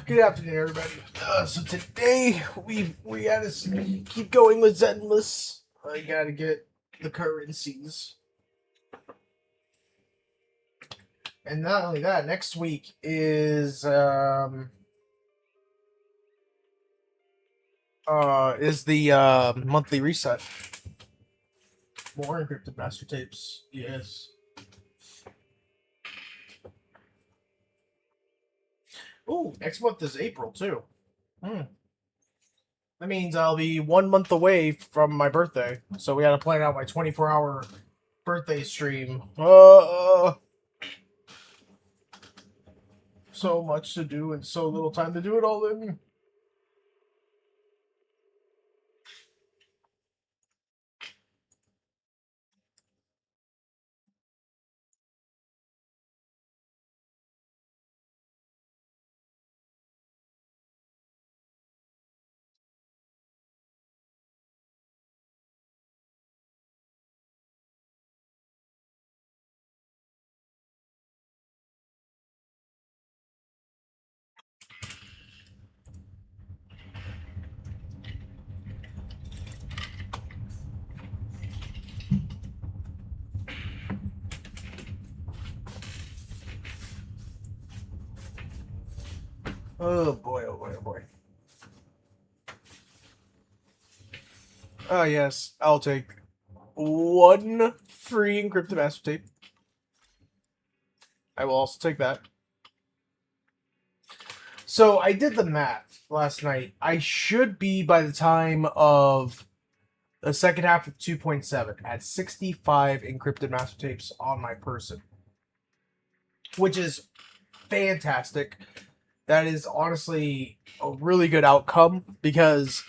Good afternoon, everybody. So today we gotta keep going with Zenless. I gotta get the currencies, and not only that, next week is the monthly reset. More encrypted master tapes. Yes. Oh, next month is April too. Hmm. That means I'll be 1 month away from my birthday, so we gotta plan out my 24-hour birthday stream. So much to do and so little time to do it all in. Oh boy, oh boy, oh boy. Ah, yes, I'll take one free encrypted master tape. I will also take that. So I did the math last night. I should be, by the time of the second half of 2.7, at 65 encrypted master tapes on my person, which is fantastic. That is honestly a really good outcome because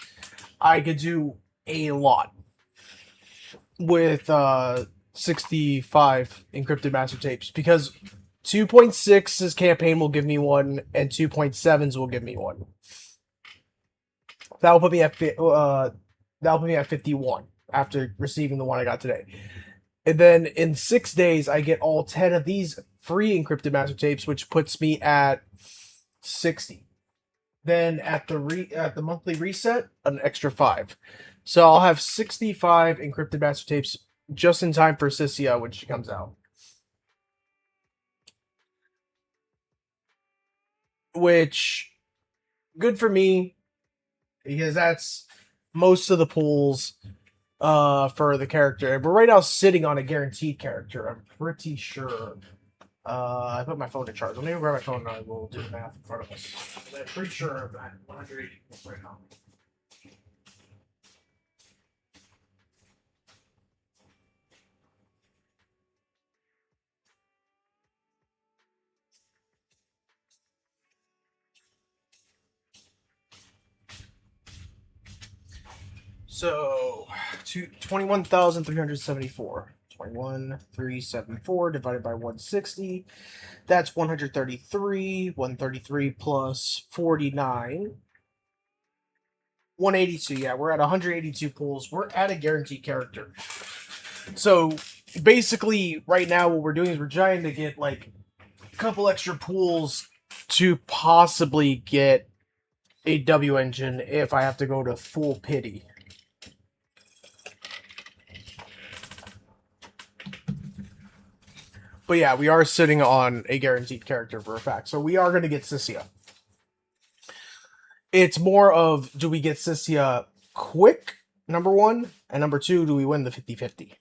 I could do a lot with 65 encrypted master tapes because 2.6's campaign will give me one and 2.7's will give me one. That'll put me at 51 after receiving the one I got today. And then in 6 days I get all 10 of these free encrypted master tapes, which puts me at 60. Then at the monthly reset, an extra 5. So I'll have 65 encrypted master tapes just in time for Sissia when she comes out. Which, good for me, because that's most of the pools for the character. But right now sitting on a guaranteed character, I'm pretty sure. I put my phone to charge. Let me grab my phone and I will do the math in front of us. I'm pretty sure I'm at 180 right now. So, 21,374. 21,374 divided by 160. That's 133. 133 plus 49. 182. Yeah, we're at 182 pulls. We're at a guaranteed character. So, basically, right now, what we're doing is we're trying to get like a couple extra pulls to possibly get a W engine if I have to go to full pity. But yeah, we are sitting on a guaranteed character for a fact. So we are going to get Sissia. It's more of, do we get Sissia quick, number one? And number two, do we win the 50-50?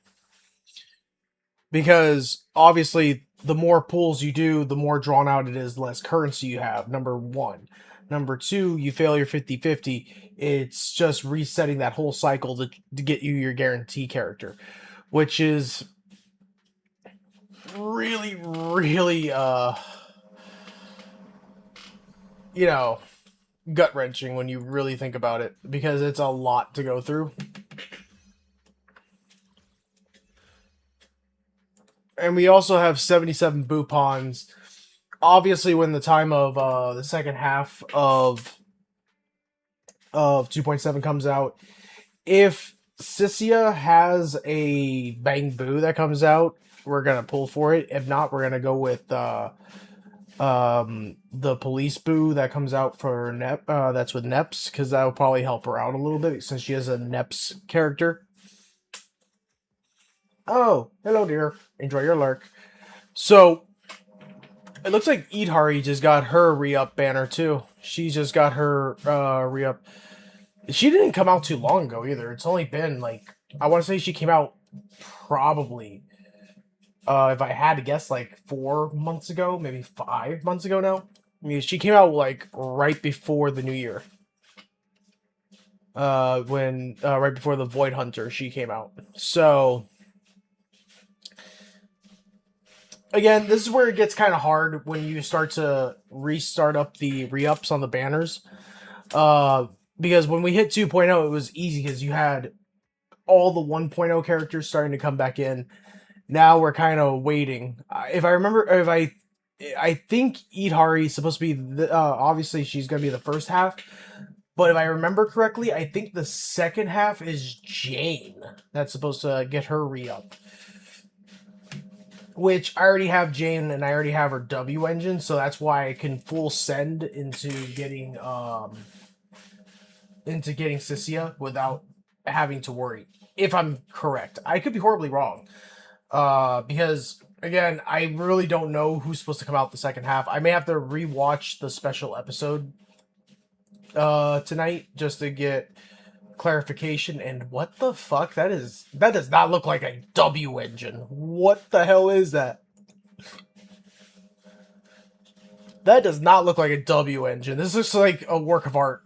Because obviously, the more pulls you do, the more drawn out it is, the less currency you have, number one. Number two, you fail your 50-50. It's just resetting that whole cycle to get you your guarantee character. Which is really, really, you know, gut wrenching when you really think about it because it's a lot to go through. And we also have 77 Bupons. Obviously, when the time of the second half of of 2.7 comes out, if Sissia has a Bang Boo that comes out, we're gonna pull for it. If not, we're gonna go with the Police Boo that comes out for Nep. That's with Neps, because that will probably help her out a little bit since she has a Neps character. Oh, hello, dear. Enjoy your lurk. So it looks like Idhari just got her re-up banner too. She just got her re-up. She didn't come out too long ago either. It's only been like, I want to say she came out probably, if I had to guess, like 4 months ago, maybe 5 months ago now. I mean, she came out like right before the new year. When right before the Void Hunter, she came out. So again, this is where it gets kind of hard when you start to restart up the re-ups on the banners. Because when we hit 2.0, it was easy because you had all the 1.0 characters starting to come back in. Now we're kind of waiting. If I remember, I think Idhari is supposed to be obviously she's going to be the first half, but if I remember correctly, I think the second half is Jane that's supposed to get her re-up. Which I already have Jane and I already have her W engine, so that's why I can full send into getting Sissia without having to worry. If I'm correct, I could be horribly wrong. Because again, I really don't know who's supposed to come out the second half. I may have to rewatch the special episode tonight just to get clarification. And what the fuck? That does not look like a W engine. What the hell is that? That does not look like a W engine. This looks like a work of art.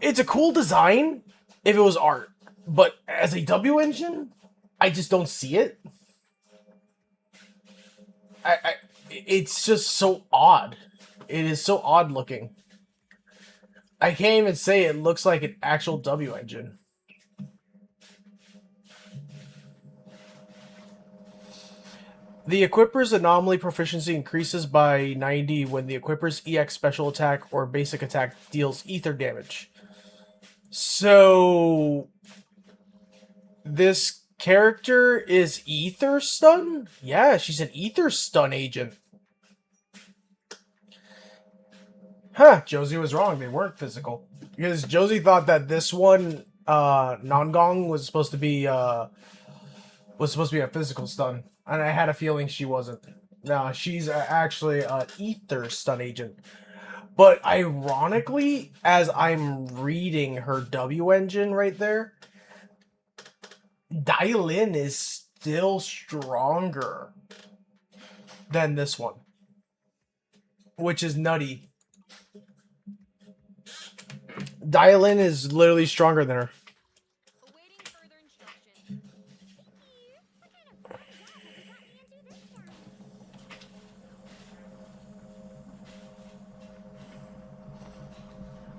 It's a cool design if it was art, but as a W engine, I just don't see it. It's just so odd. It is so odd looking. I can't even say it looks like an actual W engine. The equipper's anomaly proficiency increases by 90 when the equipper's EX special attack or basic attack deals ether damage. So this character is ether stun? Yeah, she's an ether stun agent. Huh, Josie was wrong. They weren't physical. Because Josie thought that this one, Nongong was supposed to be a physical stun. And I had a feeling she wasn't. No, she's actually an ether stun agent. But ironically, as I'm reading her W engine right there, Dailin is still stronger than this one. Which is nutty. Dailin is literally stronger than her.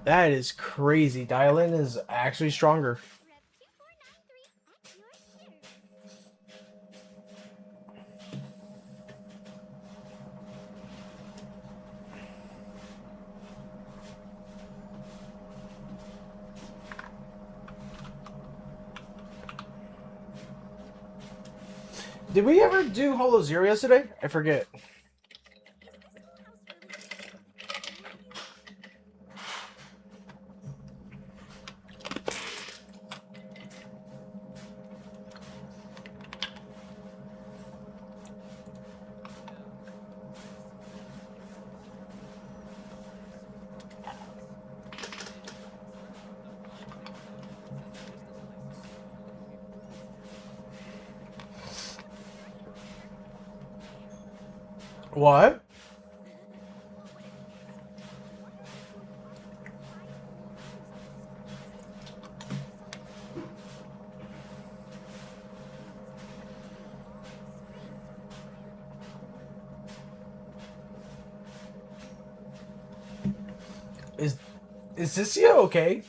That is crazy. Dailin is actually stronger. Did we ever do Holo Zero yesterday? I forget. What? Is Sissia okay?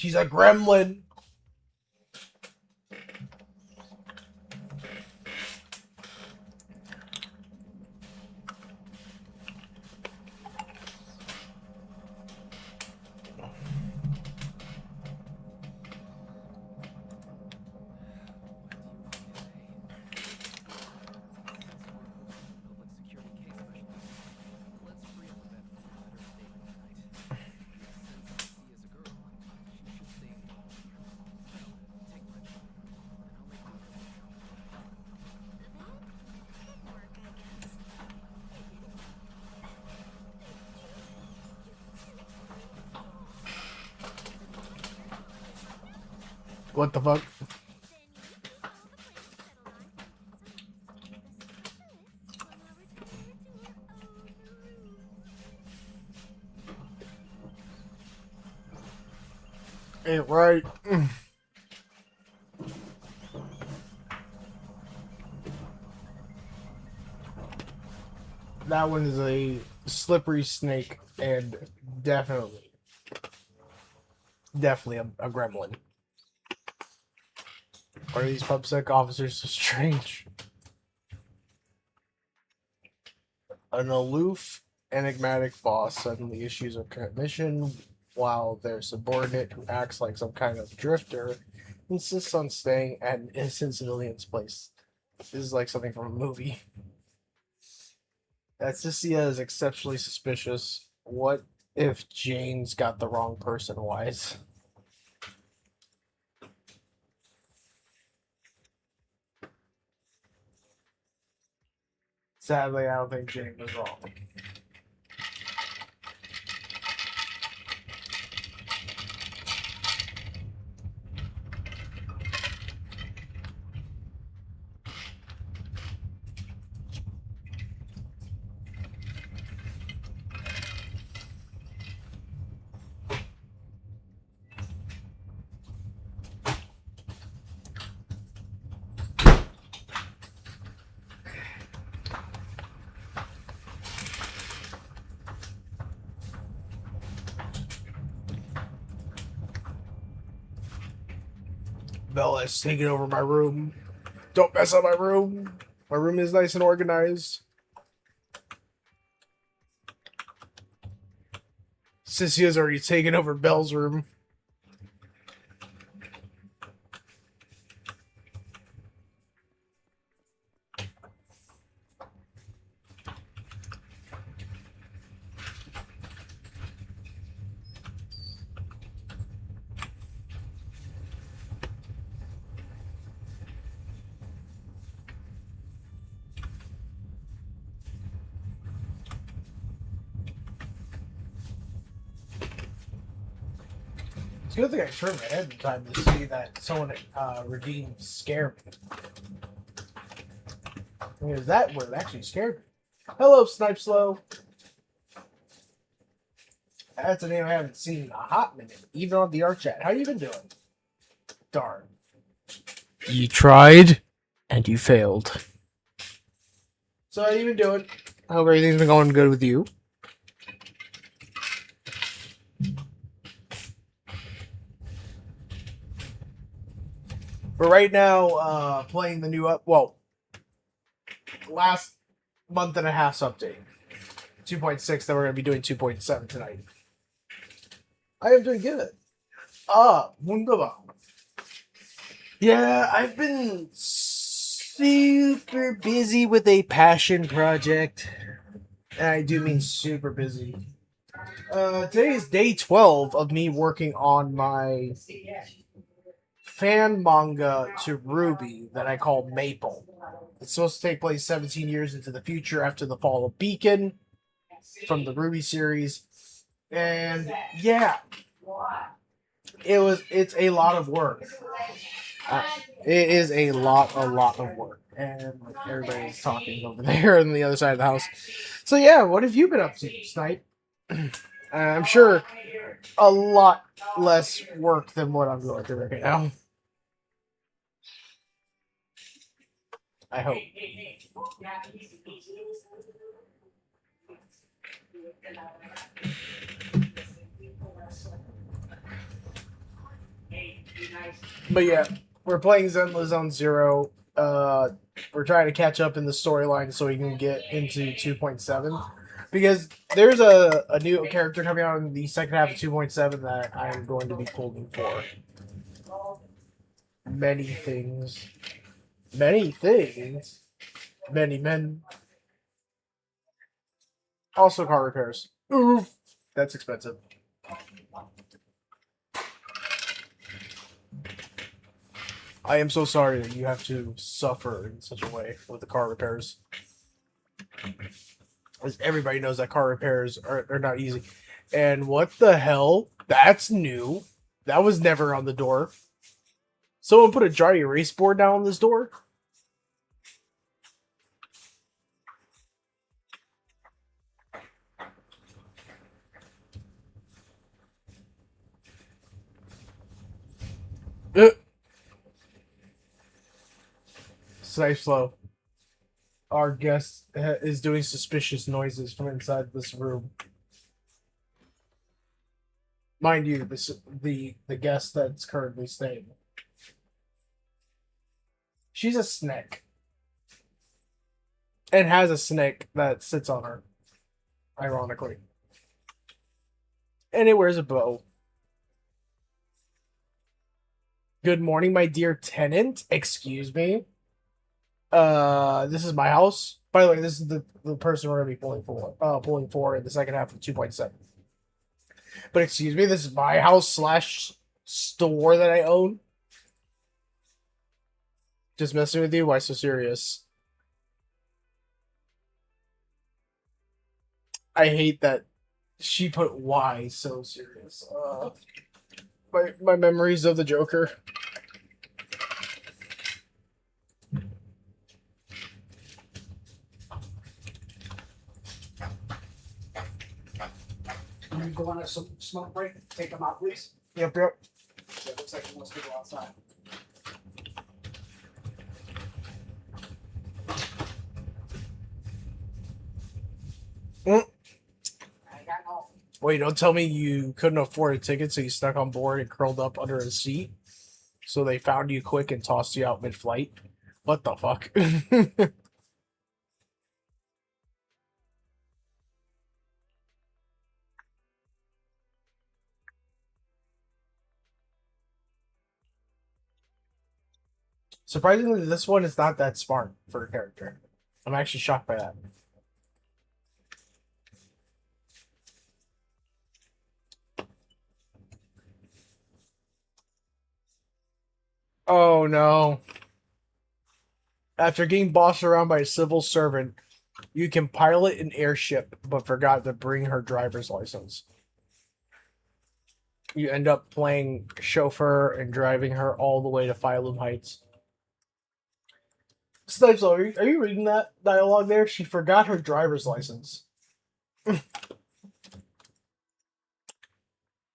She's a gremlin. What the fuck? Ain't right. That one is a slippery snake and definitely a gremlin. Why are these PubSec officers so strange? An aloof, enigmatic boss suddenly issues a commission while their subordinate, who acts like some kind of drifter, insists on staying at an innocent civilian's place. This is like something from a movie. Cecilia is exceptionally suspicious. What if Jane's got the wrong person wise? Sadly, I don't think Jane was wrong. Bella's taking over my room. Don't mess up my room. My room is nice and organized. Sissy's already taken over Belle's room. It's a good thing I turned my head in time to see that someone redeemed Scare Me. Because that word actually scared me. Hello, Snipe Slow. That's a name I haven't seen in a hot minute, even on the art chat. How you been doing? Darn. You tried, and you failed. So how you been doing? I hope everything's been going good with you. We're right now playing the new last month and a half's update. 2.6, then we're going to be doing 2.7 tonight. I am doing good. Wunderbar. Yeah, I've been super busy with a passion project. And I do mean super busy. Today is day 12 of me working on my fan manga to Ruby that I call Maple. It's supposed to take place 17 years into the future after the fall of Beacon from the Ruby series. And yeah, it's a lot of work. It is a lot of work. And everybody's talking over there on the other side of the house. So yeah, what have you been up to, Snipe? I'm sure a lot less work than what I'm going through right now. I hope. But yeah, we're playing Zenless Zone Zero. We're trying to catch up in the storyline so we can get into 2.7. Because there's a new character coming out in the second half of 2.7 that I'm going to be pulling for. Many things. Many things. Many men. Also car repairs. Oof. That's expensive. I am so sorry that you have to suffer in such a way with the car repairs. As everybody knows that car repairs are not easy. And what the hell? That's new. That was never on the door. Someone put a dry erase board down on this door? Snipe slow. Our guest is doing suspicious noises from inside this room. Mind you, the guest that's currently staying. She's a snake. And has a snake that sits on her. Ironically. And it wears a bow. Good morning, my dear tenant. Excuse me. This is my house. By the way, this is the person we're gonna be pulling for in the second half of 2.7. But excuse me, this is my house / store that I own. Just messing with you? Why so serious? I hate that she put why so serious. My memories of the Joker. You go on a smoke break. Take them out, please. Yep. Yeah, it looks like he wants to go outside. Mm. I got no. Wait, don't tell me you couldn't afford a ticket, so you stuck on board and curled up under a seat. So they found you quick and tossed you out mid-flight. What the fuck? Surprisingly, this one is not that smart for a character. I'm actually shocked by that. Oh no. After getting bossed around by a civil servant, you can pilot an airship, but forgot to bring her driver's license. You end up playing chauffeur and driving her all the way to Phylum Heights. Snipes, are you reading that dialogue there? She forgot her driver's license.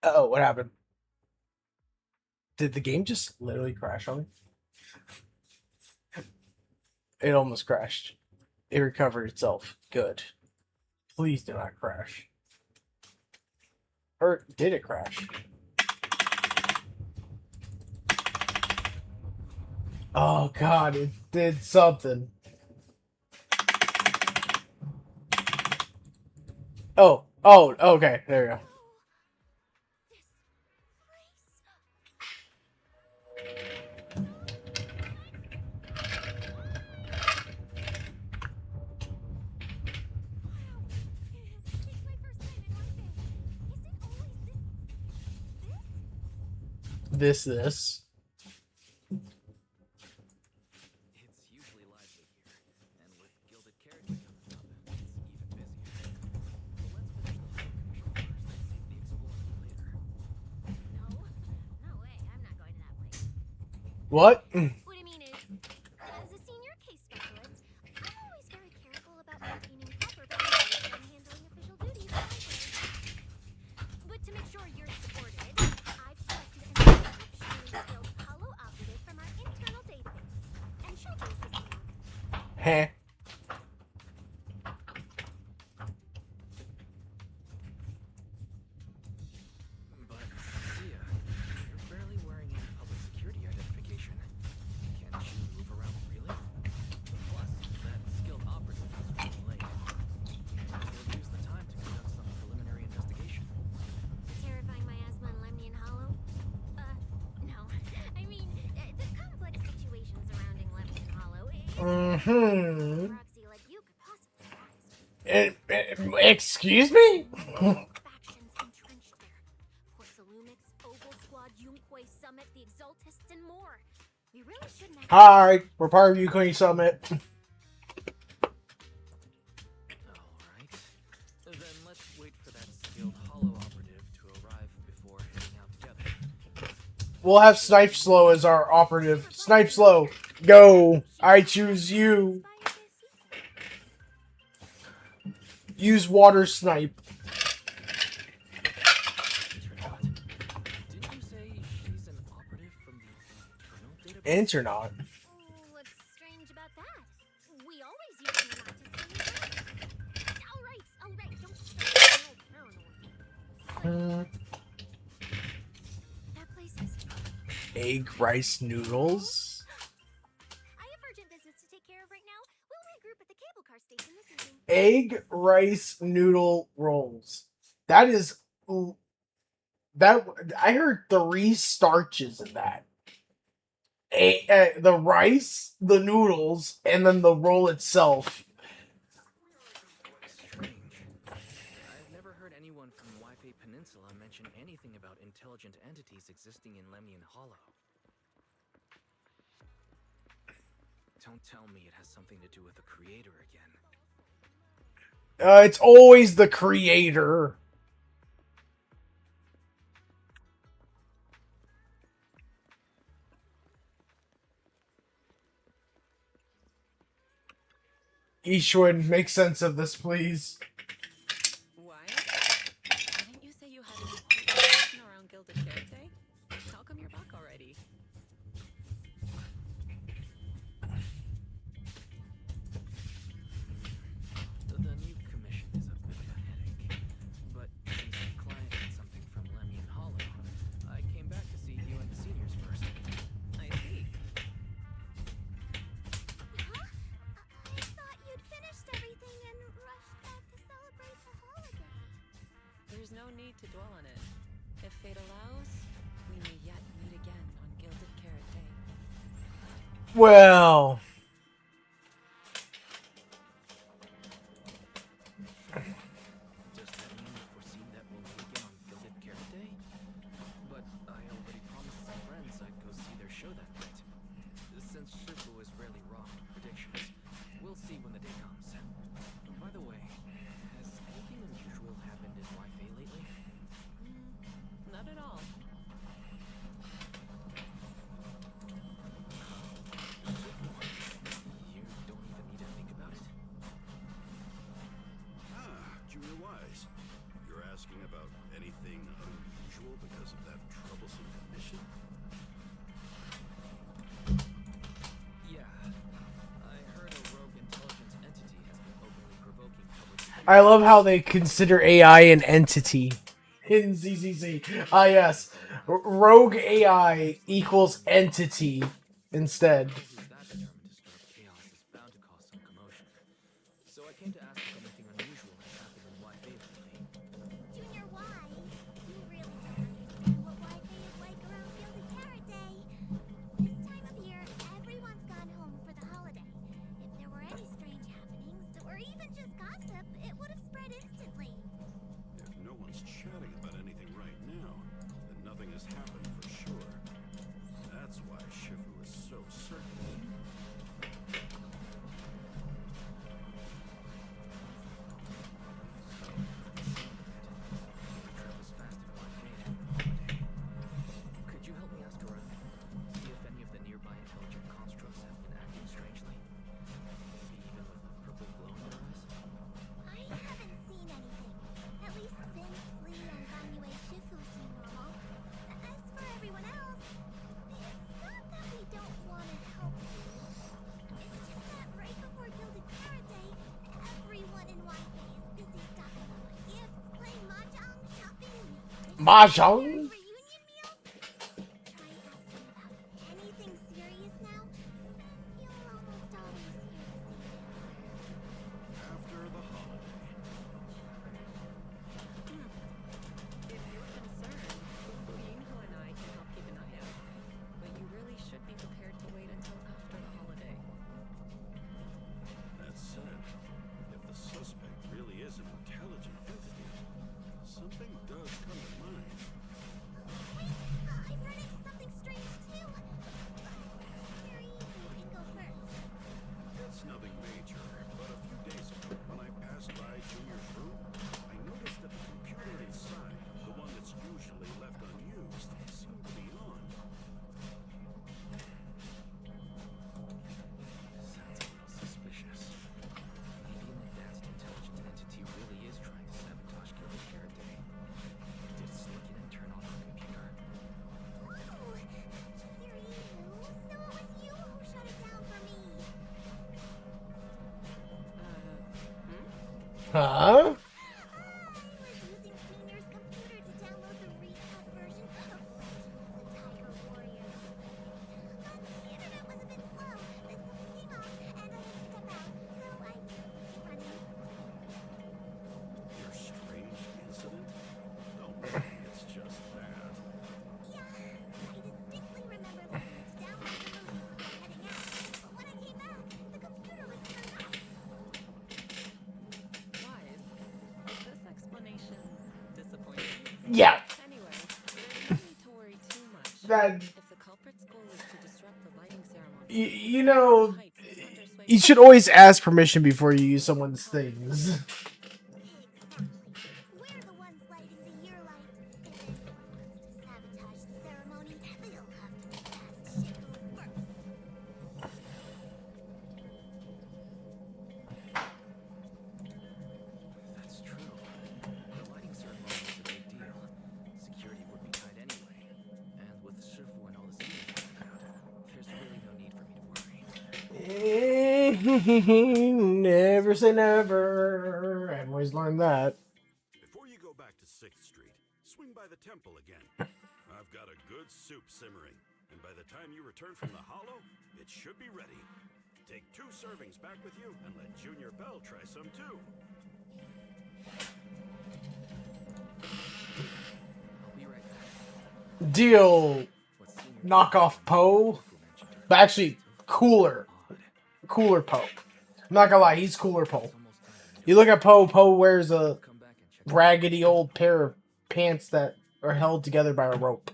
Oh, what happened? Did the game just literally crash on me? It almost crashed. It recovered itself. Good. Please do not crash. Or did it crash? Oh god, it did something. Oh, okay, there you go. This. It's usually lively here, and with Gilded Carriage coming up, it's even busier. But let's finish the local control first and save the exploring for later. No way. I'm not going to that place. What? What I mean is, as a senior case specialist, I'm always very careful about maintaining proper boundaries when handling official duties at my place. But to make sure you're supported, I've selected an exceptionally skilled Hollow operative from our internal database, and she'll be assisting you. Heh. But, Sia, you're barely wearing any public security Mm-hmm. Proxy like you could possibly rise. Excuse me? Factions entrenched there. Porcelumix, Oval Squad, Yunque Summit, the Exaltists, and more. We really shouldn't have. Hi, we're part of Ukraine Summit. Alright. Then let's wait for that skilled hollow operative to arrive before heading out together. We'll have Snipe Slow as our operative. Snipe Slow, go. I choose you. Use water snipe. Didn't you say she's an operative from the internal database? Internaut. What's strange about that? We always use them not to send them. All right, don't start paranoid. That place is. Egg rice noodles. I have urgent business to take care of right now. We'll regroup at the cable car station this evening. Egg rice noodle rolls. That is that. I heard 3 starches in that. The rice, the noodles, and then the roll itself. Strange. I've never heard anyone from Waipei Peninsula mention anything about intelligent entities existing in Lemian Hollow. Don't tell me it has something to do with the creator again. It's always the creator. Ishwin, make sense of this, please. Why? Didn't you say you had an information around Gilded Carrot? How come you're back already? The new commission is a bit of a headache. But since the client had something from Lemian Hollow, I came back to see you and the seniors first. I see. Huh? I thought you'd finished everything and rushed back to celebrate the holiday. There's no need to dwell on it. If fate allows, we may yet meet again on Gilded Carrot Day. Well, Does that mean you foresee that we'll meet again on Gilded Carrot Day? But I already promised some friends I'd go see their show that night. Since Shifu is rarely wrong with predictions, we'll see when the day comes. By the way, has anything unusual happened in Waifei lately? Not at all. You don't even need to think about it? Junior Wise. You're asking about anything unusual because of that troublesome commission? Yeah. I heard a rogue intelligence entity has been openly provoking public. I love how they consider AI an entity. In ZZZ. Ah, yes. Rogue AI equals entity instead. Who's that determined to stir up chaos is bound to cause some commotion. So I came to ask if anything unusual has happened in Waifei lately. Junior, why? You really don't understand what Wi-Fi is like around Gilded Carrot Day. This time of year, everyone's gone home for the holiday. If there were any strange happenings, or even just gossip, it would have spread instantly. If no one's chatting about anything right now, then nothing has happened for sure. That's why Shifu is so certain. Travels fast in Waifei. Could you help me ask around? See if any of the nearby intelligent constructs have been acting strangely? Maybe even with a purple glow in their eyes? I haven't seen anything. At least Finn, Flea, and Banyue Shifu seem normal. As for everyone else, it's not that we don't want to help you. It's just that right before Gilded Carrot Day, everyone in Wi-Fi is busy stocking up on gifts, playing mahjong, shopping, Mahjong? reunion meals. Try asking about anything serious now, and you'll almost always hear the same answer. After the holiday. If you're concerned, Yinho and I can help keep an eye out. But you really should be prepared to wait until after the holiday. Huh? I was using Senior's computer to download the recut version of Legend of the Tiger Warrior. But the internet was a bit slow, then something came up, and I had to step out, so I keep running. Your strange incident? Don't worry, it's just that. Yeah, I distinctly remember leaving to download the movie before heading out, but when I came back, the computer was turned off. Wise. Is this explanation disappointing? Yeah. Anyway, there's no need to worry too much. That If the culprit's goal is to disrupt the lighting ceremony, you know, Heights is under sway you should always ask permission before you use someone's things. Exactly. We're the ones lighting the year light. If anyone wants to sabotage the ceremony, they'll have to get past Shifu first. That's true. The lighting ceremony is a big deal. Security would be tight anyway. And with Shifu and all the seniors around, there's really no need for me to worry. Never say never. I've always learned that. Before you go back to 6th Street, swing by the temple again. I've got a good soup simmering, and by the time you return from the hollow, it should be ready. Take 2 servings back with you, and let Junior Bell try some too. I'll be right back. Deal. What senior Knockoff Poe. Shifu mentioned her. But actually, cooler. Odd. Cooler Poe. I'm not gonna lie, he's cooler Poe. It's almost time to You look at Poe, Poe wears a come back and check. raggedy old pair of pants that are held together by a rope.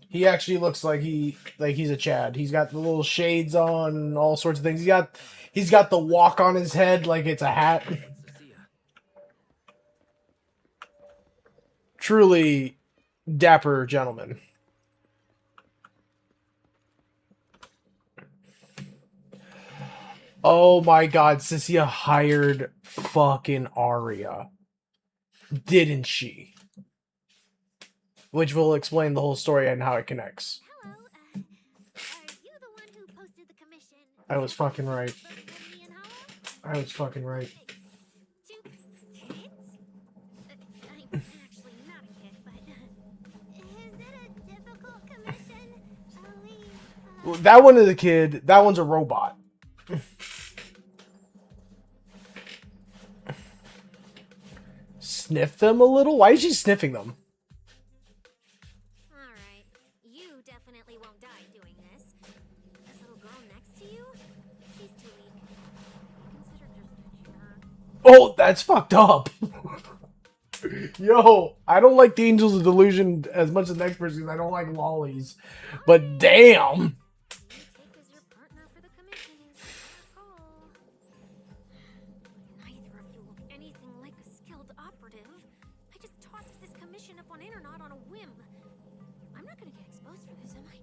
He actually looks like he's a Chad. He's got the little shades on and all sorts of things. He's got the walk on his head like it's a hat. Cecilia. Truly dapper gentleman. Oh my god, Cecilia hired fucking Arya. Didn't she? Which will explain the whole story and how it connects. Hello, are you the one who posted the commission? I was fucking right. For the Wendy and Hollow? I was fucking right. Two kids? I'm actually not a kid, but is it a difficult commission? Well, that one is a kid. That one's a robot. Sniff them a little? Why is she sniffing them? Alright, you definitely won't die doing this. This little girl next to you? She's too weak. Consider just ditching her. Oh, that's fucked up. Yo, I don't like the Angels of Delusion as much as the next person because I don't like lollies. But damn. Who you take as your partner for the commission is your call. Neither of you look anything like a skilled operative. I just tossed this commission up on Internet on a whim. I'm not gonna get exposed for this, am I?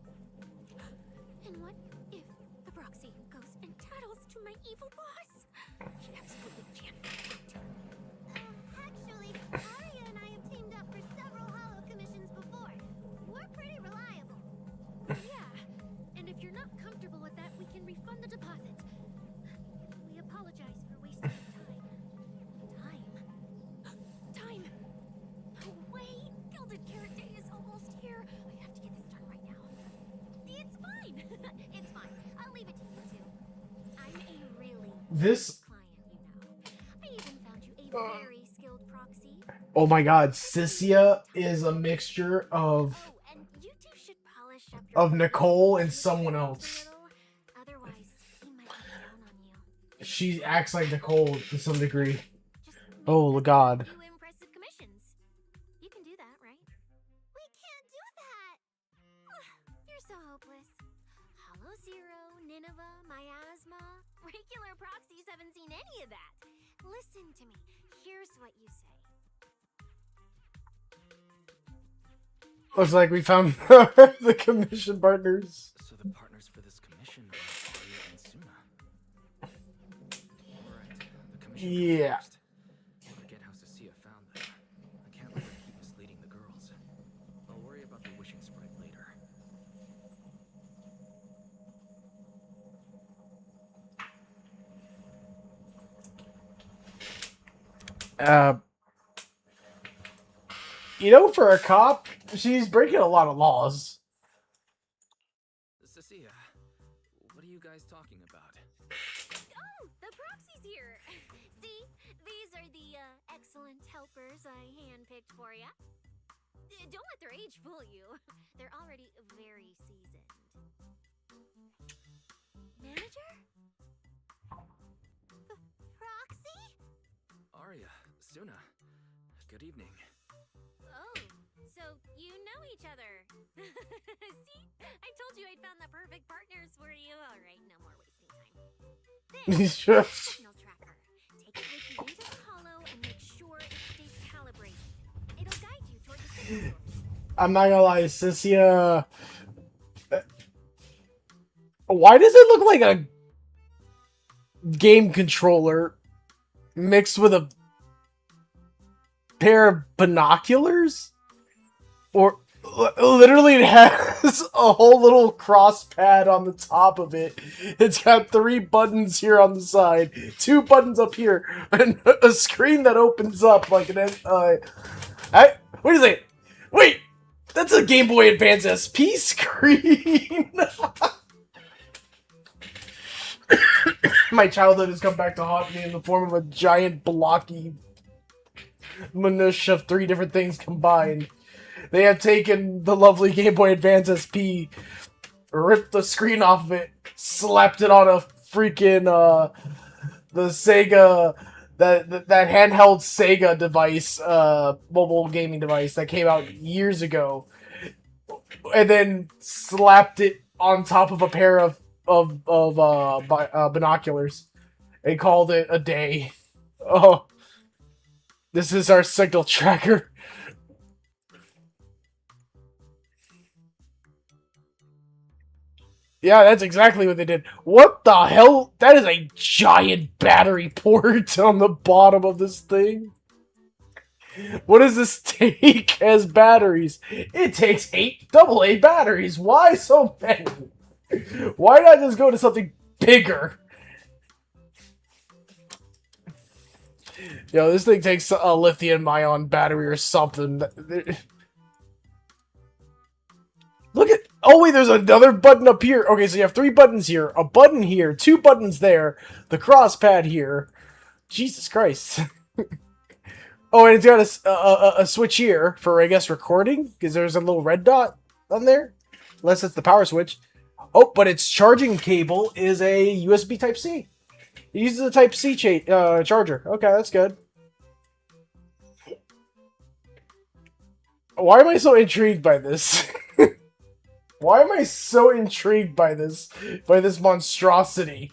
And what if the proxy goes and tattles to my evil boss? She absolutely can't get out. Actually, Arya and I have teamed up for several hollow commissions before. We're pretty reliable. Yeah, and if you're not comfortable with that, we can refund the deposit. We apologize for wasting your time. Time! No way! Gilded Carrot Day is almost here. I have to get this done right now. It's fine. It's fine. I'll leave it to you two. I'm a really This. client, you know. I even found you a very skilled proxy. Oh my god, Cisia is a mixture of Oh, and you two should polish up your of Nicole and skills someone a else. little. Otherwise, he might come down on you. She acts like Nicole to some degree. Just Oh make god. a few impressive commissions. You can do that, right? We can't do that. You're so hopeless. Hollow Zero, Nineveh, Miasma. Regular proxies haven't seen any of that. Listen to me. Here's what you say. Looks like we found the commission partners. So the partners for this commission are Arya and Suna. Alright, the commission Yeah. first. Forget how Cecilia found them. I can't let her keep misleading the girls. I'll worry about the wishing sprite later. You know, for a cop, she's breaking a lot of laws. Cecilia, what are you guys talking about? Oh, the proxy's here. See, these are the excellent helpers I handpicked for ya. Don't let their age fool you. They're already very seasoned. Manager? Proxy? Arya, Suna, good evening. Oh, so you know each other. See? I told you I'd found the perfect partners for you. All right, no more wasting time. This Sure. is the signal tracker. Take it with you into the hollow and make sure it stays calibrated. It'll guide you toward the signal source. I'm not gonna lie, Cynthia. Why does it look like a game controller mixed with a pair of binoculars? Or literally it has a whole little cross pad on the top of it. It's got 3 buttons here on the side, 2 buttons up here, and a screen that opens up like an wait a second. Wait! That's a Game Boy Advance SP screen! My childhood has come back to haunt me in the form of a giant blocky minutia of 3 different things combined. They have taken the lovely Game Boy Advance SP, ripped the screen off of it, slapped it on a freaking the Sega that handheld Sega device, mobile gaming device that came out years ago, and then slapped it on top of a pair of binoculars and called it a day. Oh, this is our signal tracker. Yeah, that's exactly what they did. What the hell? That is a giant battery port on the bottom of this thing. What does this take as batteries? It takes 8 AA batteries. Why so many? Why not just go to something bigger? Yo, this thing takes a lithium-ion battery or something. Look at... Oh, wait, there's another button up here. Okay, so you have 3 buttons here, a button here, 2 buttons there, the cross pad here. Jesus Christ. Oh, and it's got a switch here for, I guess, recording, because there's a little red dot on there. Unless it's the power switch. Oh, but its charging cable is a USB Type-C. It uses a Type-C charger. Okay, that's good. Why am I so intrigued by this? Why am I so intrigued by this monstrosity?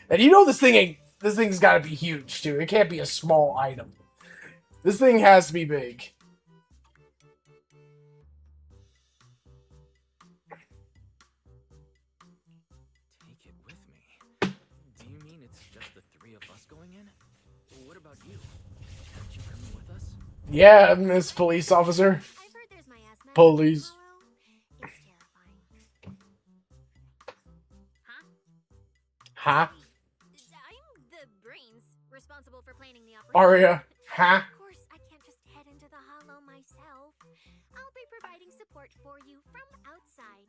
And you know this thing's gotta be huge too. It can't be a small item. This thing has to be big. Take it with me. Do you mean it's just the 3 of us going in? What about you? Aren't you coming with us? Yeah, Miss Police Officer. I've heard there's miasma. Police. It's terrifying. Huh? I'm the brains responsible for planning the operation. Arya. Huh? Of course, I can't just head into the hollow myself. I'll be providing support for you from outside.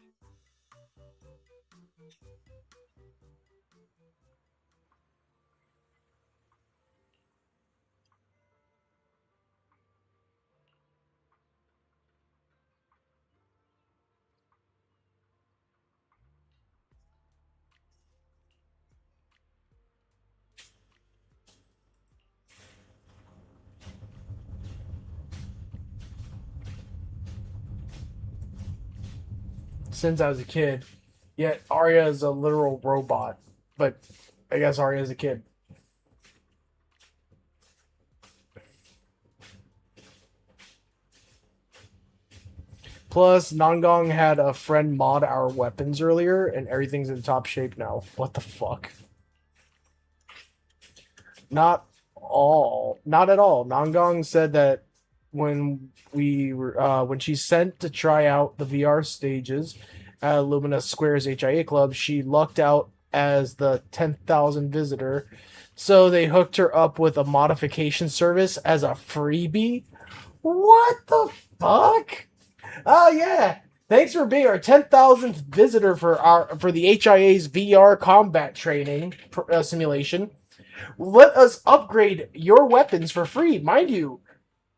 Since I was a kid. Yet Arya is a literal robot. But I guess Arya is a kid. Plus, Nangong had a friend mod our weapons earlier, and everything's in top shape now. What the fuck? Not at all. Nangong said that when she sent to try out the VR stages at Lumina Square's HIA Club, she lucked out as the 10,000 visitor So they hooked her up with a modification service as a freebie. What the fuck? Oh yeah. Thanks for being our 10,000th visitor for the HIA's VR combat training simulation. Let us upgrade your weapons for free. Mind you,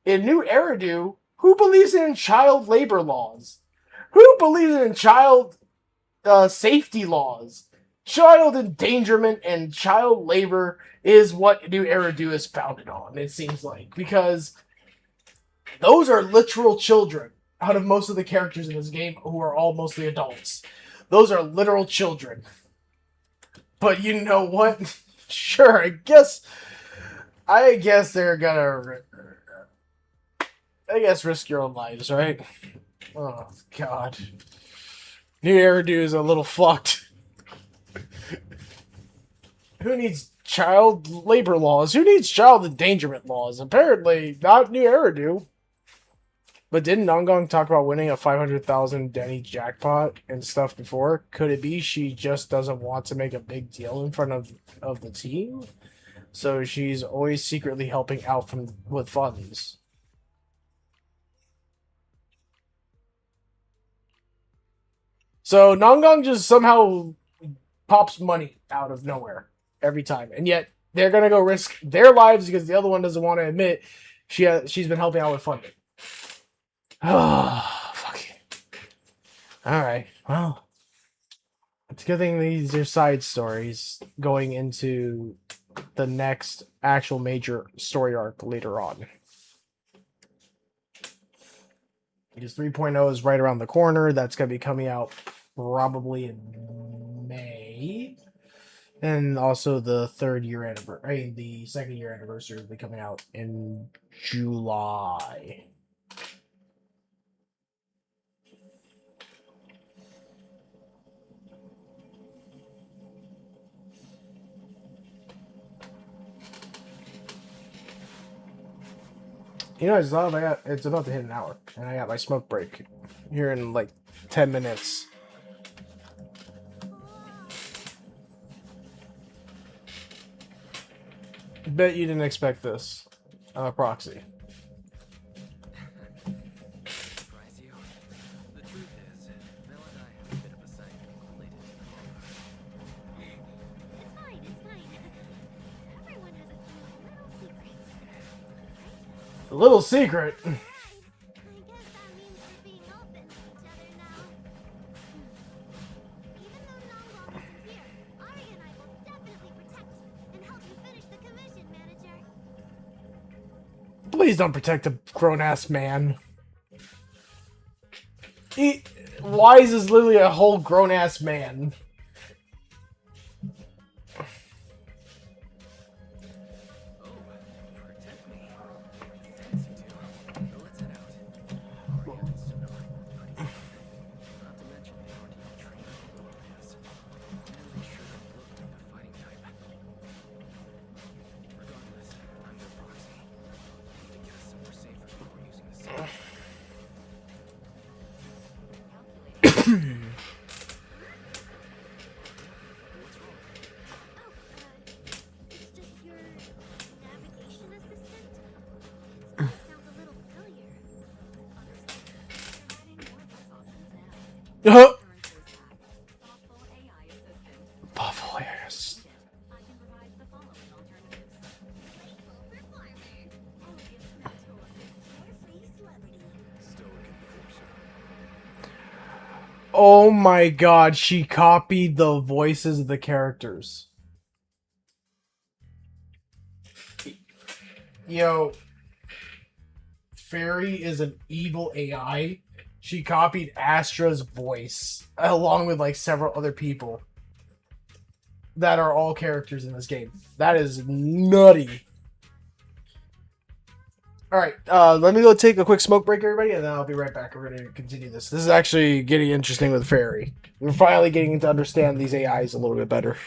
in New Eridu, who believes in child labor laws? Who believes in child safety laws? Child endangerment and child labor is what New Eridu is founded on, it seems like. Because those are literal children out of most of the characters in this game who are all mostly adults. Those are literal children. But you know what? Sure, I guess they're gonna risk your own lives, right? Oh god. New Eridu is a little fucked. Who needs child labor laws? Who needs child endangerment laws? Apparently not New Eridu. But didn't Nongong talk about winning a 500,000 Denny jackpot and stuff before? Could it be she just doesn't want to make a big deal in front of the team? So she's always secretly helping out with funds. So Nongong just somehow pops money out of nowhere every time. And yet they're going to go risk their lives because the other one doesn't want to admit she's been helping out with funding. Oh, fuck it. Alright, well. It's a good thing these are side stories going into the next actual major story arc later on. Because 3.0 is right around the corner. That's going to be coming out probably in May. And also the second year anniversary will be coming out in July. You know, it's about to hit an hour, and I got my smoke break here in like 10 minutes. Bet you didn't expect this. I'm a proxy. Surprise you. The truth is, Mel and I have a bit of a side related to the It's fine, it's fine. Everyone has a few little secrets. A little secret. Right. I guess that means we're being open to each other now. Even though Nongong isn't here, Ari and I will definitely protect and help you finish the commission, Manager. Please don't protect a grown-ass man. Wise is literally a whole grown-ass man. protect me. Fancy to. Let's head out. Arya and Suna are pretty good. Not to mention they already have training programs. And they sure don't look like the fighting type. Regardless, I'm their proxy. Need to get us somewhere safer before using the safe. What's wrong? It's just your navigation assistant. It sounds a little familiar. Understand. Providing more bus options now. Thoughtful AI assistant. Buffalo, yes. I can provide the following alternatives. Playful performer. Elegant mentor. Carefree celebrity. Stoic enforcer. Oh my god, she copied the voices of the characters. Yo, Fairy is an evil AI. She copied Astra's voice along with like several other people that are all characters in this game. That is nutty. All right, let me go take a quick smoke break, everybody, and then I'll be right back. We're going to continue this. This is actually getting interesting with Fairy. We're finally getting to understand these AIs a little bit better.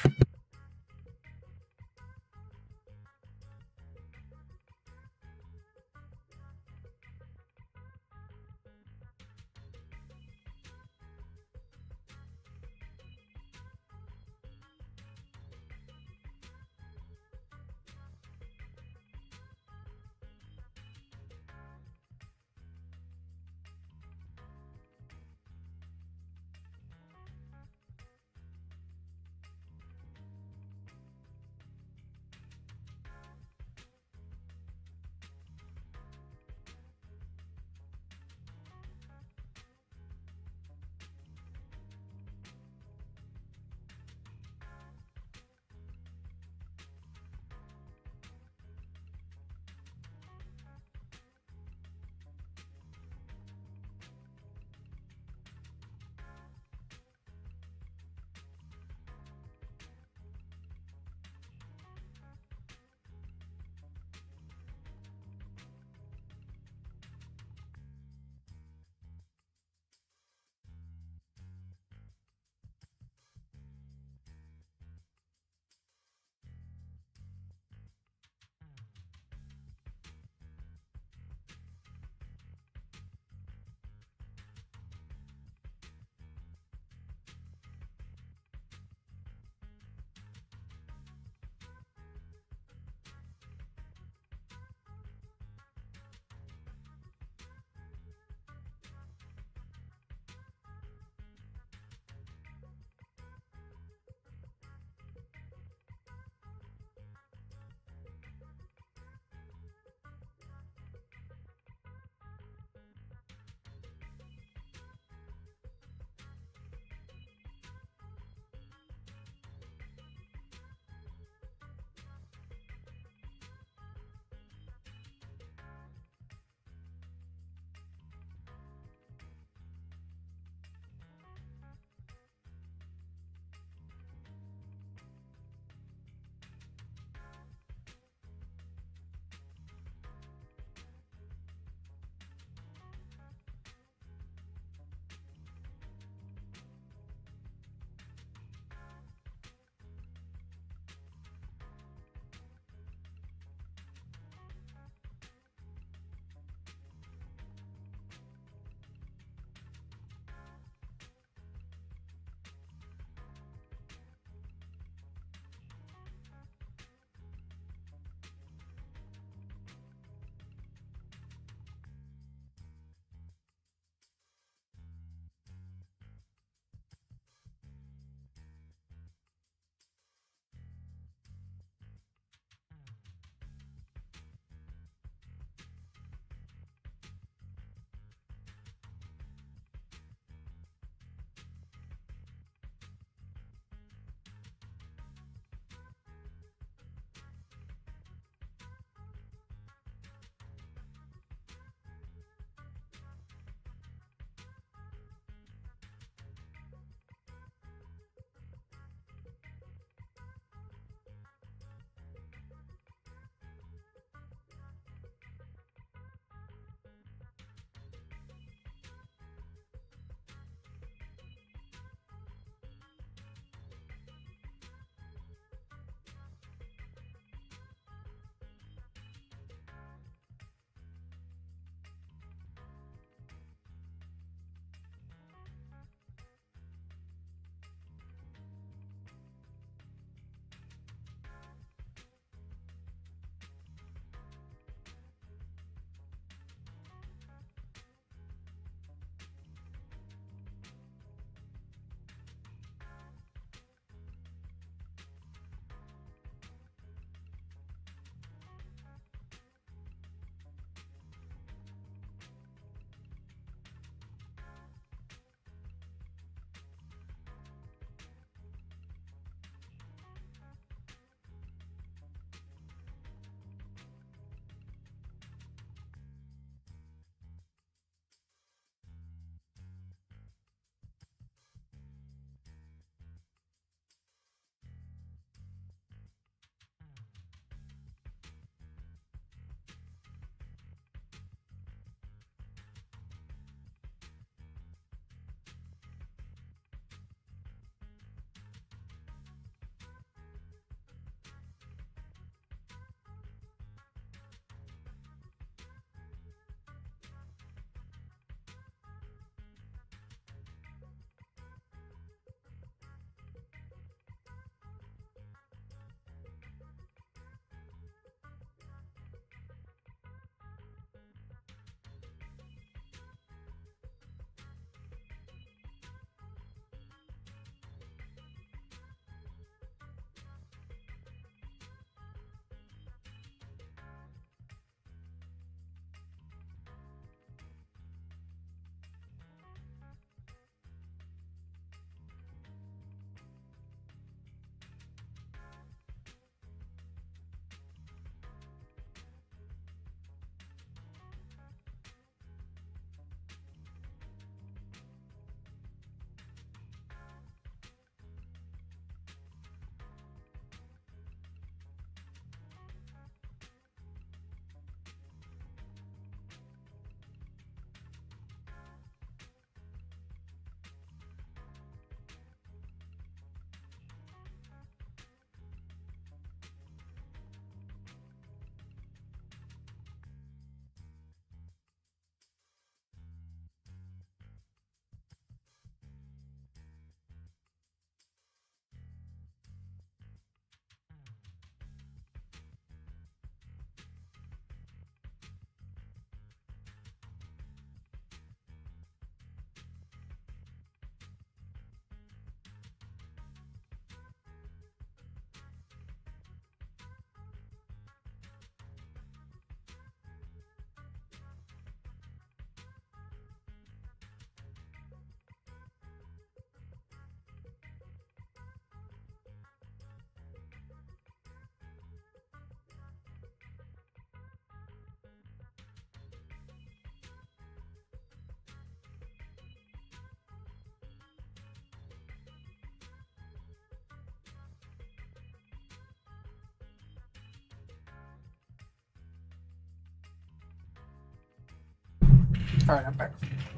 All right, I'm back.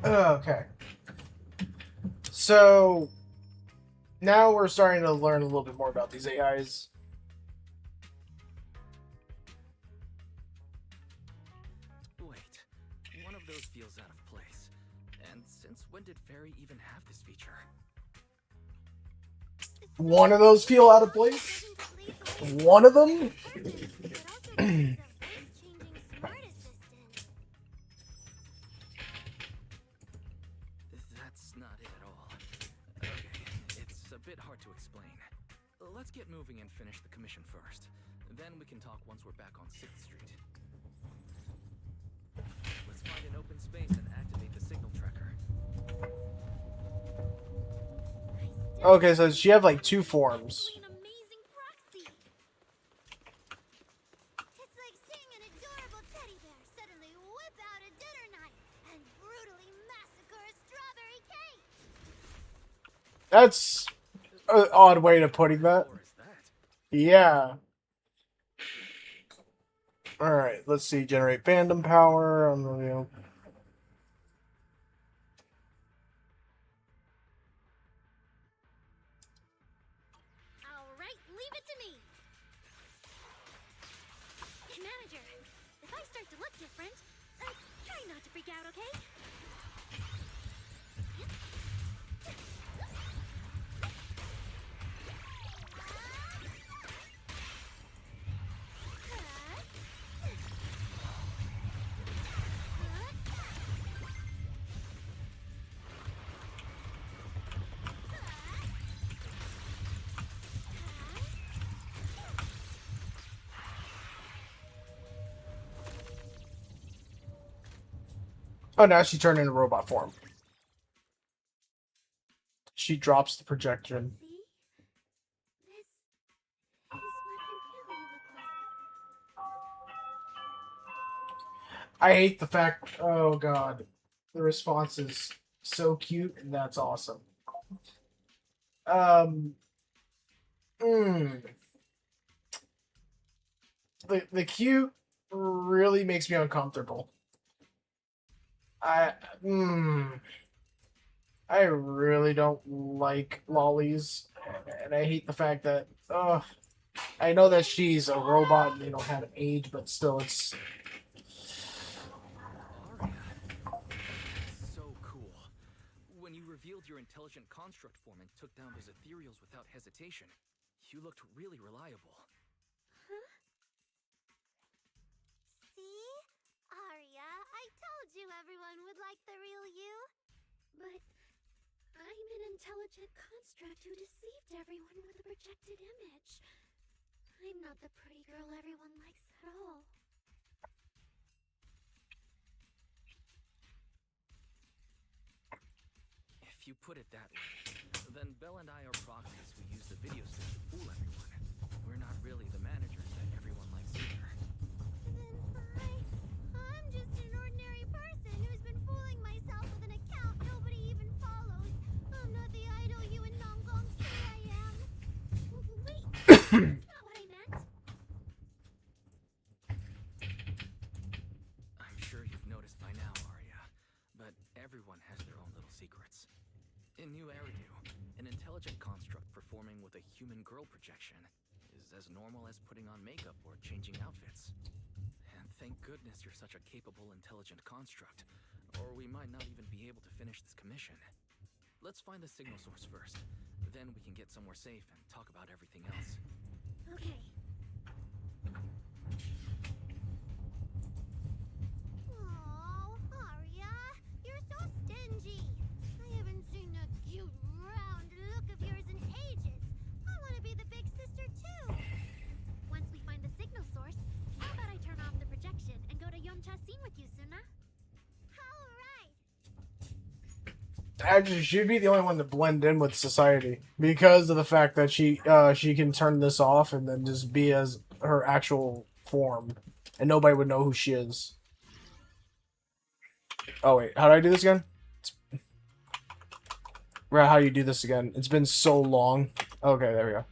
Okay. So now we're starting to learn a little bit more about these AIs. Wait, one of those feels out of place. And since when did Fairy even have this feature? One of those feel out of place. One of them. That's not it at all. Okay, it's a bit hard to explain. Let's get moving and finish the commission first. Then we can talk once we're back on 6th Street. Let's find an open space and activate the signal tracker. Okay, so she have like two forms. An amazing proxy. It's like seeing an adorable teddy bear suddenly whip out a dinner knife and brutally massacre a strawberry cake. That's an odd way of putting that. Or is that? Yeah. All right. Let's see. Generate fandom power. All right, leave it to me. Hey, manager, if I start to look different, try not to freak out, okay? Oh, now she turned into robot form. She drops the projection. See? This is what I really look like. I hate the fact. Oh God, the response is so cute, and that's awesome. The cute really makes me uncomfortable. I really don't like lollies, and I hate the fact that I know that she's a robot and they don't have an age, but still, it's Aria. So cool. When you revealed your intelligent construct form and took down those ethereals without hesitation, you looked really reliable. See? Arya, I told you everyone would like the real you. But I'm an intelligent construct who deceived everyone with a projected image. I'm not the pretty girl everyone likes at all. If you put it that way, then Belle and I are proxies who use the video stick to fool everyone. We're not really the managers that everyone likes either. Then I'm just an ordinary person who's been fooling myself with an account nobody even follows. I'm not the idol you and Nongong say I am. Wait, that's not what I meant. I'm sure you've noticed by now, Arya, but everyone has their own little secrets. In New Eridu, an intelligent construct performing with a human girl projection is as normal as putting on makeup or changing outfits. And thank goodness you're such a capable, intelligent construct, or we might not even be able to finish this commission. Let's find the signal source first. Then we can get somewhere safe and talk about everything else. Okay. Oh, Arya, you're so stingy. I haven't seen that cute, round look of yours in ages. I want to be the big sister too. Once we find the signal source, how about I turn off the projection and go to Yomcha scene with you, Suna? All right. actually she'd be the only one to blend in with society because of the fact that she can turn this off and then just be as her actual form, and nobody would know who she is. Oh wait, how do I do this again? Right, how do you do this again? It's been so long. Okay, there we go.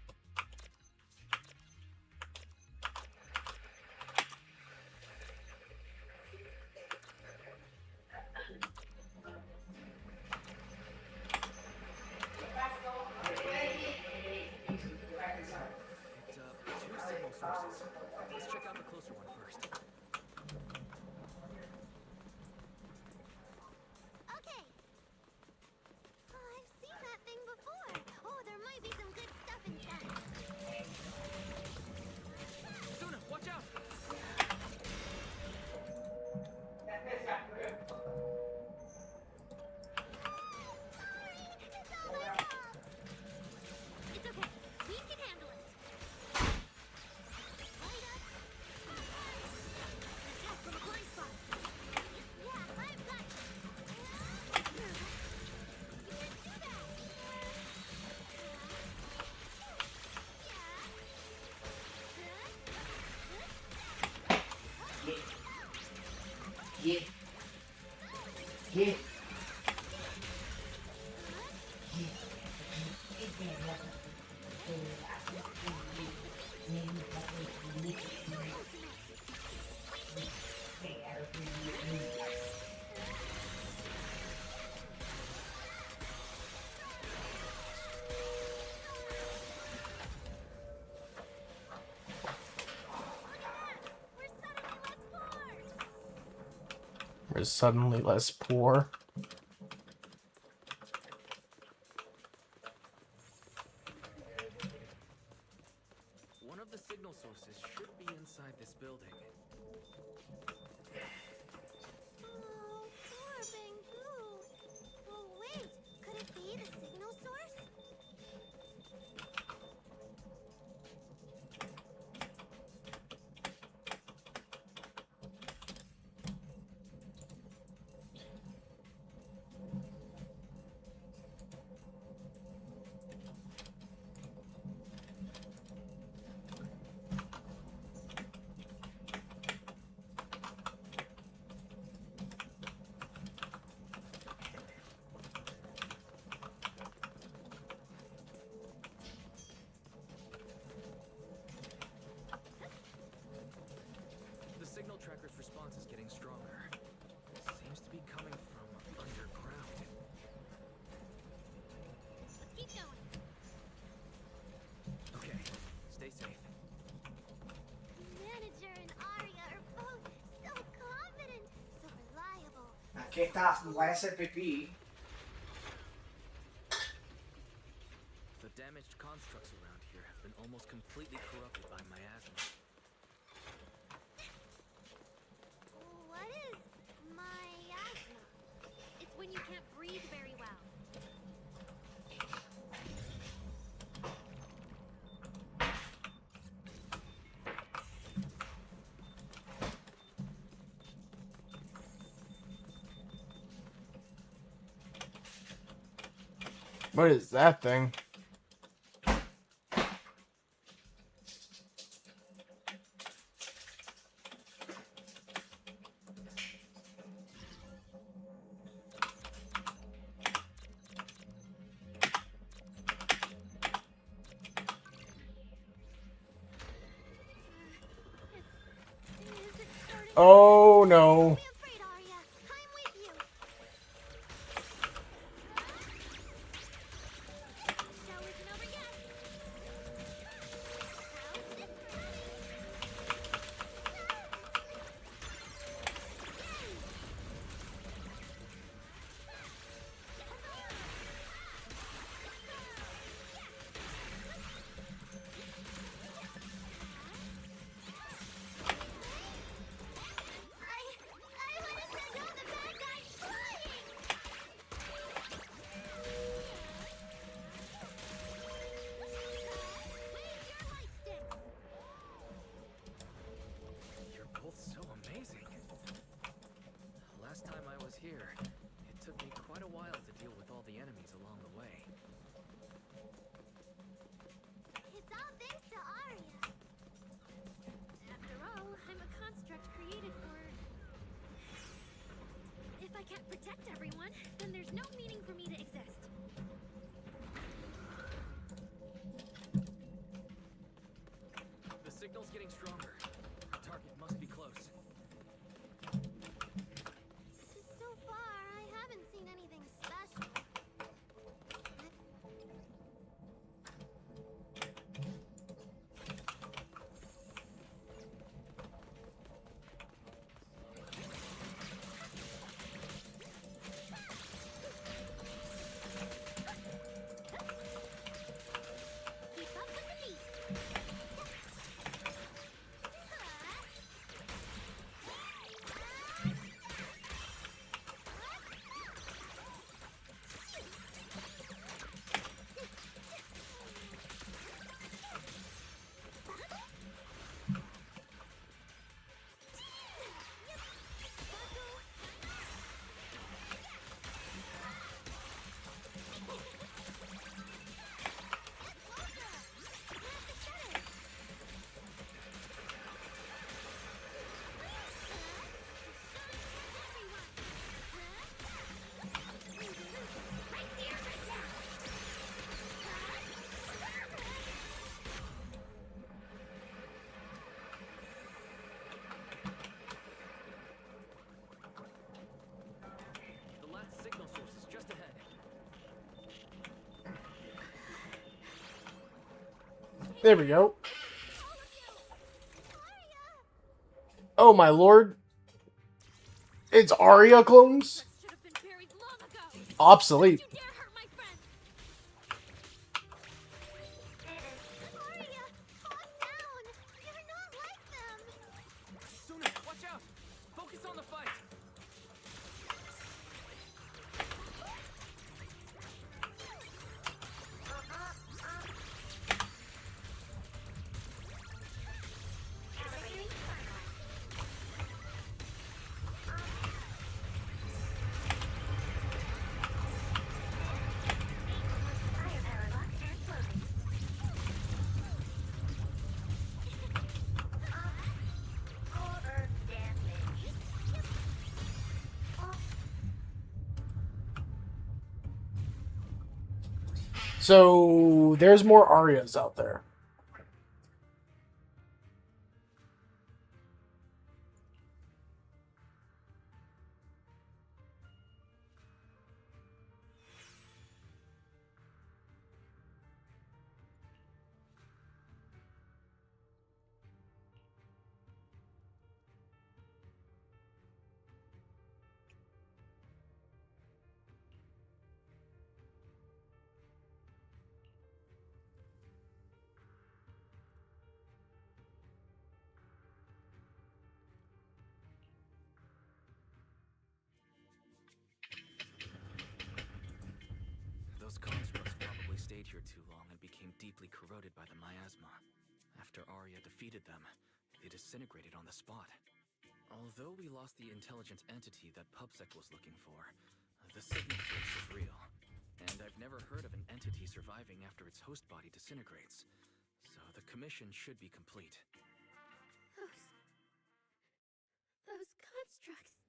sources. Let's check out the closer one first. Okay. Oh, I've seen that thing before. Oh, there might be some good stuff inside. Suna, watch out! It's okay. We can handle it. Light up. Attack from a blind spot. Yeah, I've got you. You can do that. We're suddenly less poor. One of the signal sources should be inside this building. Oh, poor Bangu. Oh, wait. Could it be the signal source? The signal tracker's response is getting stronger. Seems to be coming from underground. Let's keep going. Okay, stay safe. Manager and Arya are both so confident, so reliable. Aquí está, me voy a hacer pipí. The damaged constructs around here have been almost completely corrupted by miasma. What is miasma? It's when you can't breathe very well. What is that thing? Is it starting? Oh no. Don't be afraid, Arya. I'm with you. Show isn't over yet. How's this for I want to send all the bad guys flying! Wave your light sticks! You're both so amazing. Last time I was here, it took me quite a while to deal with all the enemies along the way. It's all thanks to Arya. After all, I'm a construct created for... If I can't protect everyone, then there's no meaning for me to exist. The signal's getting stronger. The target must be close. So far, I haven't seen anything special. There we go. All of you! Arya! Oh my lord. It's Arya clones? That should have been buried long ago! Obsolete. You dare hurt my friends! Arya, calm down! You're not like them! Suna, watch out! Focus on the fight! So there's more Aryas out there. Those constructs probably stayed here too long and became deeply corroded by the miasma. After Arya defeated them, they disintegrated on the spot. Although we lost the intelligent entity that PubSec was looking for, the signal source is real. And I've never heard of an entity surviving after its host body disintegrates. So the commission should be complete. Those constructs.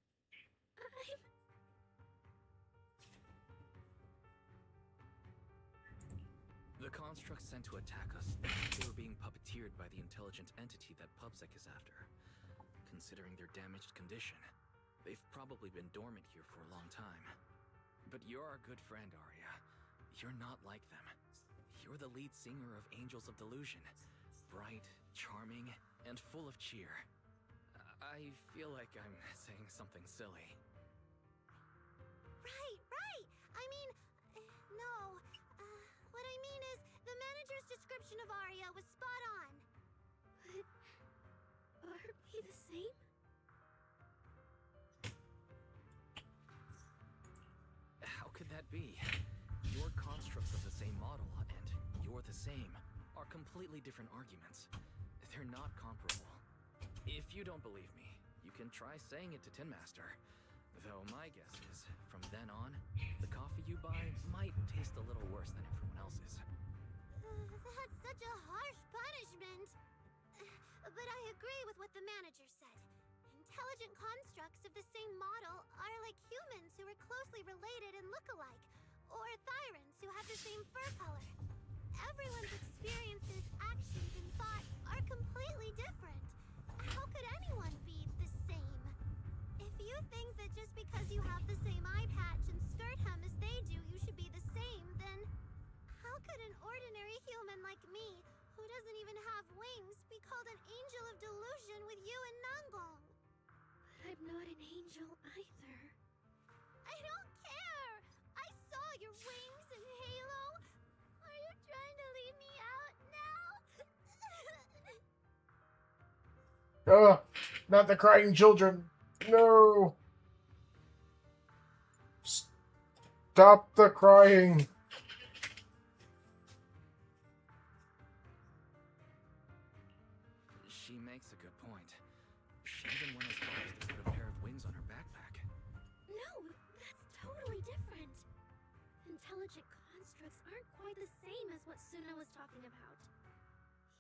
The constructs sent to attack us, they were being puppeteered by the intelligent entity that PubSec is after. Considering their damaged condition, they've probably been dormant here for a long time. But you're our good friend, Arya. You're not like them. You're the lead singer of Angels of Delusion. Bright, charming, and full of cheer. I feel like I'm saying something silly. Right. I mean, no. What I mean is, the manager's description of Arya was spot on. But aren't we the same? How could that be? Your constructs of the same model and you're the same are completely different arguments. They're not comparable. If you don't believe me, you can try saying it to Tin Master. Though my guess is, from then on, the coffee you buy might taste a little worse than everyone else's. That's such a harsh punishment. But I agree with what the manager said. Intelligent constructs of the same model are like humans who are closely related and look alike, or Thyrans who have the same fur color. Everyone's experiences, actions, and thoughts are completely different. How could anyone be the same? If you think that just because you have the same eye patch and skirt hem as they do, you should be the same, then how could an ordinary human like me, who doesn't even have wings, be called an angel of delusion with you and Nangong? But I'm not an angel either. I don't care! I saw your wings and halo! Are you trying to leave me out now? Ugh, not the crying children. No. Stop the crying. She makes a good point. She even went as far as to put a pair of wings on her backpack. No, that's totally different. Intelligent constructs aren't quite the same as what Suna was talking about.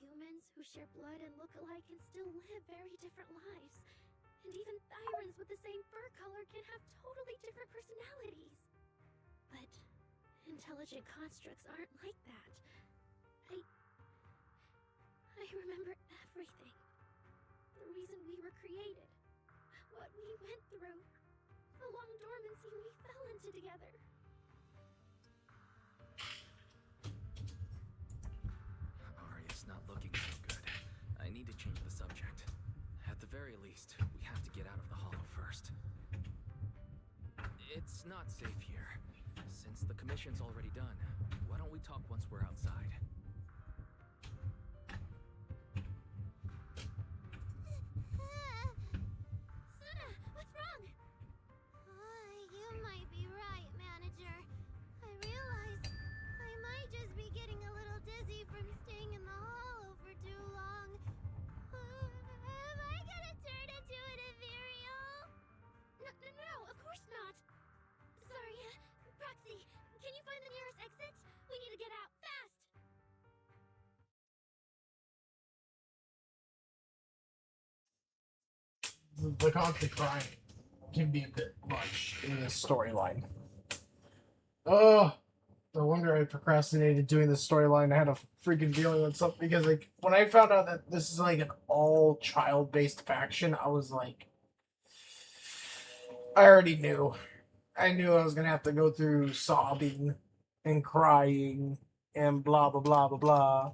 Humans who share blood and look alike can still live very different lives. And even Thyrans with the same fur color can have totally different personalities. But intelligent constructs aren't like that. I remember everything. The reason we were created. What we went through. The long dormancy we fell into together. Arya's not change the subject. At the very least, we have to get out of the hollow first. It's not safe here. Since the commission's already done, why don't we talk once we're outside? Suna, what's wrong? You might be right, Manager. I realize I might just be getting a little dizzy from staying in the hollow for too long. Am I gonna turn into an ethereal? No, of course not. Sorry, Proxy, can you find the nearest exit? We need to get out, fast! The constant crying can be a bit much in this storyline. Oh, no wonder I procrastinated doing this storyline. I had a freaking feeling that something, because like when I found out that this is like an all child based faction, I was like, I already knew. I knew I was gonna have to go through sobbing and crying and blah blah blah blah blah.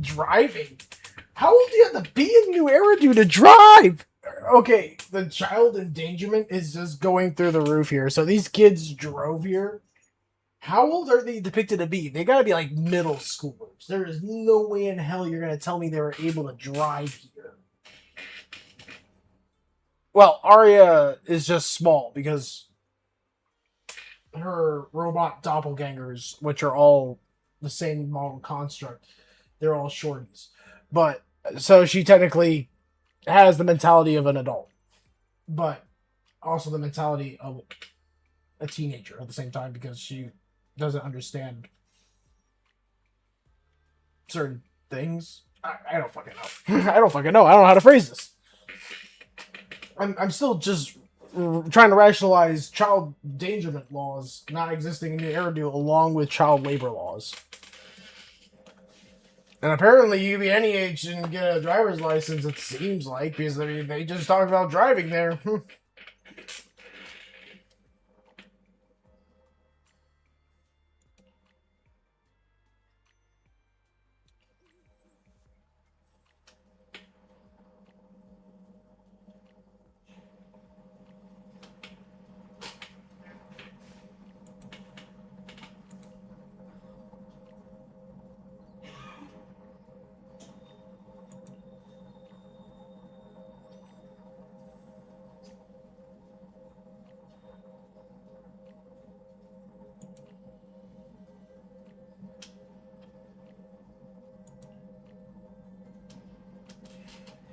Driving? How old do you have to be in New Eridu to drive? Okay, the child endangerment is just going through the roof here. So these kids drove here. How old are they depicted to be? They gotta be like middle schoolers. There is no way in hell you're gonna tell me they were able to drive here. Well, Arya is just small because her robot doppelgangers, which are all the same model construct, they're all shorties. But so she technically has the mentality of an adult, but also the mentality of a teenager at the same time because she doesn't understand certain things. I don't fucking know. I don't fucking know. I don't know how to phrase this. I'm still just trying to rationalize child endangerment laws not existing in the Eridu along with child labor laws. And apparently you can be any age and get a driver's license, it seems like, because I mean, they just talked about driving there.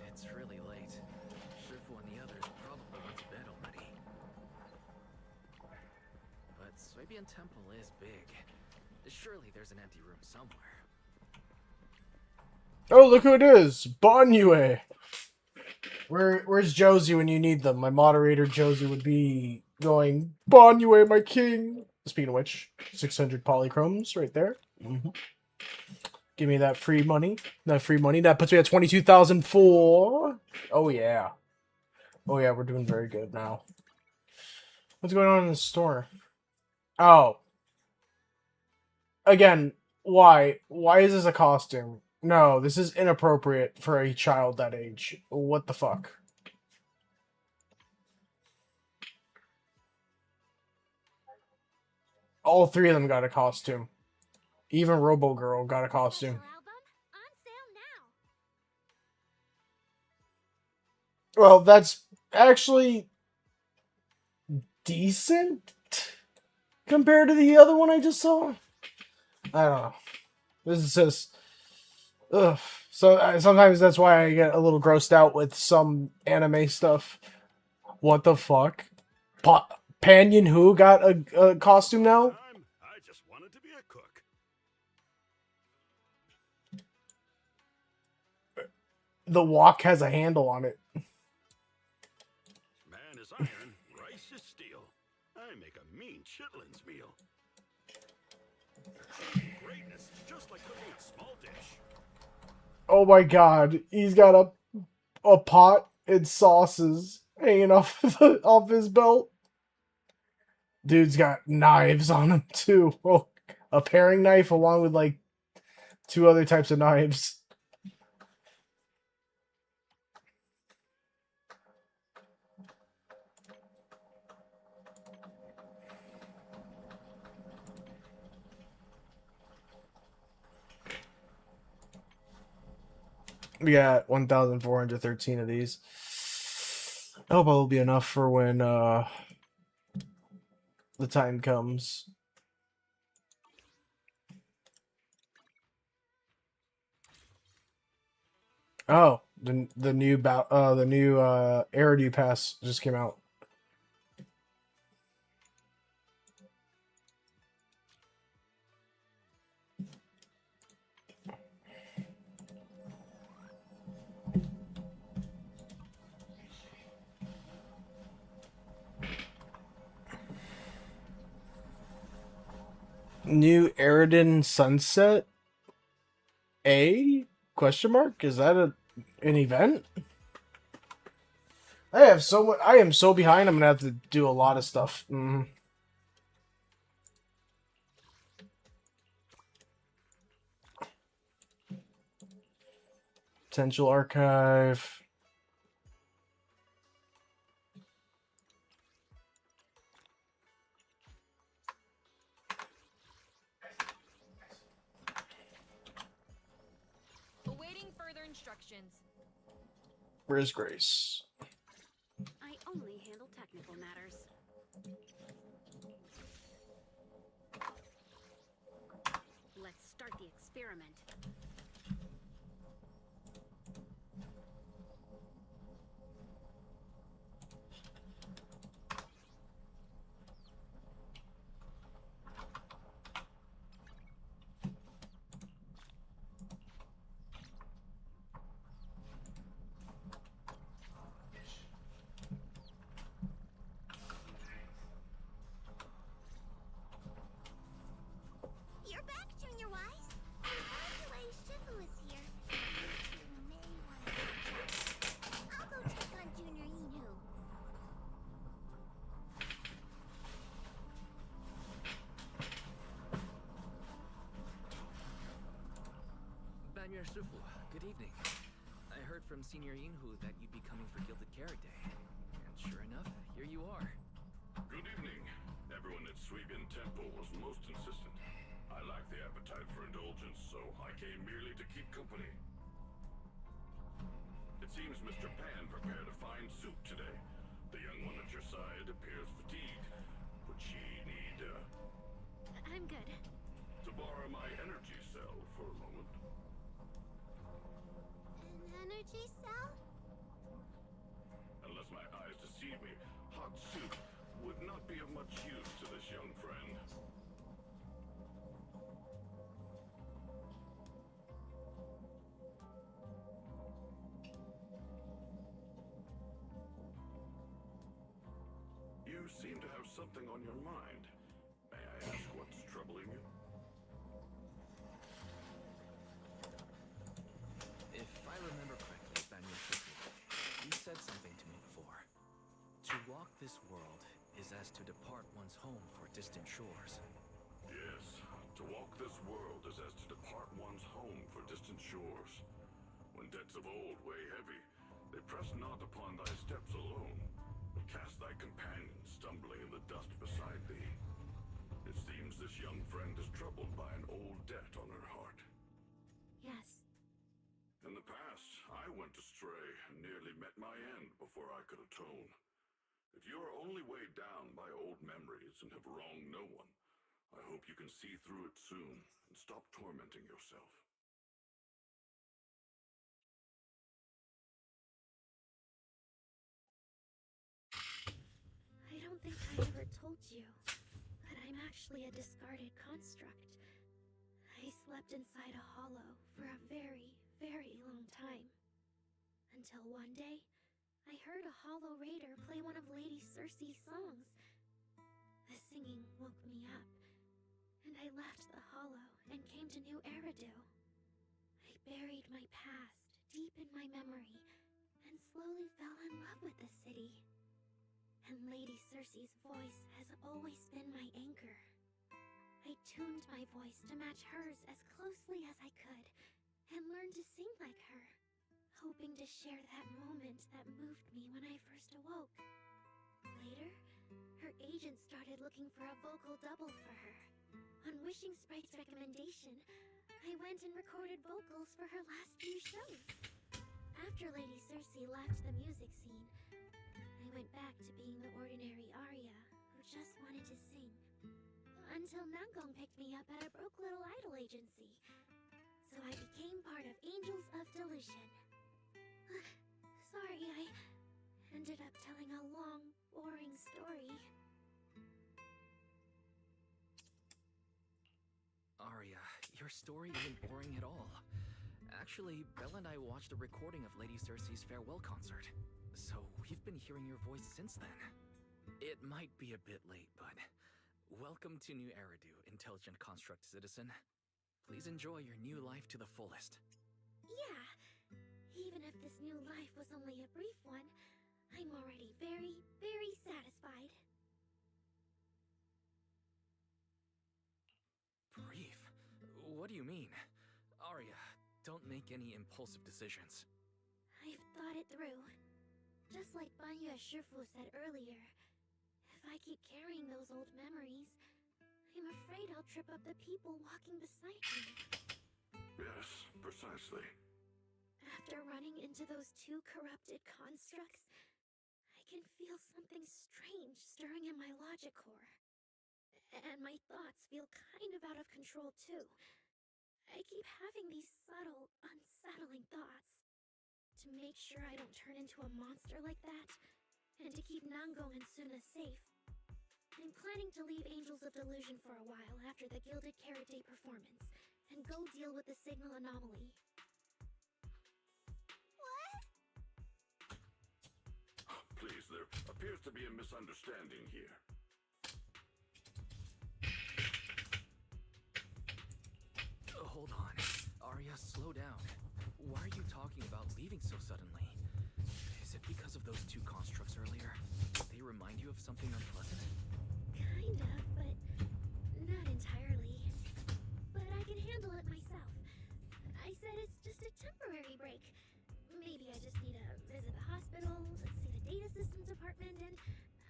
It's really late. Shifu and the others probably went to bed already. But Swabian Temple is big. Surely there's an empty room somewhere. Oh, look who it is! Banyue! Where's Josie when you need them? My moderator Josie would be going, Banyue, my king! Speaking of which, 600 polychromes right there. Mm-hmm. Give me that free money. That free money. That puts me at 22,004. Oh, yeah. Oh, yeah, we're doing very good now. What's going on in the store? Oh. Again, why? Why is this a costume? No, this is inappropriate for a child that age. What the fuck? All three of them got a costume. Even Robo Girl got a costume. Special album on sale now. Well, that's actually decent compared to the other one I just saw. I don't know. This is just, ugh. So sometimes that's why I get a little grossed out with some anime stuff. What the fuck? Panyan Who got a costume now? I just wanted to be a cook. The wok has a handle on it. Man is iron, rice is steel. I make a mean chitlins meal. Greatness is just like cooking a small dish. Oh my god, he's got a pot and sauces hanging off off his belt. Dude's got knives on him too. Oh, a paring knife along with like 2 other types of knives. We got 1,413 of these. I hope it'll be enough for when the time comes. Oh, the new Eridu pass just came out. New Eridan Sunset A question mark? Is that an event? I am so behind. I'm gonna have to do a lot of stuff. Potential archive. Awaiting further instructions. Where's Grace? I only handle technical matters. Let's start the experiment. You're back, Junior Wise. By the way, Shifu is here. You may want to check. I'll go check on Junior Inu. Banya Shifu, good evening. I heard from Senior Yinhu that you'd be coming for Gilded Carrot Day. And sure enough, here you are. Good evening. Everyone at Suigen Temple was most insistent. I lack the appetite for indulgence, so I came merely to keep company. It seems Mr. Pan prepared a fine soup today. The young one at your side appears fatigued. Would she need, I'm good. to borrow my energy cell for a moment? An energy cell? Unless my eyes deceive me, hot soup would not be of much use to this young friend. You seem to have something on your mind. May I ask what's troubling you? If I remember correctly, Banya Shifu, you said something to me before. To walk this world is as to depart one's home for distant shores. Yes, to walk this world is as to depart one's home for distant shores. When debts of old weigh heavy, they press not upon thy steps alone, but cast thy companions stumbling in the dust beside thee. It It seems this young friend is troubled by an old debt on her heart. Yes. In the past, I went astray and nearly met my end before I could atone. If you are only weighed down by old memories and have wronged no one, I hope you can see through it soon and stop tormenting yourself. I don't think I ever told you, but I'm actually a discarded construct. I slept inside a hollow for a very, very long time. Until one day, I heard a hollow raider play one of Lady Circe's songs. The singing woke me up, and I left the hollow and came to New Eridu. I buried my past deep in my memory and slowly fell in love with the city. And Lady Circe's voice has always been my anchor. I tuned my voice to match hers as closely as I could, and learned to sing like her, hoping to share that moment that moved me when I first awoke. Later, her agent started looking for a vocal double for her. On Wishing Sprite's recommendation, I went and recorded vocals for her last few shows. After Lady Circe left the music scene, I went back to being the ordinary Arya who just wanted to sing. Until Nangong picked me up at a broke little idol agency. So I became part of Angels of Delusion. Sorry, I ended up telling a long, boring story. Arya, your story isn't boring at all. Actually, Belle and I watched a recording of Lady Circe's farewell concert. So we've been hearing your voice since then. It might be a bit late, but welcome to New Eridu, Intelligent Construct Citizen. Please enjoy your new life to the fullest. Yeah, even if this new life was only a brief one, I'm already very, very satisfied. Brief? What do you mean? Arya, don't make any impulsive decisions. I've thought it through. Just like Banya Shifu said earlier, if I keep carrying those old memories, I'm afraid I'll trip up the people walking beside me. Yes, precisely. After running into those two corrupted constructs, I can feel something strange stirring in my logic core. And my thoughts feel kind of out of control too. I keep having these subtle, unsettling thoughts. To make sure I don't turn into a monster like that, and to keep Nangong and Suna safe, I'm planning to leave Angels of Delusion for a while after the Gilded Carrot Day performance, and go deal with the signal anomaly. What? Please, there appears to be a misunderstanding here. Hold on. Arya, slow down. Why are you talking about leaving so suddenly? Is it because of those two constructs earlier? Did they remind you of something unpleasant? Kind of, but not entirely. But I can handle it myself. I said it's just a temporary break. Maybe I just need to visit the hospital, see the data systems department, and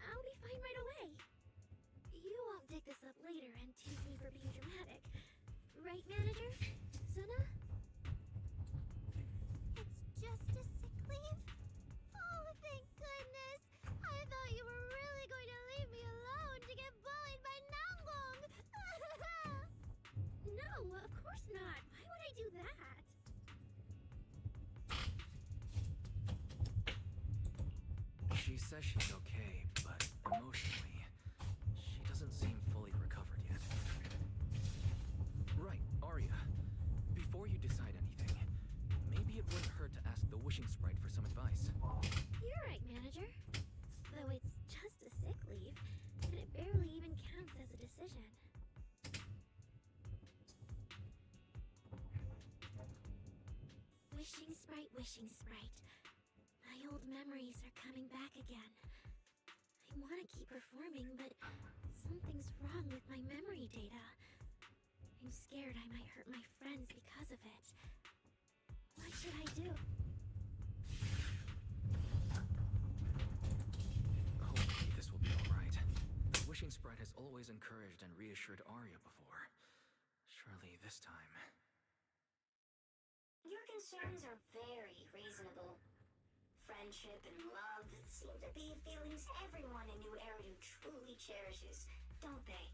I'll be fine right away. You won't dig this up later and tease me for being dramatic. Right, manager? Suna? It's just a sick leave? Oh, thank goodness! I thought you were really going to leave me alone to get bullied by Nangong! No, of course not. Why would I do that? She says she's okay, but emotionally, she doesn't seem fully recovered yet. Right, Arya. Before you decide anything, maybe it wouldn't hurt to ask the Wishing Sprite for some advice. You're right, manager. Though it's just a sick leave, and it barely even counts as a decision. Wishing Sprite, Wishing Sprite. My old memories are coming back again. I want to keep performing, but something's wrong with my memory data. I'm scared I might hurt my friends because of it. What should I do? Hopefully this will be alright. The Wishing Sprite has always always encouraged and reassured Arya before. Surely this time... Your concerns are very reasonable. Friendship and love seem to be feelings everyone in New Eridu truly cherishes, don't they?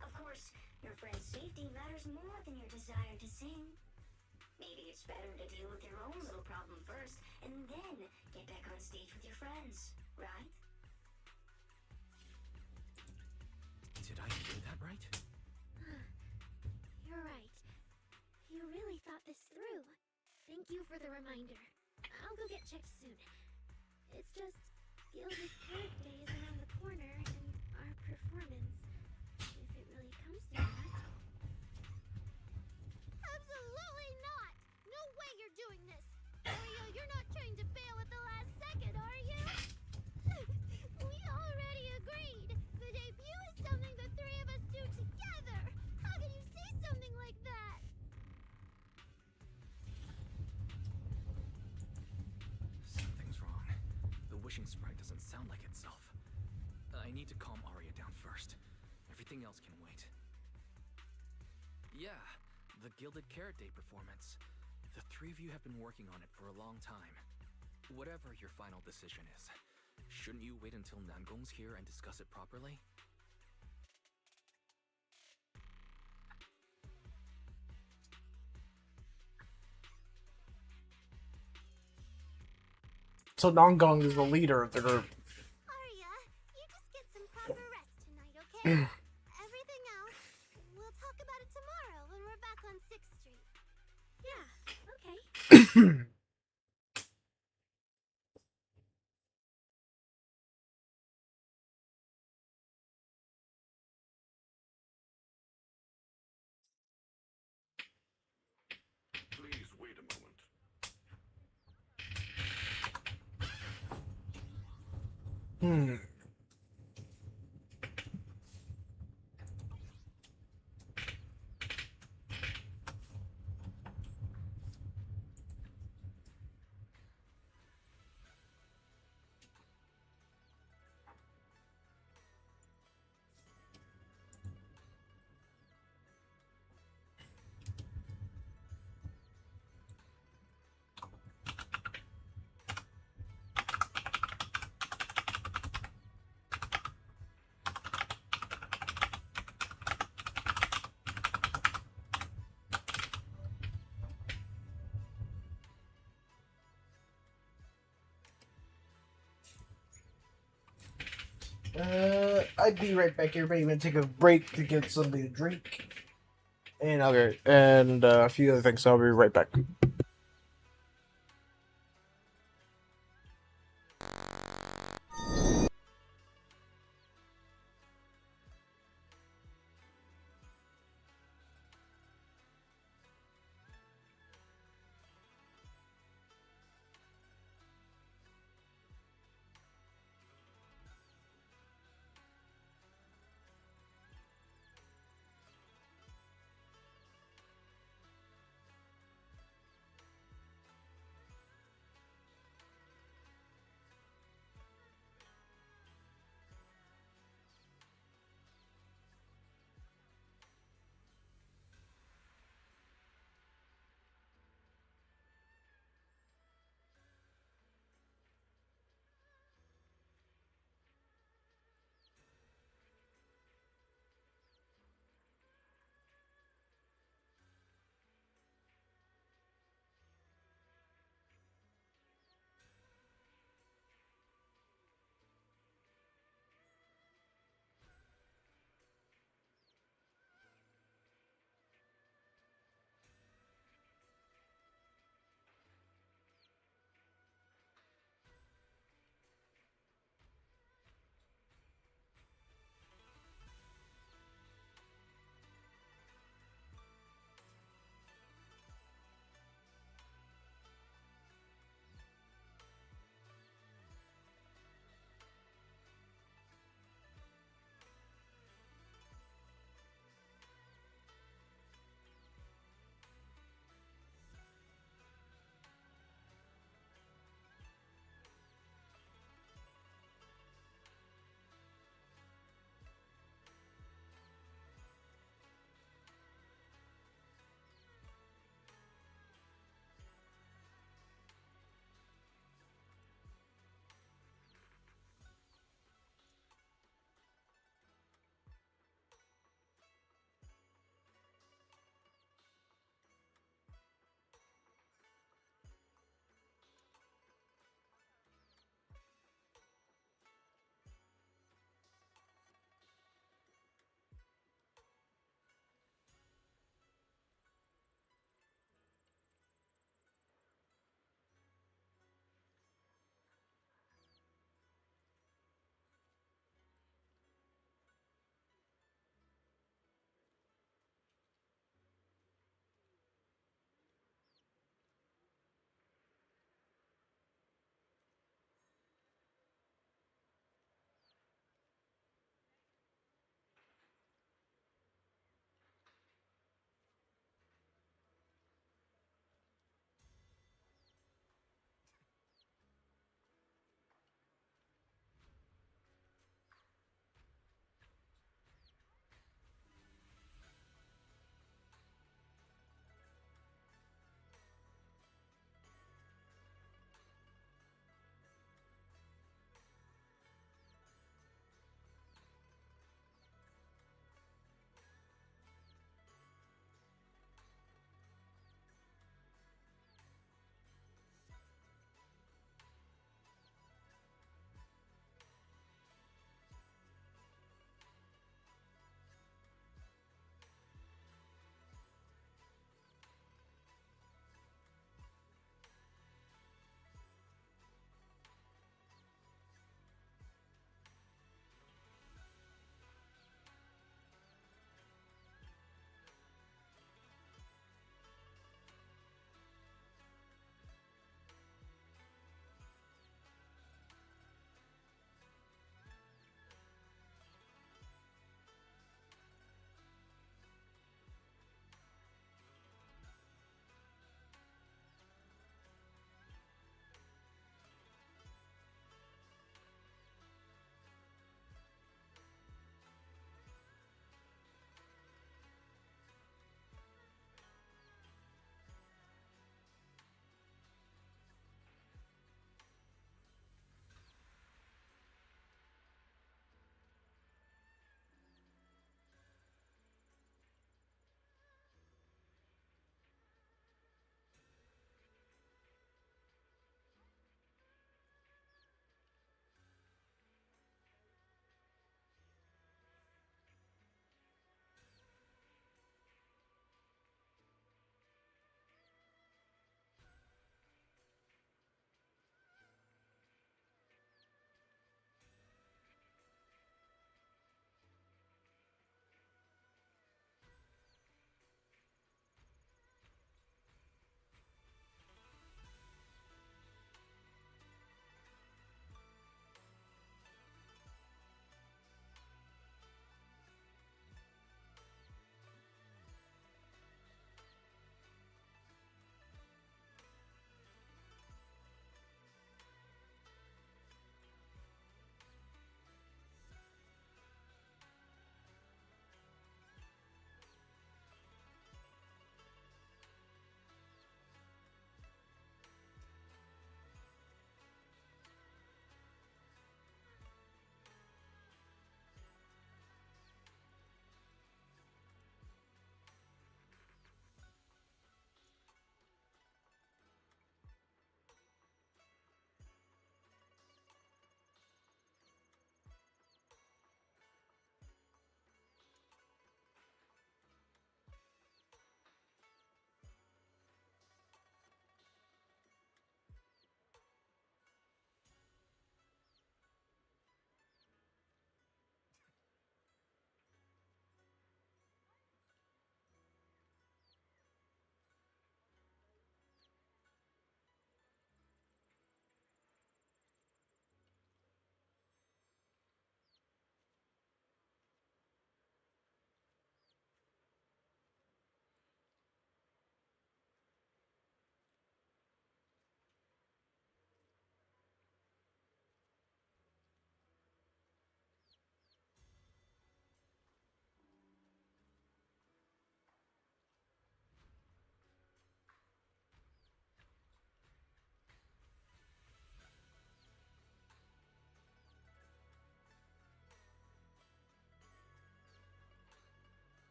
Of course, your friend's safety matters more than your desire to sing. Maybe it's better to deal with your own little problem first, and then get back on stage with your friends, right? Did I hear that right? You're right. You really thought this through. Thank you for the reminder. I'll go get checked soon. It's just Gilded Carrot Day is around the corner, and our performance, if it really comes to that. Absolutely not! No way you're doing this! Arya, you're not trying to bail at the last second, are you? We already agreed! The debut is something the three of us do together! How can you say something like that? Something's wrong. The wishing sprite doesn't sound like itself. I need to calm Arya down first. Everything else can wait. Yeah, the Gilded Carrot Day performance. The three of you have been working on it for a long time. Whatever your final decision is, shouldn't you wait until Nangong's here and discuss it properly? So Nongong is the leader of the group. Arya, you just get some proper rest tonight, okay? Everything else, we'll talk about it tomorrow when we're back on 6th Street. Yeah, okay. Please wait a moment. I'd be right back here. Maybe gonna take a break to get something to drink, and a few other things. So I'll be right back.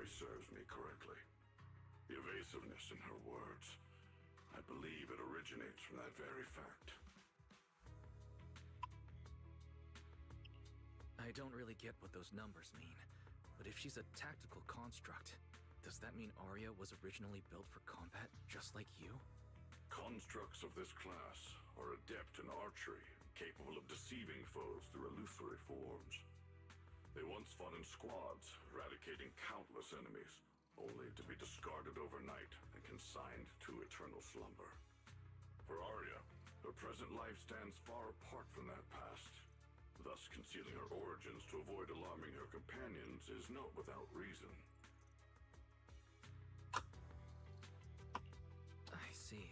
memory serves me correctly. The evasiveness in her words, I believe it originates from that very fact. I don't really get what those numbers mean, but if she's a tactical construct, does that mean Arya was originally built for combat just like you? Constructs of this class are adept in archery, capable of deceiving foes through illusory forms. They once fought in squads, eradicating countless enemies, only to be discarded overnight and consigned to eternal slumber. For Arya, her present life stands far apart from that past. Thus, concealing her origins to avoid alarming her companions is not without reason. I see.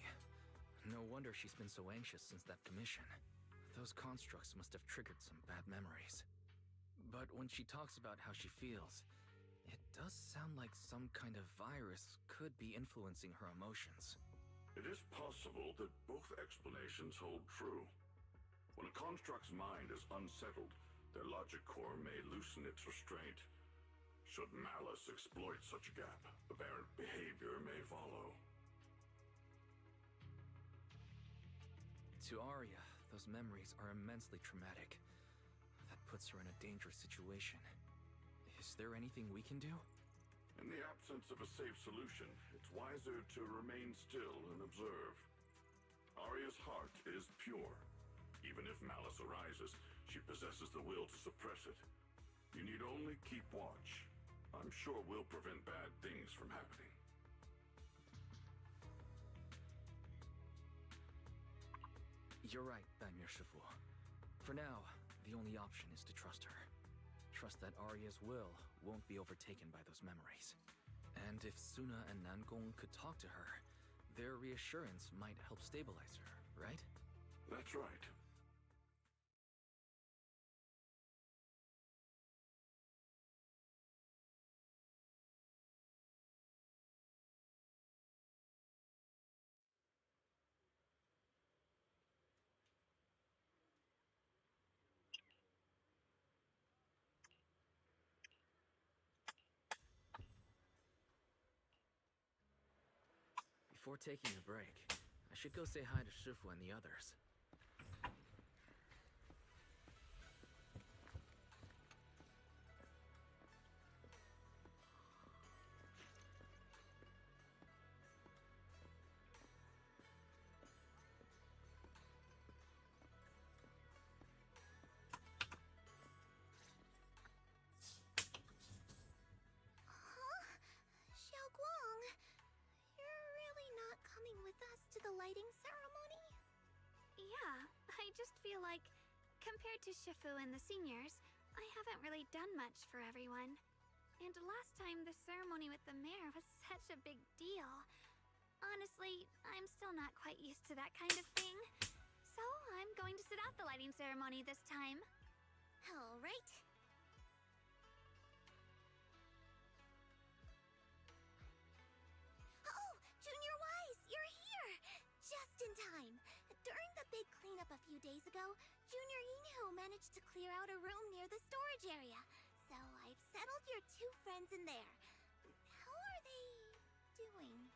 No wonder she's been so anxious since that commission. Those constructs must have triggered some bad memories. But when she talks about how she feels, it does sound like some kind of virus could be influencing her emotions. It is possible that both explanations hold true. When a construct's mind is unsettled, their logic core may loosen its restraint. Should malice exploit such a gap, aberrant behavior may follow. To Arya, those memories are immensely traumatic. That puts her in a dangerous situation. Is there anything we can do? In the absence of a safe solution, it's wiser to remain still and observe. Arya's heart is pure. Even if malice arises, she possesses the will to suppress it. You need only keep watch. I'm sure we'll prevent bad things from happening. You're right, Daimyo Shifu. For now, the only option is to trust her. Trust that Arya's will won't be overtaken by those memories. And if Suna and Nangong could talk to her, their reassurance might help stabilize her, right? That's right. Before taking a break, I should go say hi to Shifu and the others. Xiaoguang, you're really not coming with us to the lighting ceremony? Yeah, I just feel like, compared to Shifu and the seniors, I haven't really done much for everyone. And last time the ceremony with the mayor was such a big deal. Honestly, I'm still not quite used to that kind of thing. So I'm going to sit out the lighting ceremony this time. All right. Oh, Junior Wise, you're here! Just in time. During the big cleanup a few days ago, Junior Inho managed to clear out a room near the storage area. So I've settled your two friends in there. How are they doing?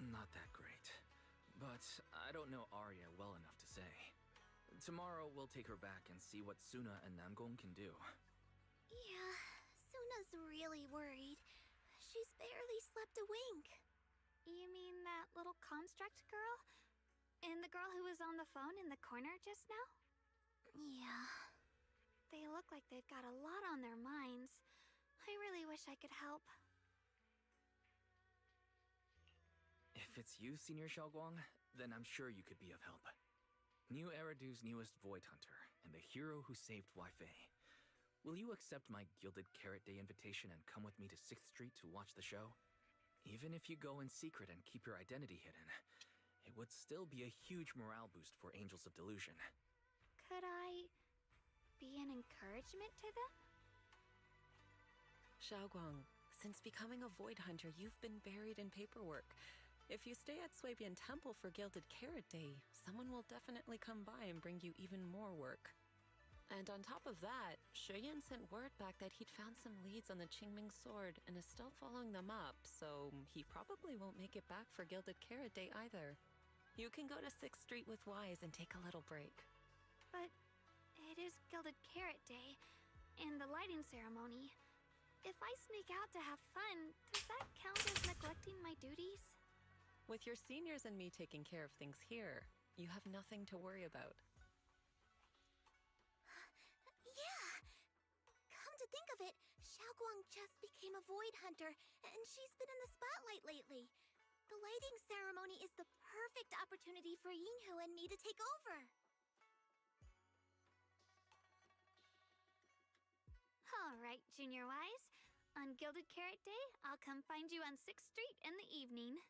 Not that great. But I don't know Arya well enough to say. Tomorrow we'll take her back and see what Suna and Namgong can do. Yeah, Suna's really worried. She's barely slept a wink. You mean that little construct girl? And the girl who was on the phone in the corner just now? Yeah. They look like they've got a lot on their minds. I really wish I could help. If it's you, Senior Xiaoguang, then I'm sure you could be of help. New Eridu's newest Void Hunter, and the hero who saved Weifei. Will you accept my Gilded Carrot Day invitation and come with me to 6th Street to watch the show? Even if you go in secret and keep your identity hidden, it would still be a huge morale boost for Angels of Delusion. Could I be an encouragement to them? Xiaoguang, since becoming a Void Hunter, you've been buried in paperwork. If you stay at Swabian Temple for Gilded Carrot Day, someone will definitely come by and bring you even more work. And on top of that, Shuyan sent word back that he'd found some leads on the Qingming sword and is still following them up, so he probably won't make it back for Gilded Carrot Day either. You can go to 6th Street with Wise and take a little break. But it is Gilded Carrot Day and the lighting ceremony. If I sneak out to have fun, does that count as neglecting my duties? With your seniors and me taking care of things here, you have nothing to worry about. Yeah! Come to think of it, Xiaoguang just became a void hunter, and she's been in the spotlight lately. The lighting ceremony is the perfect opportunity for Yinhu and me to take over. Alright, Junior Wise. On Gilded Carrot Day, I'll come find you on 6th Street in the evening.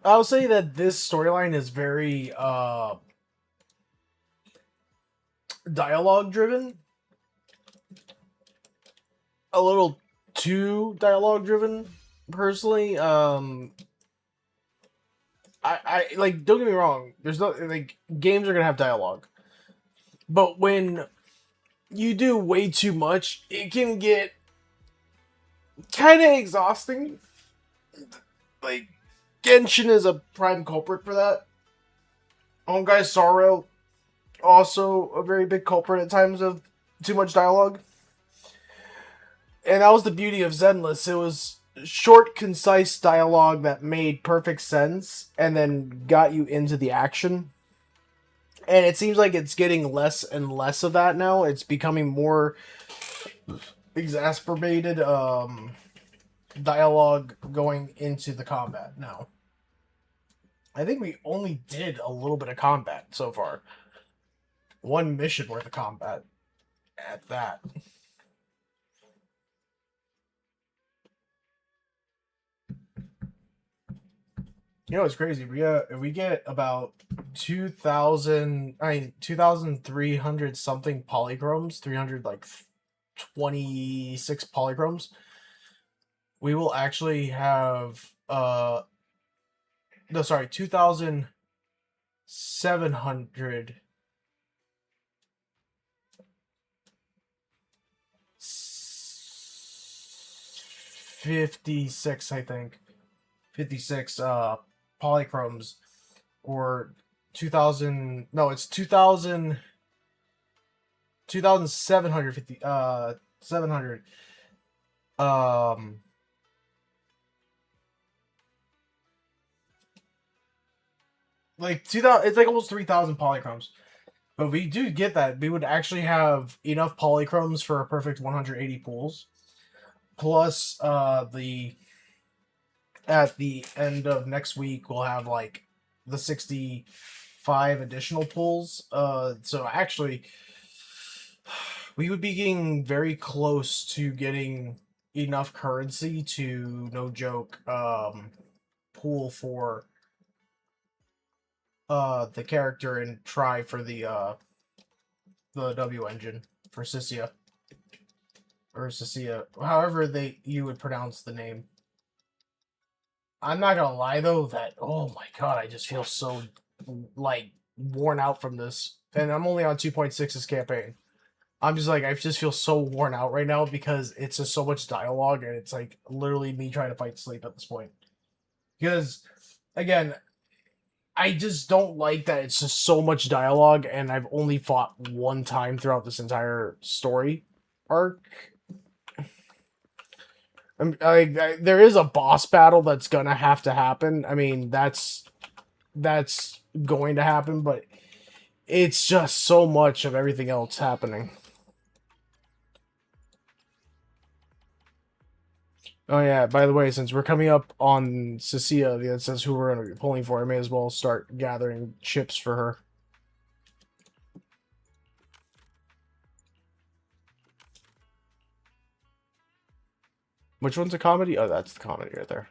I'll say that this storyline is very dialogue driven. A little too dialogue driven, personally. I like, don't get me wrong, there's no, like, games are gonna have dialogue. But when you do way too much, it can get kind of exhausting. Like, Genshin is a prime culprit for that. Honkai Sorrow, also a very big culprit at times of too much dialogue. And that was the beauty of Zenless. It was short, concise dialogue that made perfect sense and then got you into the action. And it seems like it's getting less and less of that now. It's becoming more exacerbated dialogue going into the combat now. I think we only did a little bit of combat so far. One mission worth of combat at that. You know, it's crazy. We get about 2,300 something polychromes, 326 polychromes. We will actually have 2,700 56, I think. 56 polychromes, or 2,000, no, it's 2,750 700 like 2,000, it's like almost 3,000 polychromes. But we do get that. We would actually have enough polychromes for a perfect 180 pools. Plus, at the end of next week, we'll have like the 65 additional pools. So actually, we would be getting very close to getting enough currency to, no joke, pool for the character and try for the W engine for Cisia. Or Cisia, however you would pronounce the name. I'm not gonna lie though, that, oh my god, I just feel so, like, worn out from this. And I'm only on 2.6's campaign. I'm just like, I just feel so worn out right now because it's just so much dialogue and it's like literally me trying to fight sleep at this point. Because, again, I just don't like that it's just so much dialogue, and I've only fought one time throughout this entire story arc. There is a boss battle that's gonna have to happen. I mean, that's going to happen, but it's just so much of everything else happening. Oh yeah, by the way, since we're coming up on Cecilia, that says who we're going to be pulling for, I may as well start gathering chips for her. Which one's a comedy? Oh, that's the comedy right there.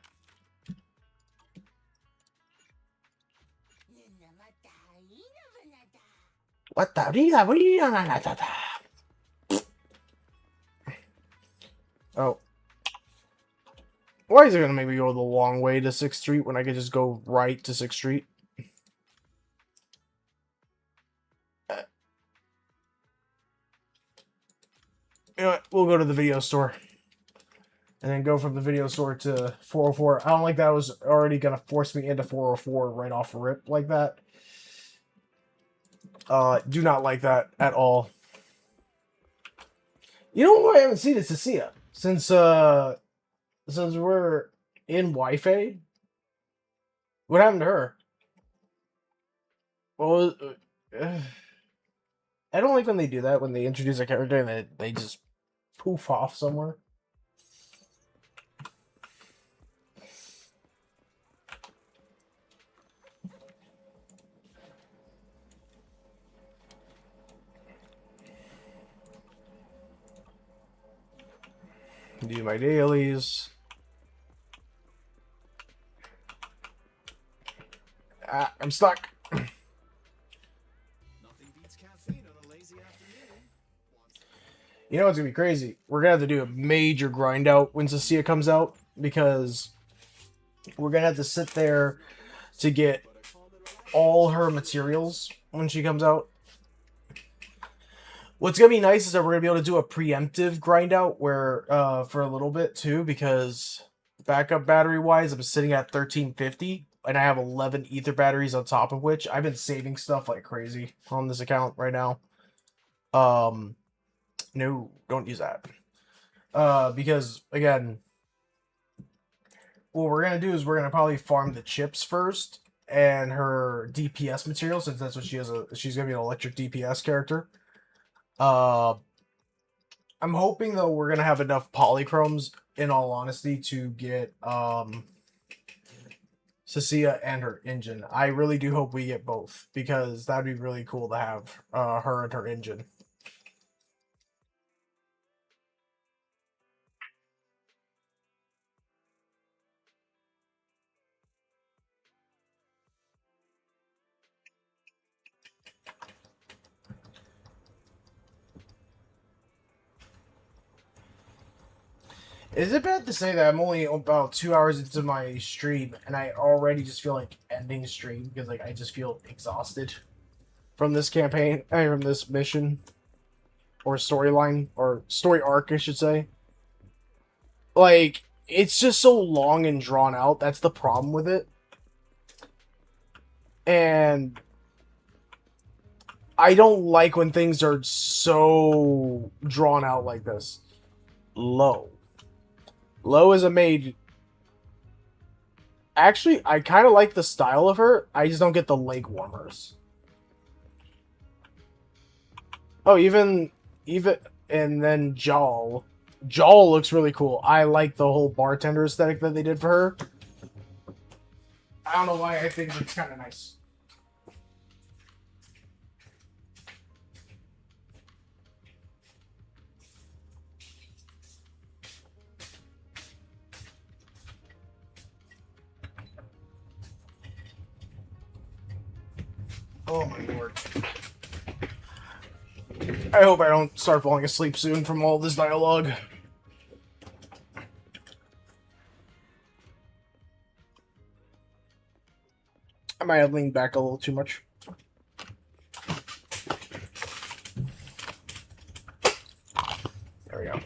What the? Oh. Why is it going to make me go the long way to 6th Street when I could just go right to 6th Street? You know what? We'll go to the video store. And then go from the video store to 404. I don't like that was already going to force me into 404 right off rip like that. Do not like that at all. You know what I haven't seen is Cecilia. Since we're in Wi-Fi, what happened to her? Well, I don't like when they do that, when they introduce a character and they just poof off somewhere. Do my dailies. Ah, I'm stuck. Nothing beats caffeine on a lazy afternoon. You know what's gonna be crazy? We're gonna have to do a major grind out when Cecilia comes out, because we're gonna have to sit there to get all her materials when she comes out. What's gonna be nice is that we're gonna be able to do a preemptive grind out where for a little bit too, because backup battery wise I'm sitting at 1350 and I have 11 ether batteries on top of which I've been saving stuff like crazy on this account right now. No, don't use that. Because again, what we're gonna do is we're gonna probably farm the chips first and her DPS material, since that's what she has. She's gonna be an electric DPS character. I'm hoping though we're gonna have enough polychromes, in all honesty, to get Cecilia and her engine. I really do hope we get both, because that'd be really cool to have her and her engine. Is it bad to say that I'm only about 2 hours into my stream and I already just feel like ending stream because like I just feel exhausted from this campaign, from this mission or storyline or story arc, I should say. Like, it's just so long and drawn out. That's the problem with it. And I don't like when things are so drawn out like this. Low is a maid. Actually, I kind of like the style of her. I just don't get the leg warmers. Oh, even and then Jal. Jal looks really cool. I like the whole bartender aesthetic that they did for her. I don't know why, I think it's kind of nice. Oh my lord. I hope I don't start falling asleep soon from all this dialogue. I might have leaned back a little too much. There we go.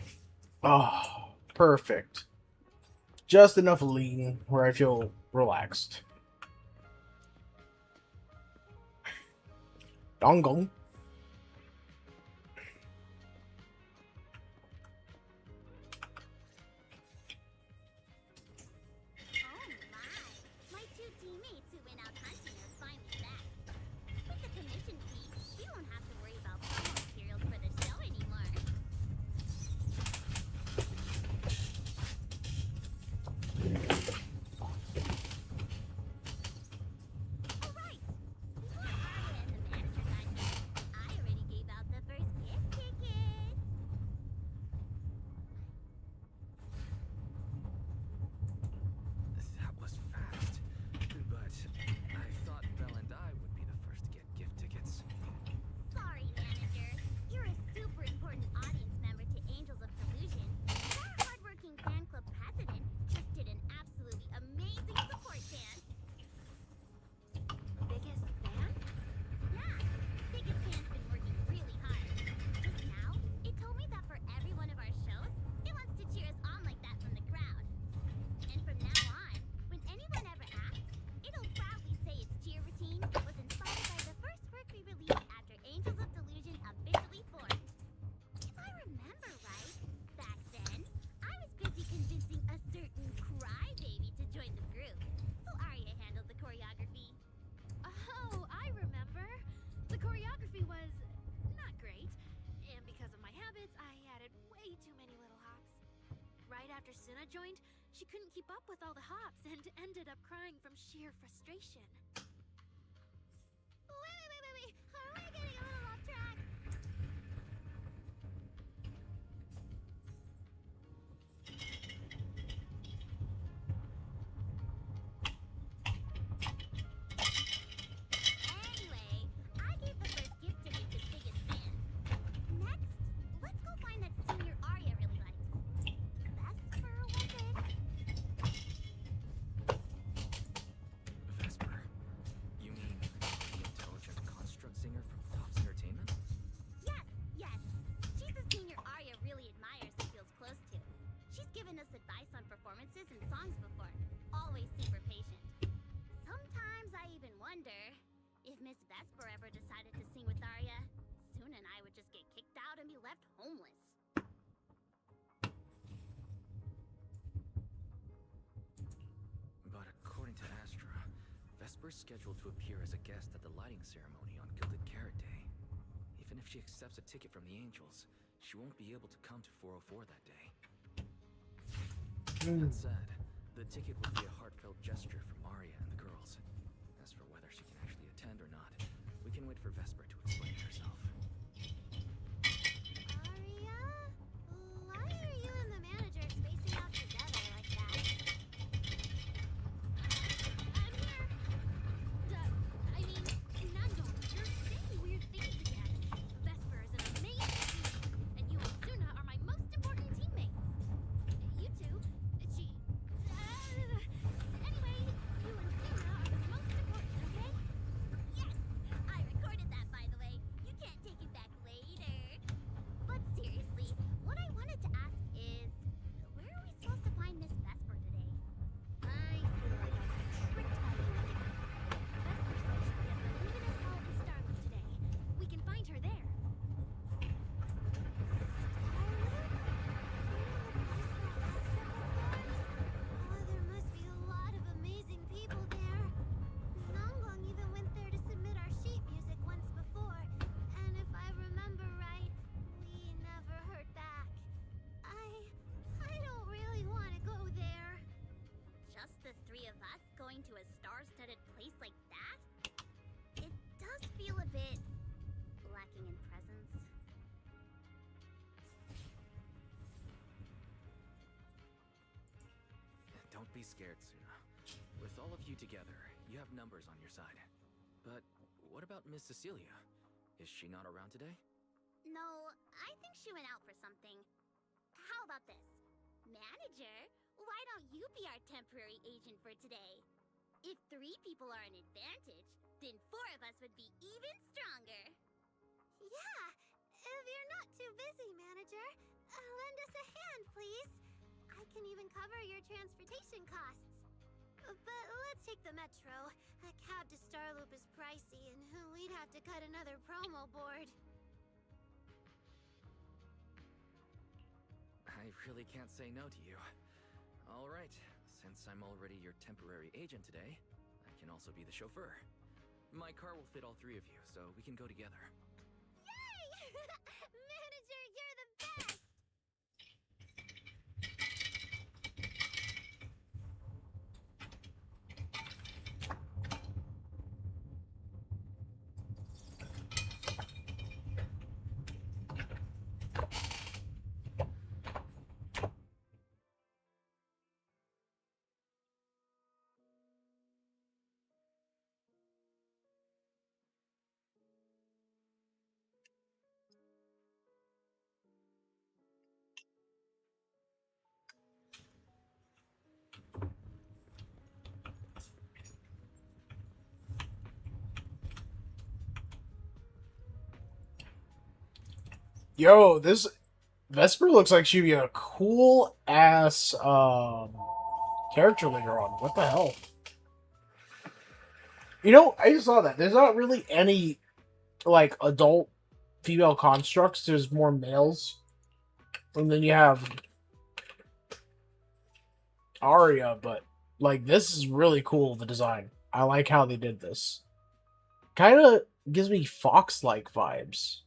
Oh, perfect. Just enough lean where I feel relaxed. Dong Gong. Oh my! My two teammates who went out hunting are finally back. With the commission fee, you won't have to worry about promo materials for the show anymore. Alright! Before Arya and the manager got here, I already gave out the first gift tickets! That was fast. But I thought Belle and I would be the first to get gift tickets. Sorry, manager. You're a super important audience member to Angels of Delusion. Our hardworking fan club president just did an absolutely amazing support dance. Biggest fan? Yeah, biggest fan's been working really hard. Just now, it told me that for every one of our shows, it wants to cheer us on like that from the crowd. And from now on, when anyone ever asks, it'll proudly say its cheer routine was inspired by the first work we released after Angels of Delusion officially formed. If I remember right, back then, I was busy convincing a certain crybaby to join the group, so Arya handled the choreography. Oh, I remember. The choreography was not great, and because of my habits, I added way too many little hops. Right after Suna joined, she couldn't keep up with all the hops and ended up crying from sheer frustration. Wait. Are we getting a little off track? Anyway, I gave the first gift ticket to biggest fan. Next, let's go find that senior Arya really likes. Vesper, was it? Vesper? You mean the intelligent construct singer from Tops Entertainment? Yes. She's a senior Arya really admires and feels close to. She's given us advice on performances and songs before. Always super patient. Sometimes I even wonder if Miss Vesper ever decided to sing with Arya, Suna and I would just get kicked out and be left homeless. But according to Astra, Vesper's scheduled to appear as a guest at the lighting ceremony on Gilded Carrot Day. Even if she accepts a ticket from the Angels, she won't be able to come to 404 that day. That said, the ticket would be a heartfelt gesture from Arya and the girls. As for whether she can actually attend or not, we can wait for Vesper to explain herself. Arya? Why are you and the manager spacing out together like that? I'm here. I mean, Nando, you're saying weird things again. Vesper is an amazing team, and you and Suna are my most important teammates. You two, anyway, you and Suna are the most important, okay? Yes! I recorded that, by the way. You can't take it back later. But seriously, what I wanted to ask is, where are we supposed to find Miss Vesper today? I feel like I've been tricked by you again. Vesper said she'd be at the Luminous Hall in Starwood today. We can find her there. There must be a lot of amazing people there. Nonglong even went there to submit our sheet music once before, and if I remember right, we never heard back. I don't really want to go there. Just the three of us going to a star-studded place like that? It does feel a bit lacking in presence. Don't be scared, Suna. With all of you together, you have numbers on your side. But what about Miss Cecilia? Is she not around today? No, I think she went out for something. How about this? Manager, why don't you be our temporary agent for today? If 3 people are an advantage, then 4 of us would be even stronger. Yeah, if you're not too busy, Manager, lend us a hand, please. I can even cover your transportation costs. But let's take the metro. A cab to Starloop is pricey, and we'd have to cut another promo board. I really can't say no to you. All right, since I'm already your temporary agent today, I can also be the chauffeur. My car will fit all three of you, so we can go together. Yay! Manager, you're the best! Yo, this Vesper looks like she'd be a cool ass character later on. What the hell? You know, I just saw that. There's not really any like adult female constructs. There's more males. And then you have Arya, but like this is really cool, the design. I like how they did this. Kind of gives me Fox-like vibes.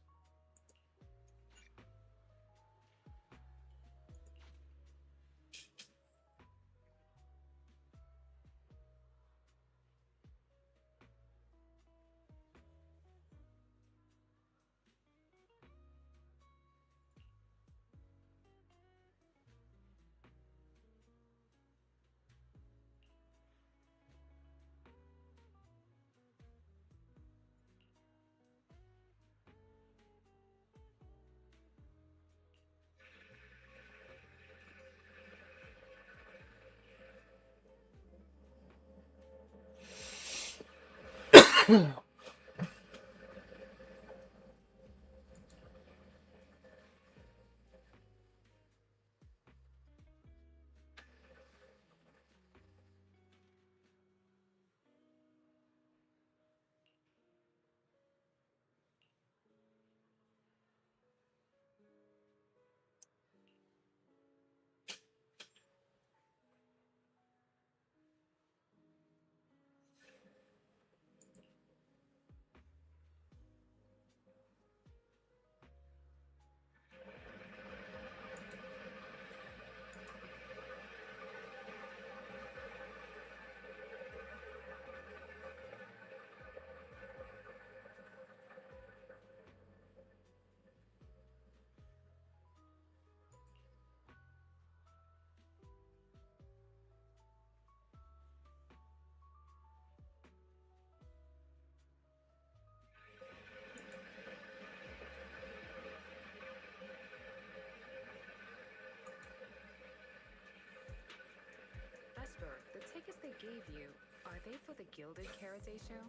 Vesper, the tickets they gave you, are they for the Gilded Karate show?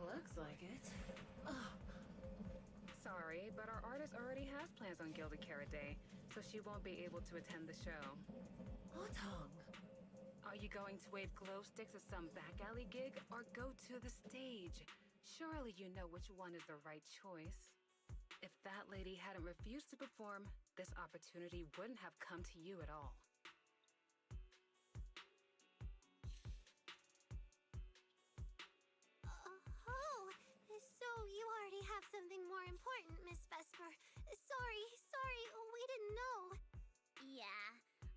Looks like it. Sorry, but our artist already has plans on Gilded Karate, so she won't be able to attend the show. Otong. Are you going to wave glow sticks at some back alley gig, or go to the stage? Surely you know which one is the right choice. If that lady hadn't refused to perform, this opportunity wouldn't have come to you at all. Oh, so you already have something more important, Miss Vesper. Sorry, we didn't know. Yeah.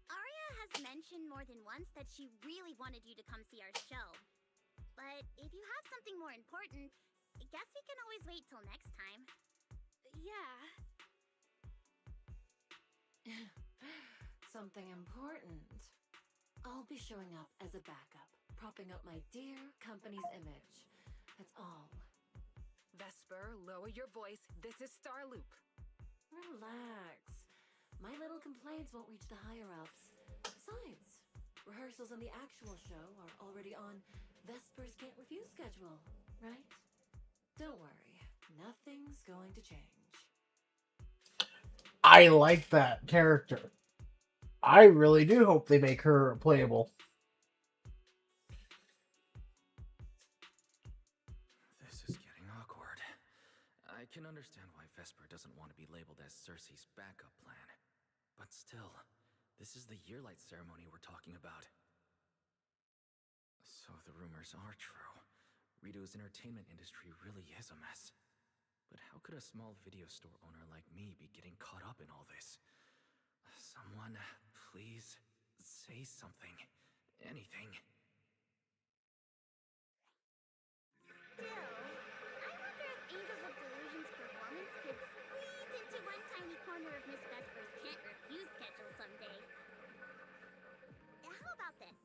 Arya has mentioned more than once that she really wanted you to come see our show. But if you have something more important, I guess we can always wait till next time. Yeah. Something important. I'll be showing up as a backup, propping up my dear company's image. That's all. Vesper, lower your voice. This is Starloop. Relax. My little complaints won't reach the higher-ups. Besides, rehearsals and the actual show are already on Vesper's Can't Refuse schedule, right? Don't worry. Nothing's going to change. I like that character. I really do hope they make her playable. can understand why Vesper doesn't want to be labeled as Cersei's backup plan. But still, this is the Yearlight ceremony we're talking about. So the rumors are true. Rito's entertainment industry really is a mess. But how could a small video store owner like me be getting caught up in all this? Someone, please, say something. Anything. Still, I wonder if Angels of Delusion's performance could squeeze into one tiny corner of Miss Vesper's can't refuse schedule someday. How about this?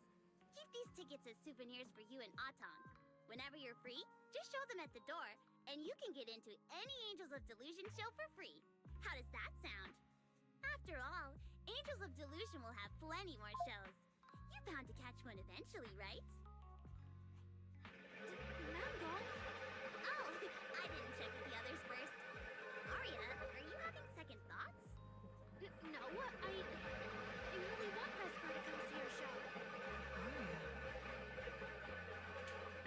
Keep these tickets as souvenirs for you and Atong. Whenever you're free, just show them at the door, and you can get into any Angels of Delusion show for free. How does that sound? After all, Angels of Delusion will have plenty more shows. You're bound to catch one eventually, right? Mango? Oh, I didn't check with the others first. Arya, are you having second thoughts? No, I really want Vesper to come see our show.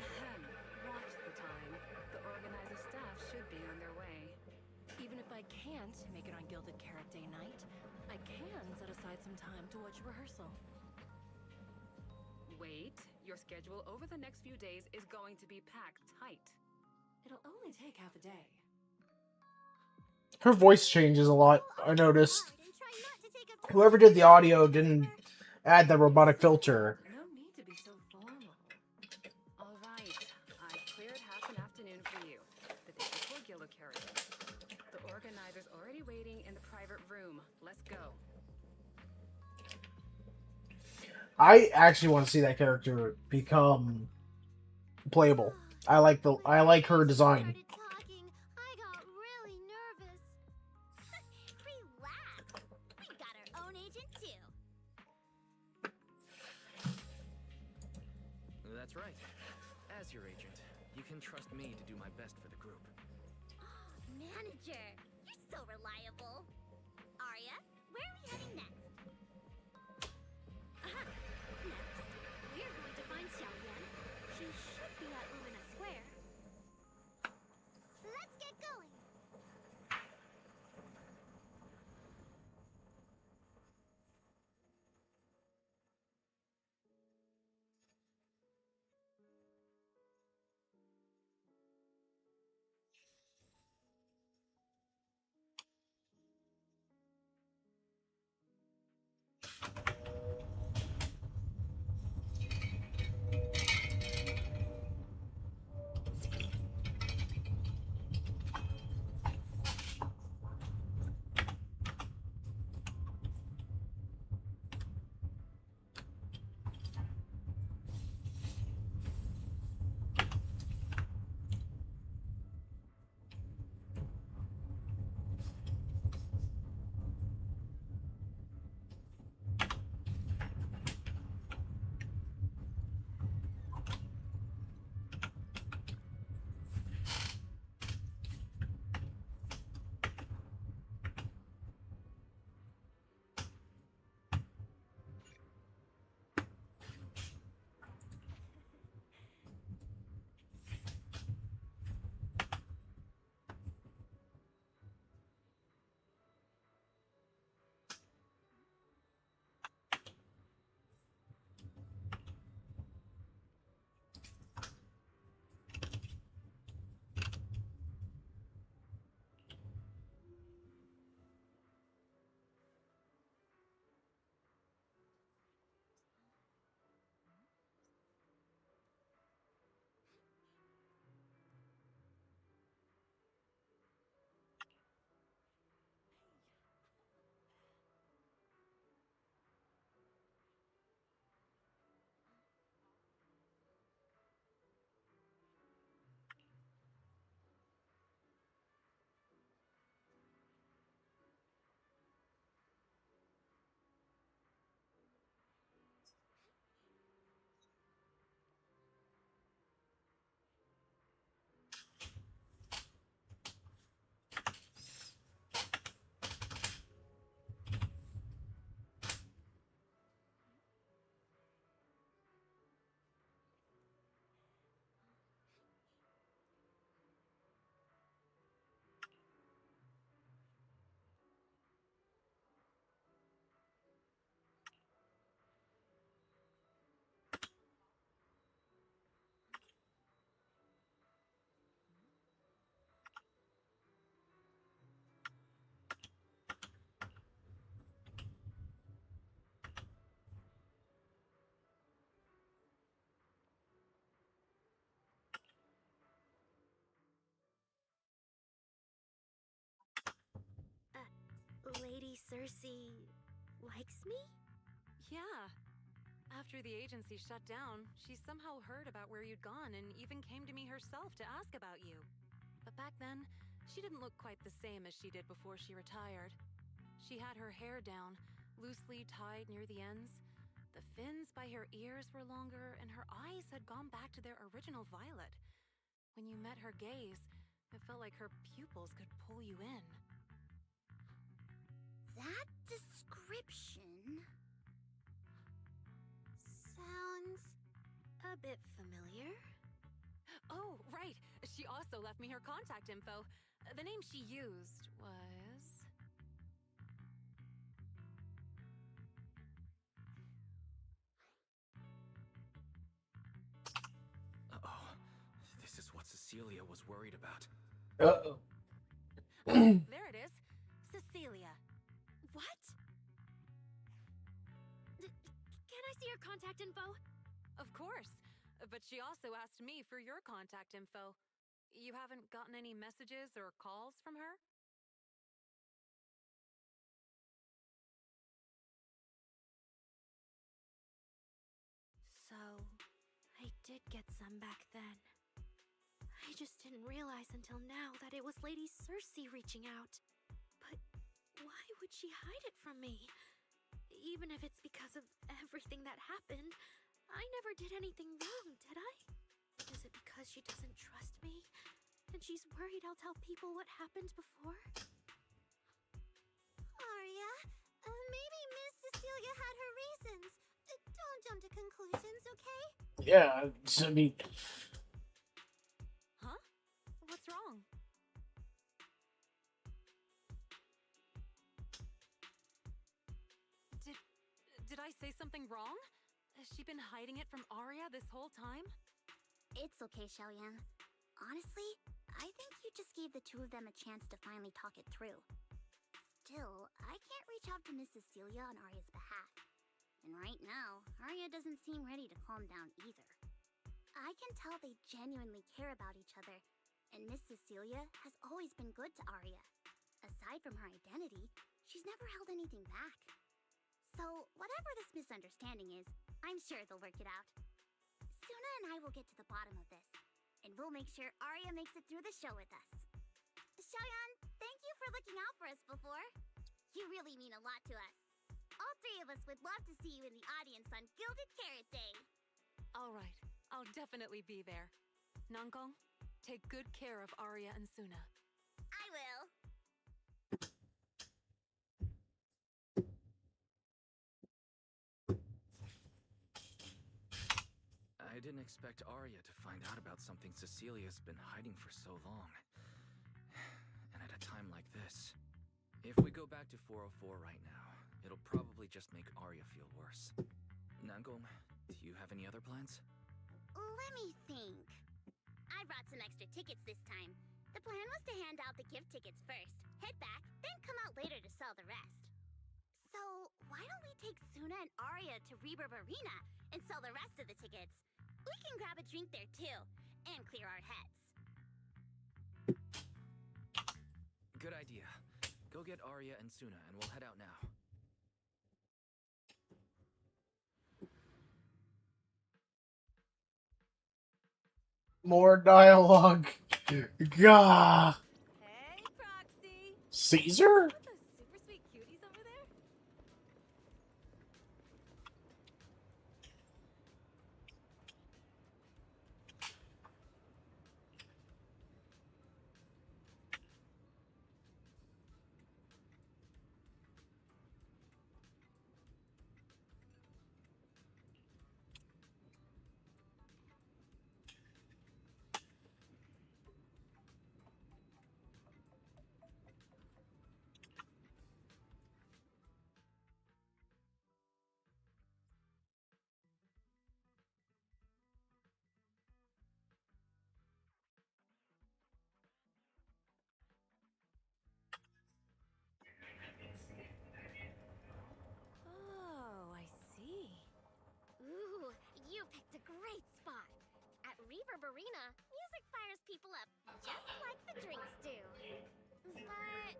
Ahem. Watch the time. The organizer staff should be on their way. Even if I can't make it on Gilded Carrot Day night, I can set aside some time to watch rehearsal. Wait, your schedule over the next few days is going to be packed tight. It'll only take half a day. Her voice changes a lot, I noticed. Hard and try not to take up too Whoever much did the space. audio didn't add the robotic filter. No need to be so formal. All right, I cleared half an afternoon for you. The day before Gilded Carrot. The organizer's already waiting in the private room. Let's go. I actually want to see that character become playable. I like her design. Started talking, I got really nervous. Relax. We got our own agent too. That's right. As your agent, you can trust me to do my best for the group. Manager, you're so reliable. Arya, where are we heading next? Aha! Next, we're going to find Xiao Yan. She should be at Lumina Square. Let's get going. Lady Cersei likes me? Yeah. After the agency shut down, she somehow heard about where you'd gone and even came to me herself to ask about you. But back then, she didn't look quite the same as she did before she retired. She had her hair down, loosely tied near the ends. The fins by her ears were longer, and her eyes had gone back to their original violet. When you met her gaze, it felt like her pupils could pull you in. That description sounds A bit familiar. Oh, right. She also left me her contact info. The name she used was... Uh-oh. This is what Cecilia was worried about. Uh-oh. There it is. Cecilia. What? Can I see your contact info? Of course. But she also asked me for your contact info. You haven't gotten any messages or calls from her? So, I did get some back then. I just didn't realize until now that it was Lady Cersei reaching out. But why would she hide it from me? Even if it's because of everything that happened, I never did anything wrong, did I? Is it because she doesn't trust me? And she's worried I'll tell people what happened before? Arya. Maybe Miss Cecilia had her reasons. Don't jump to conclusions, okay? Yeah, I mean, Huh? What's wrong? Did I say something wrong? Has she been hiding it from Arya this whole time? It's okay, Xiaoyan. Honestly, I think you just gave the two of them a chance to finally talk it through. Still, I can't reach out to Miss Cecilia on Arya's behalf. And right now, Arya doesn't seem ready to calm down either. I can tell they genuinely care about each other, and Miss Cecilia has always been good to Arya. Aside from her identity, she's never held anything back. So, whatever this misunderstanding is, I'm sure they'll work it out. Suna and I will get to the bottom of this, and we'll make sure Arya makes it through the show with us. Xiaoyan, thank you for looking out for us before. You really mean a lot to us. All three of us would love to see you in the audience on Gilded Carrot Day. All right, I'll definitely be there. Nankong, take good care of Arya and Suna. I will. I didn't expect Arya to find out about something Cecilia's been hiding for so long. And at a time like this. If we go back to 404 right now, it'll probably just make Arya feel worse. Nangong, do you have any other plans? Let me think. I brought some extra tickets this time. The plan was to hand out the gift tickets first, head back, then come out later to sell the rest. So, why don't we take Suna and Arya to Reverb Arena and sell the rest of the tickets? We can grab a drink there too, and clear our heads. Good idea. Go get Arya and Suna and we'll head out now. more dialogue. Gah. Hey, Proxy! Caesar? What those super sweet cuties over there? Oh, I see. Ooh, you picked a great spot. At Reverb Arena, music fires people up, just like the drinks do. But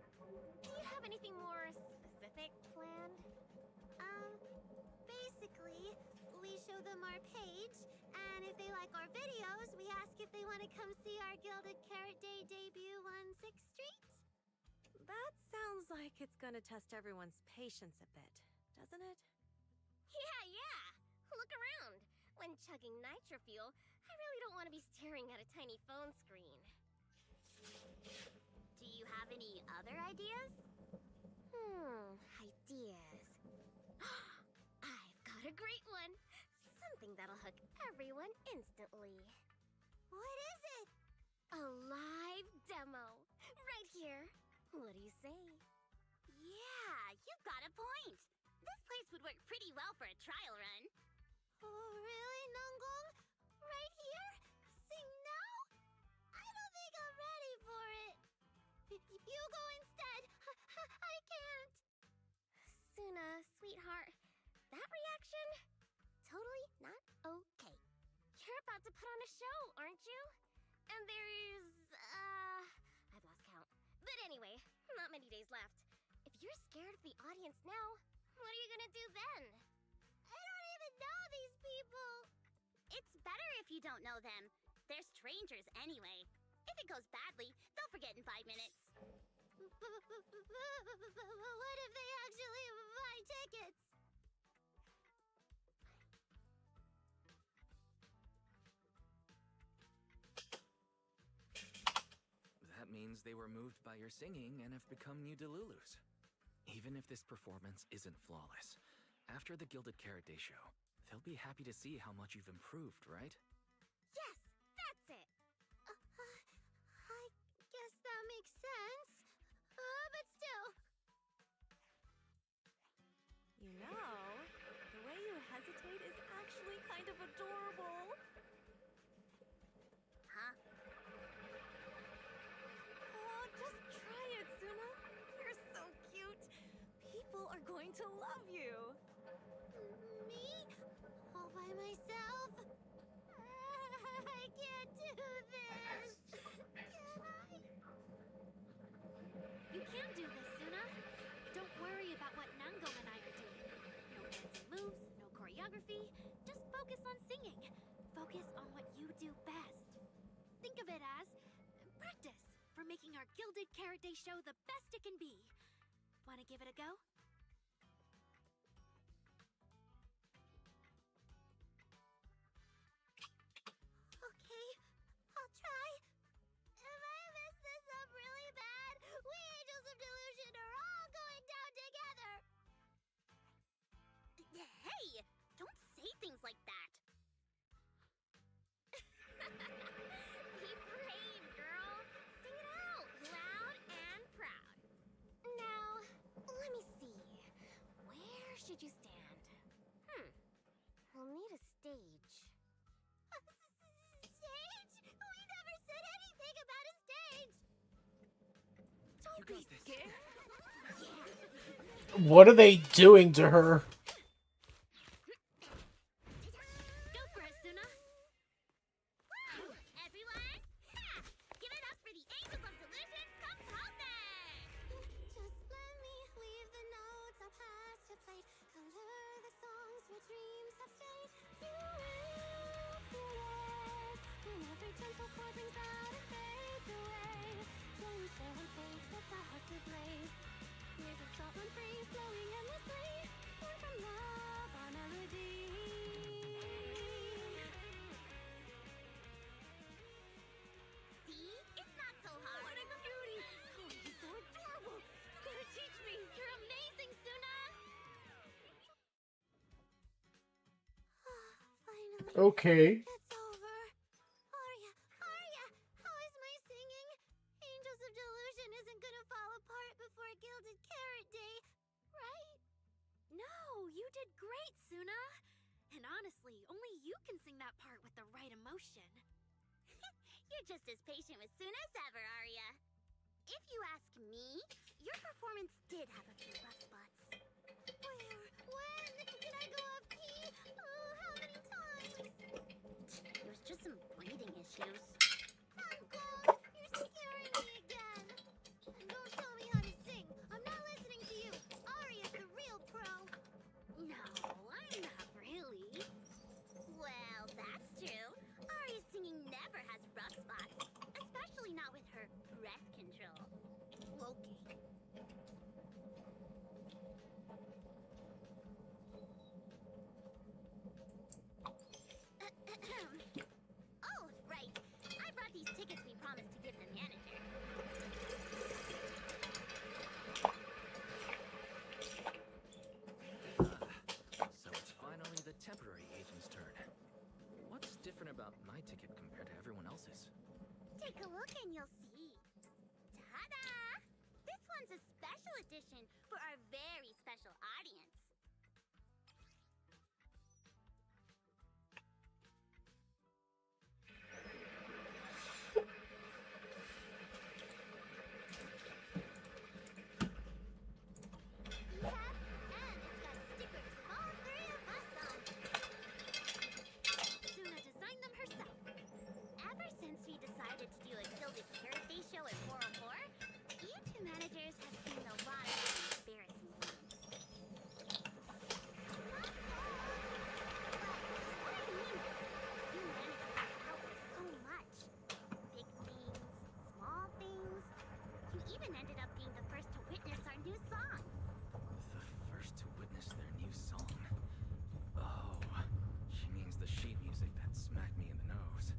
do you have anything more specific planned? Basically, we show them our page, and if they like our videos, we ask if they want to come see our Gilded Carrot Day debut on 6th Street. That sounds like it's gonna test everyone's patience a bit, doesn't it? Yeah. Look around. When chugging nitro fuel, I really don't want to be staring at a tiny phone screen. Do you have any other ideas? Ideas. I've got a great one. Something that'll hook everyone instantly. What is it? A live demo. Right here. What do you say? Yeah, you got a point. This place would work pretty well for a trial run. Oh, really, Nangong? Right here? Sing now? I don't think I'm ready for it. You go instead. I can't. Suna, sweetheart, that reaction? Totally not okay. You're about to put on a show, aren't you? And there's, I've lost count. But anyway, not many days left. If you're scared of the audience now, what are you gonna do then? I don't even know these people. It's better if you don't know them. They're strangers anyway. If it goes badly, they'll forget in 5 minutes. What if they actually buy tickets? That means they were moved by your singing and have become new Delulus. Even if this performance isn't flawless, after the Gilded Carrot Day show, they'll be happy to see how much you've improved, right? Yes, that's it. I guess that makes sense. But still. You know, the way you hesitate is actually kind of adorable. Huh? Oh, just try it, Suna. You're so cute. People are going to love you. Me? All by myself? I can't do this. Can I? You can do this, Suna. Don't worry about what Nango and I are doing. No fancy moves, no choreography. Just focus on singing. Focus on what you do best. Think of it as practice for making our Gilded Carrot Day show the best it can be. Wanna give it a go? Okay, I'll try. If I mess this up really bad, we Angels of Delusion are all going down together. Hey, don't say things like that. Be brave, girl. Sing it out, loud and proud. Now, let me see. Where should you stand? We'll need a stage. Stage? We never said anything about a stage. You got this. What are they doing to her? Go for it, Suna. Everyone, give it up for the Angels of Delusion composing! Just let me leave the notes I'll pass to plate. Color the songs where dreams have stayed. You will feel it when every gentle chord rings out and fades away. When we share one face, sets our heart to blaze. Years of salt and free, flowing endlessly. Born from love, our melody. See? It's not so hard. What a beauty! Oh, he's so adorable. You gotta teach me. You're amazing, Suna. Finally. Okay. It's over. Arya, how is my singing? Angels of Delusion isn't gonna fall apart before Gilded Carrot Day, right? No, you did great, Suna. And honestly, only you can sing that part with the right emotion. You're just as patient with Suna as ever, Arya. If you ask me, your performance did have a few rough spots. Where? When? Did I go off key? Oh, how many times? There's just some breathing issues. Uncle, you're scaring me again. Don't contemporary agent's turn. What's different about my ticket compared to everyone else's? Take a look and you'll see. Ta-da! This one's a special edition for our very special audience. Suna designed them herself. Ever since we decided to do a Gilded Carrot Day show at 404, you two managers have seen a lot of embarrassing things. What I mean is, you managers have helped us so much. Big things, small things. You even ended up being the first to witness our new song. The first to witness their new song. Oh, she means the sheet music that smacked me in the nose.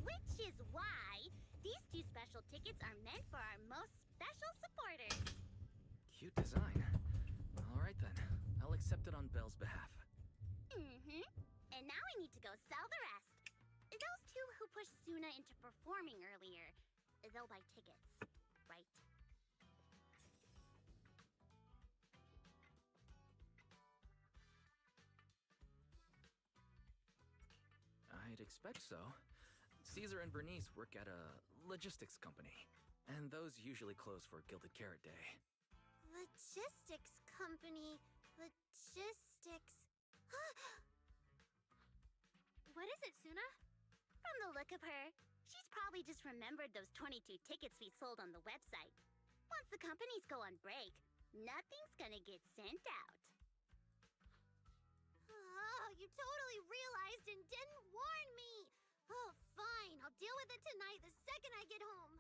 Which is why these two special tickets are meant for our most special supporters. Cute design. Alright then, I'll accept it on Belle's behalf. Mm-hmm. And now I need to go sell the rest. Those two who pushed Suna into performing earlier, they'll buy tickets, right? I'd expect so. Caesar and Bernice work at a logistics company, and those usually close for Gilded Carrot Day. Logistics company. Logistics. What is it, Suna? From the look of her, she's probably just remembered those 22 tickets we sold on the website. Once the companies go on break, nothing's gonna get sent out. Oh, you totally realized and didn't warn me! Oh, fine. I'll deal with it tonight the second I get home.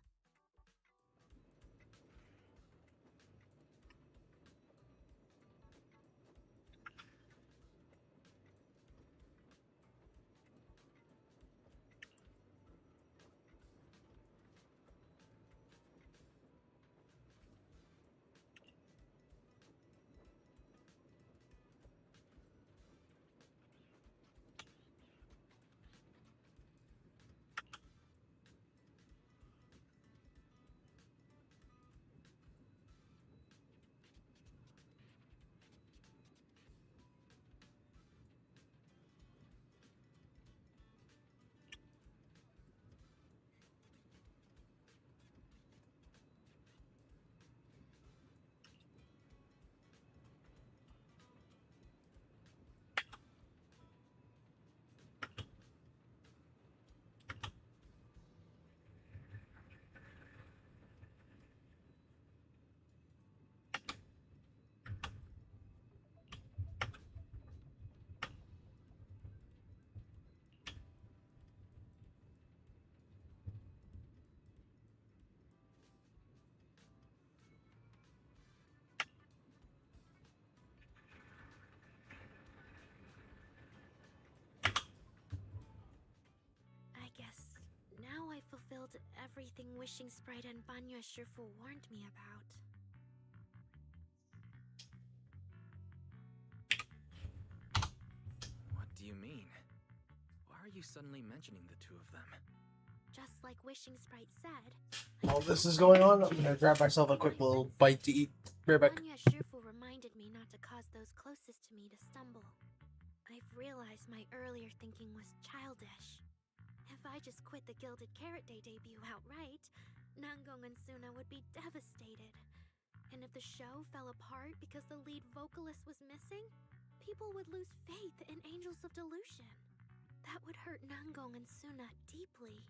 I guess now I fulfilled everything Wishing Sprite and Banya Shifu warned me about. What do you mean? Why are you suddenly mentioning the two of them? Just like Wishing Sprite said, While this is going on, I'm gonna grab myself a quick little bite to eat. Be right back. Banya Shifu reminded me not to cause those closest to me to stumble. I've realized my earlier thinking was childish. If I just quit the Gilded Carrot Day debut outright, Nangong and Suna would be devastated. And if the show fell apart because the lead vocalist was missing, people would lose faith in Angels of Delusion. That would hurt Nangong and Suna deeply.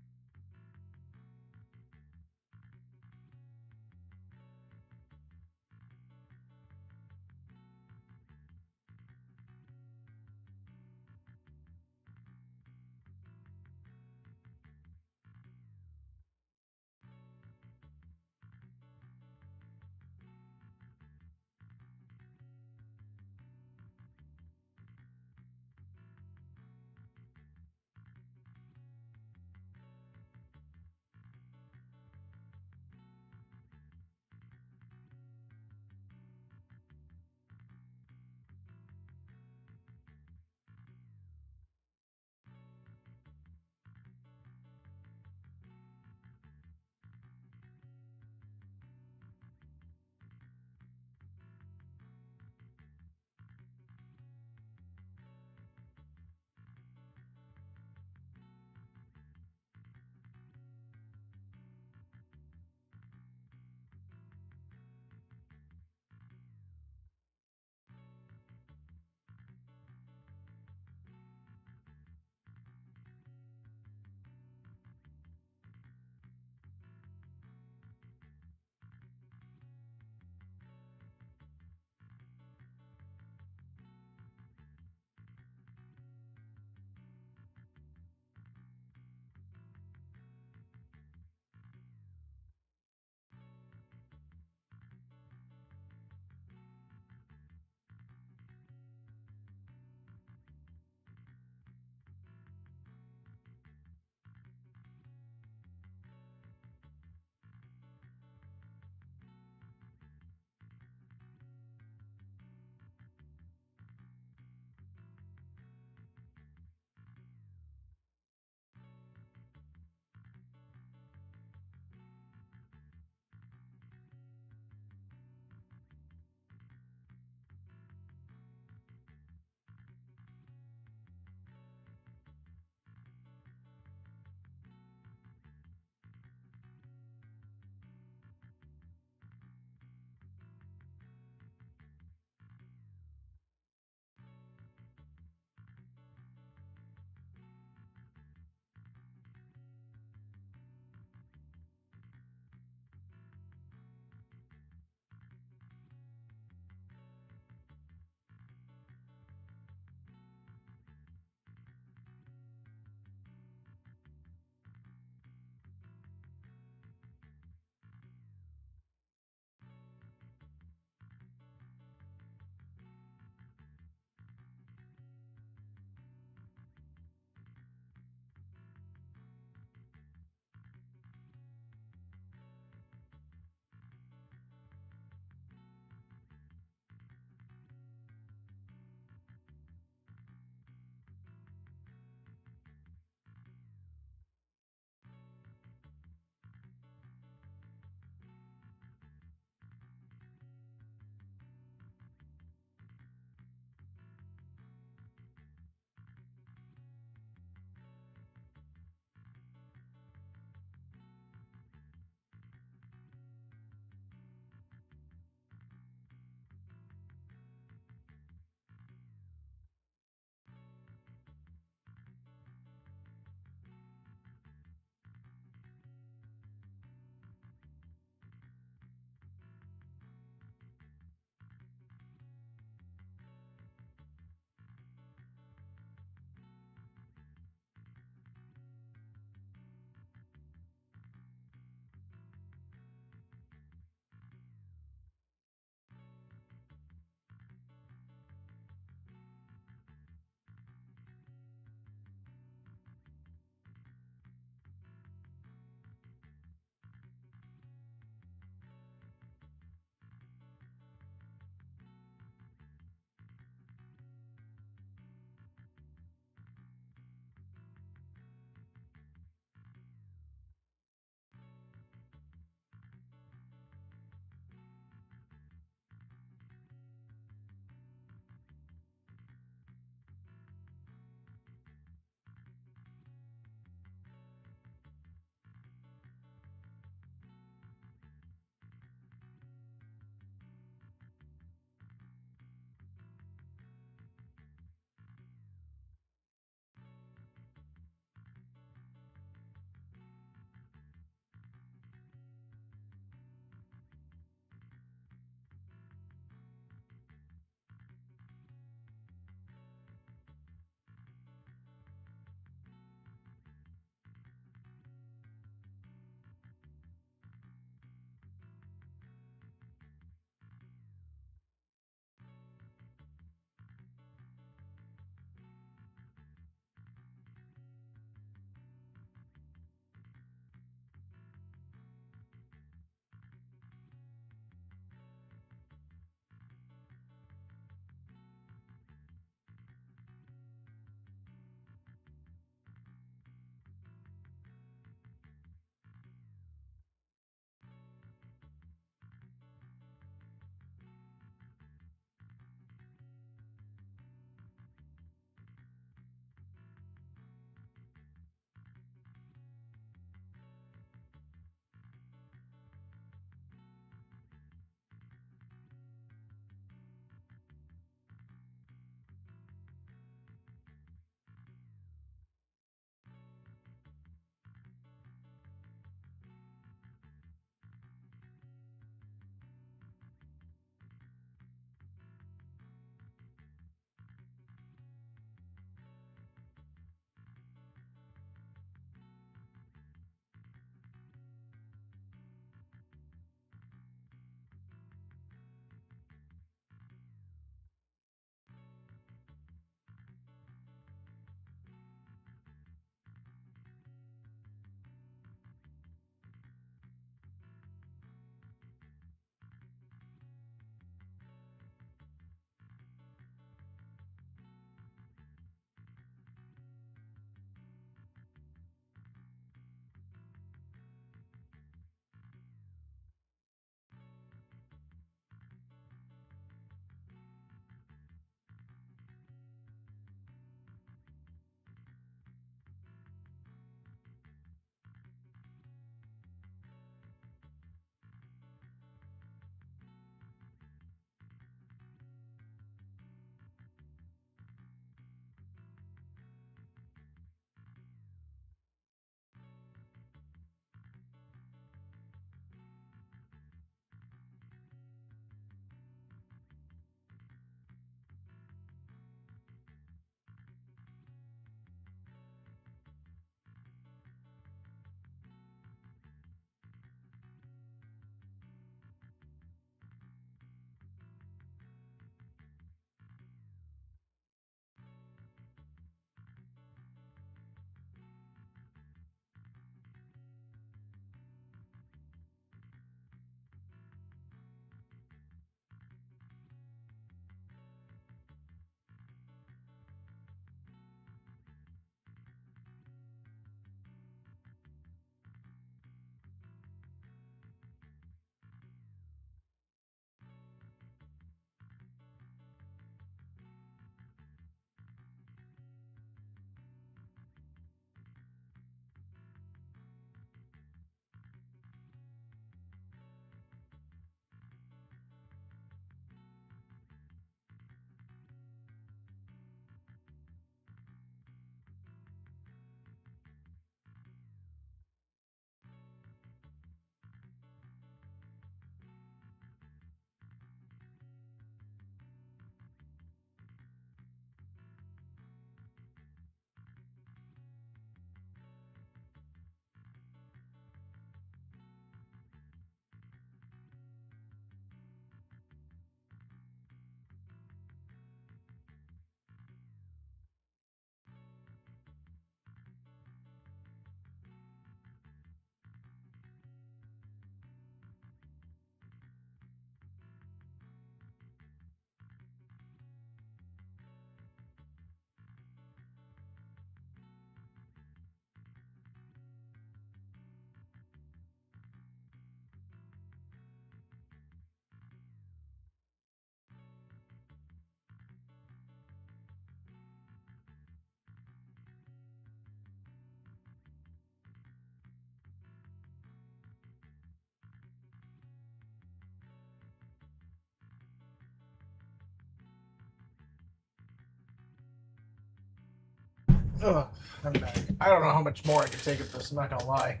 Ugh, I'm back. I don't know how much more I can take of this, I'm not gonna lie.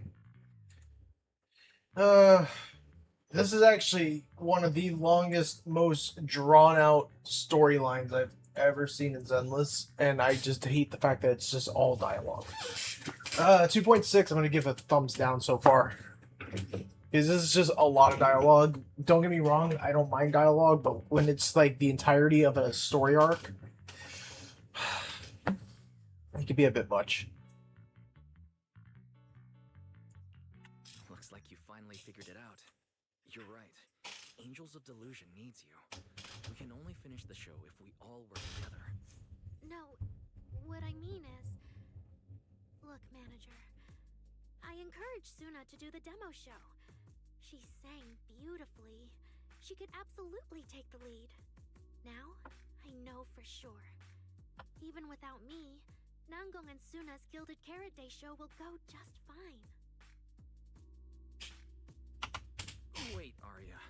This is actually one of the longest, most drawn-out storylines I've ever seen in Zenless, and I just hate the fact that it's just all dialogue. 2.6, I'm gonna give a thumbs down so far. Because this is just a lot of dialogue. Don't get me wrong, I don't mind dialogue, but when it's like the entirety of a story arc, it can be a bit much. Looks like you finally figured it out. You're right. Angels of Delusion needs you. We can only finish the show if we all work together. No, what I mean is... Look, manager. I encouraged Suna to do the demo show. She sang beautifully. She could absolutely take the lead. Now, I know for sure. Even without me, Nangong and Suna's Gilded Carrot Day show will go just fine. Wait, Arya.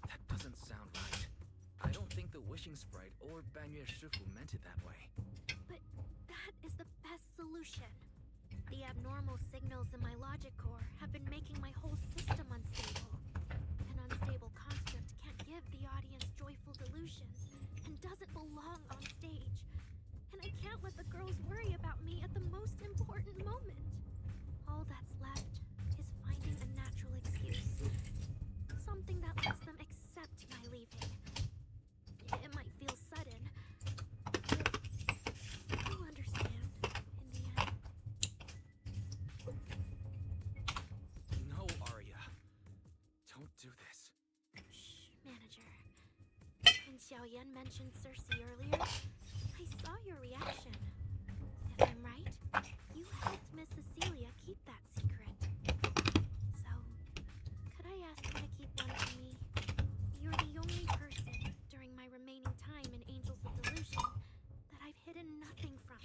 That doesn't sound right. I don't think the Wishing Sprite or Banyue Shifu meant it that way. But that is the best solution. The abnormal signals in my logic core have been making my whole system unstable. An unstable construct can't give the audience joyful delusions and doesn't belong on stage. And I can't let the girls worry about me at the most important moment. All that's left is finding a natural excuse. Something that lets them accept my leaving. It might feel sudden, but you'll understand in the end. No, Arya. Don't do this. Shh, manager. When Xiaoyan mentioned Cersei earlier, I saw your reaction. If I'm right, you helped Miss Cecilia keep that secret. So, could I ask you to keep one for me? You're the only person during my remaining time in Angels of Delusion that I've hidden nothing from.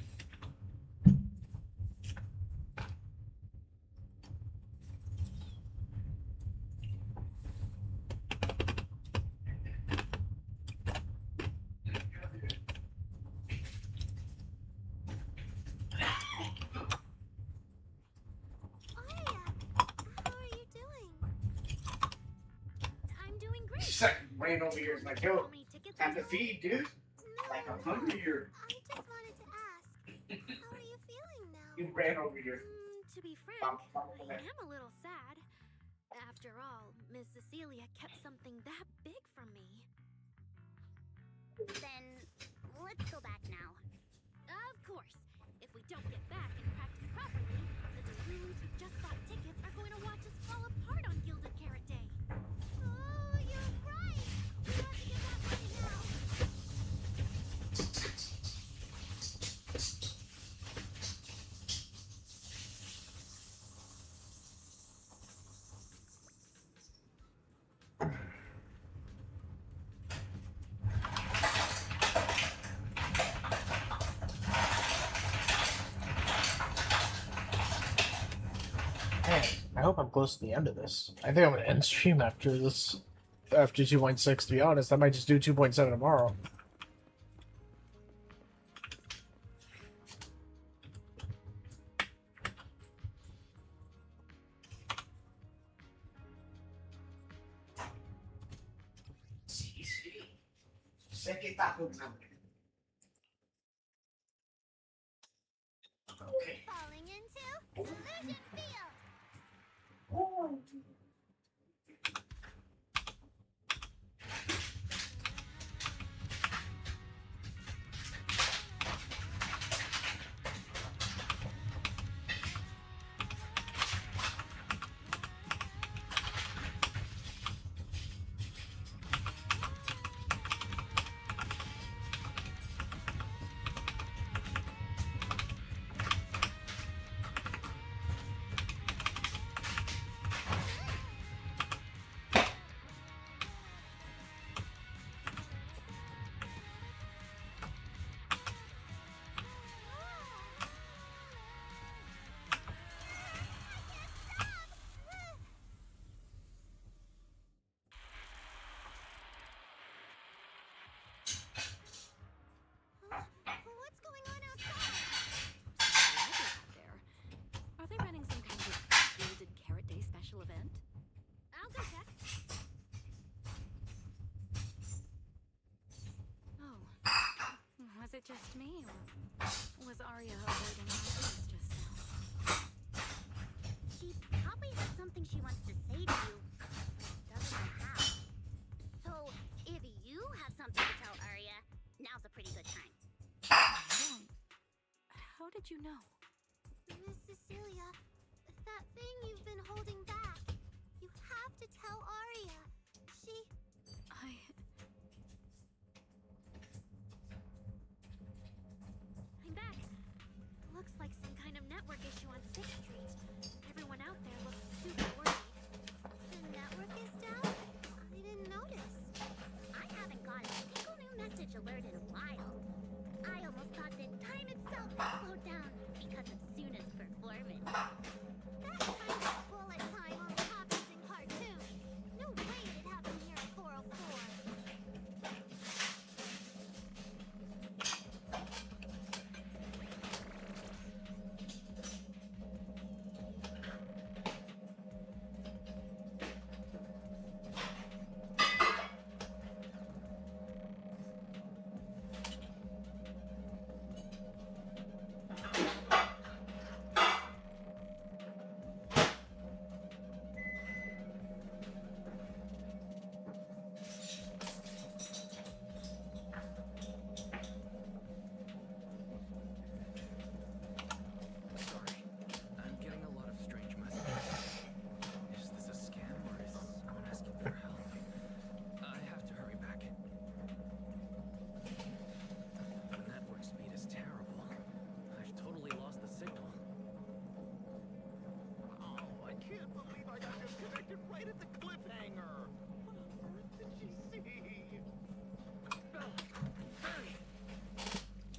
Aya, how are you doing? I'm doing great. Second ran over here is my How goat. many tickets Time are to sold? feed, dude. Like I'm hungry here. I just wanted to ask, how are you feeling now? You ran over here. To be frank, Bum, bum, I bum. am a little sad. After all, Miss Cecilia kept something that big from me. Then, let's go back now. Of course. If we don't get back and practice properly, the Delulus who just bought tickets are going to watch us fall apart on Gilded Carrot Day. Oh, you're right. We have to get back right now. Man, I hope I'm close to the end of this. I think I'm gonna end stream after this. After 2.6, to be honest. I might just do 2.7 tomorrow. Sí, sí. Sé que está con hambre. Okay. Falling into Delusion Field. it just me, or was Arya avoiding my face just now? She probably has something she wants to say to you. Doesn't know how. So, if you have something to tell Arya, now's a pretty good time. How did you know? Miss Cecilia, that thing you've been holding back. You have to tell Arya. I'm back. Looks like some kind of network issue on 6th Street. Everyone out there looks super worried. The network is down? I didn't notice. I haven't got a single new message alert in a while. I almost thought that time itself had slowed down because of Suna's performance. That kind of bullet time only happens in cartoons. No way it happened here at 404. Sorry, I'm getting a lot of strange messages. Is this a scam or is someone asking for help? I have to hurry back. The network speed is terrible. I've totally lost the signal. Oh, I can't believe I got disconnected right at the cliffhanger. What on earth did she see?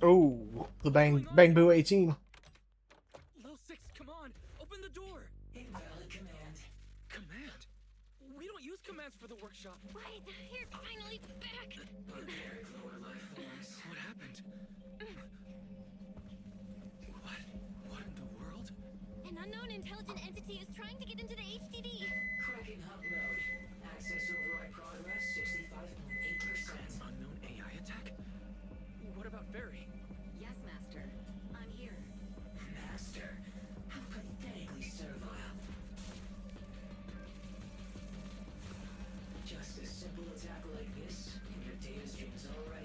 Oh, the Bang Boo 18. Lil Six, come on! Open the door! Invalid command. Command? We don't use commands for the workshop. Wait, you're finally back. Very lower life forms. What happened? What in the world? An unknown intelligent entity is trying to get into the HDD. Cracking hub node. Access override progress 65.8%. Unknown AI attack? What about Fairy? Yes, Master. I'm here. Master, how pathetically servile. Just a simple attack like this, and your data stream's already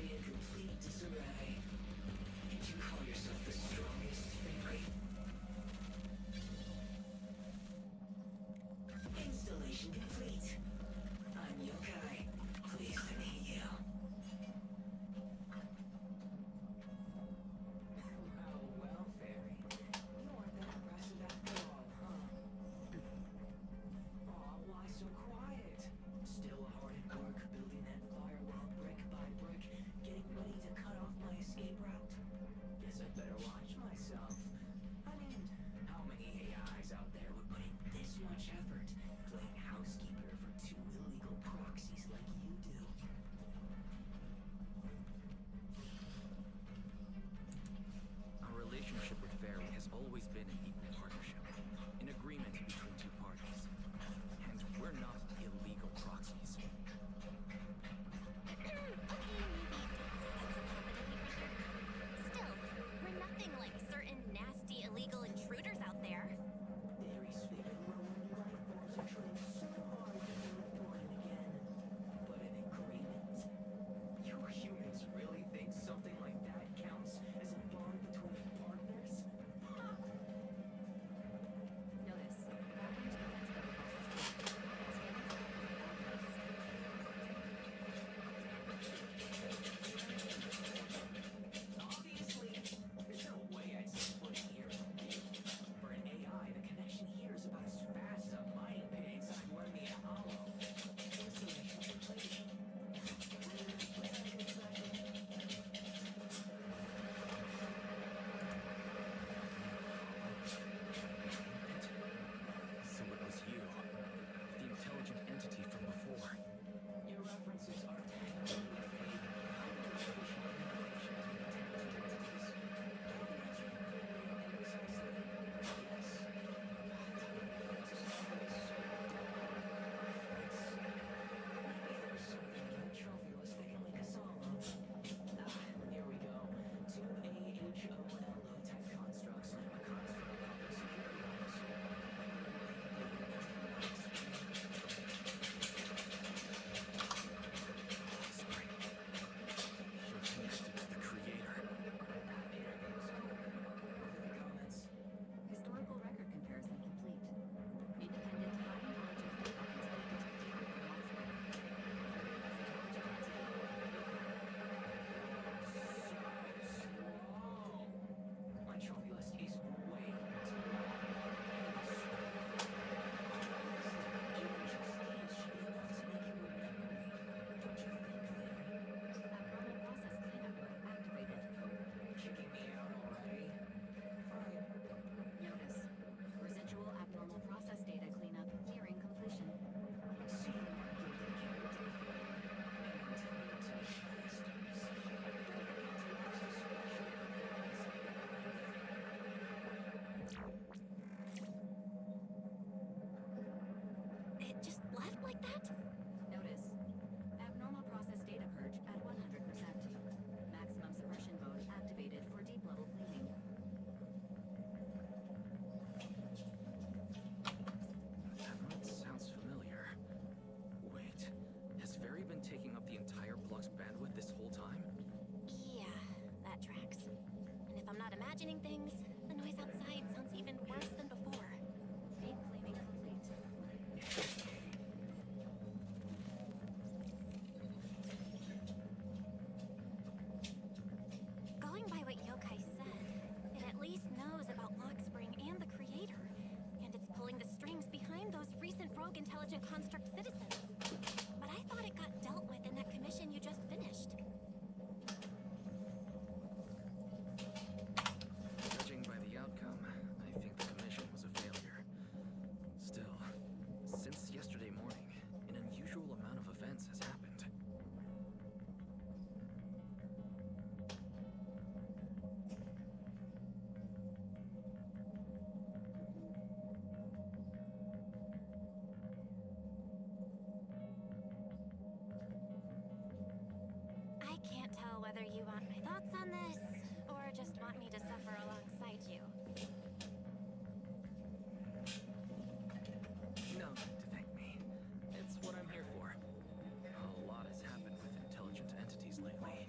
of Construct citizens. But I thought it got dealt with in that commission you just finished. Judging by the outcome, I think the commission was a failure. Still, since yesterday morning, an unusual amount of events has happened. I can't tell whether you want my thoughts on this, or just want me to suffer alongside you. No need to thank me. It's what I'm here for. A lot has happened with intelligent entities lately.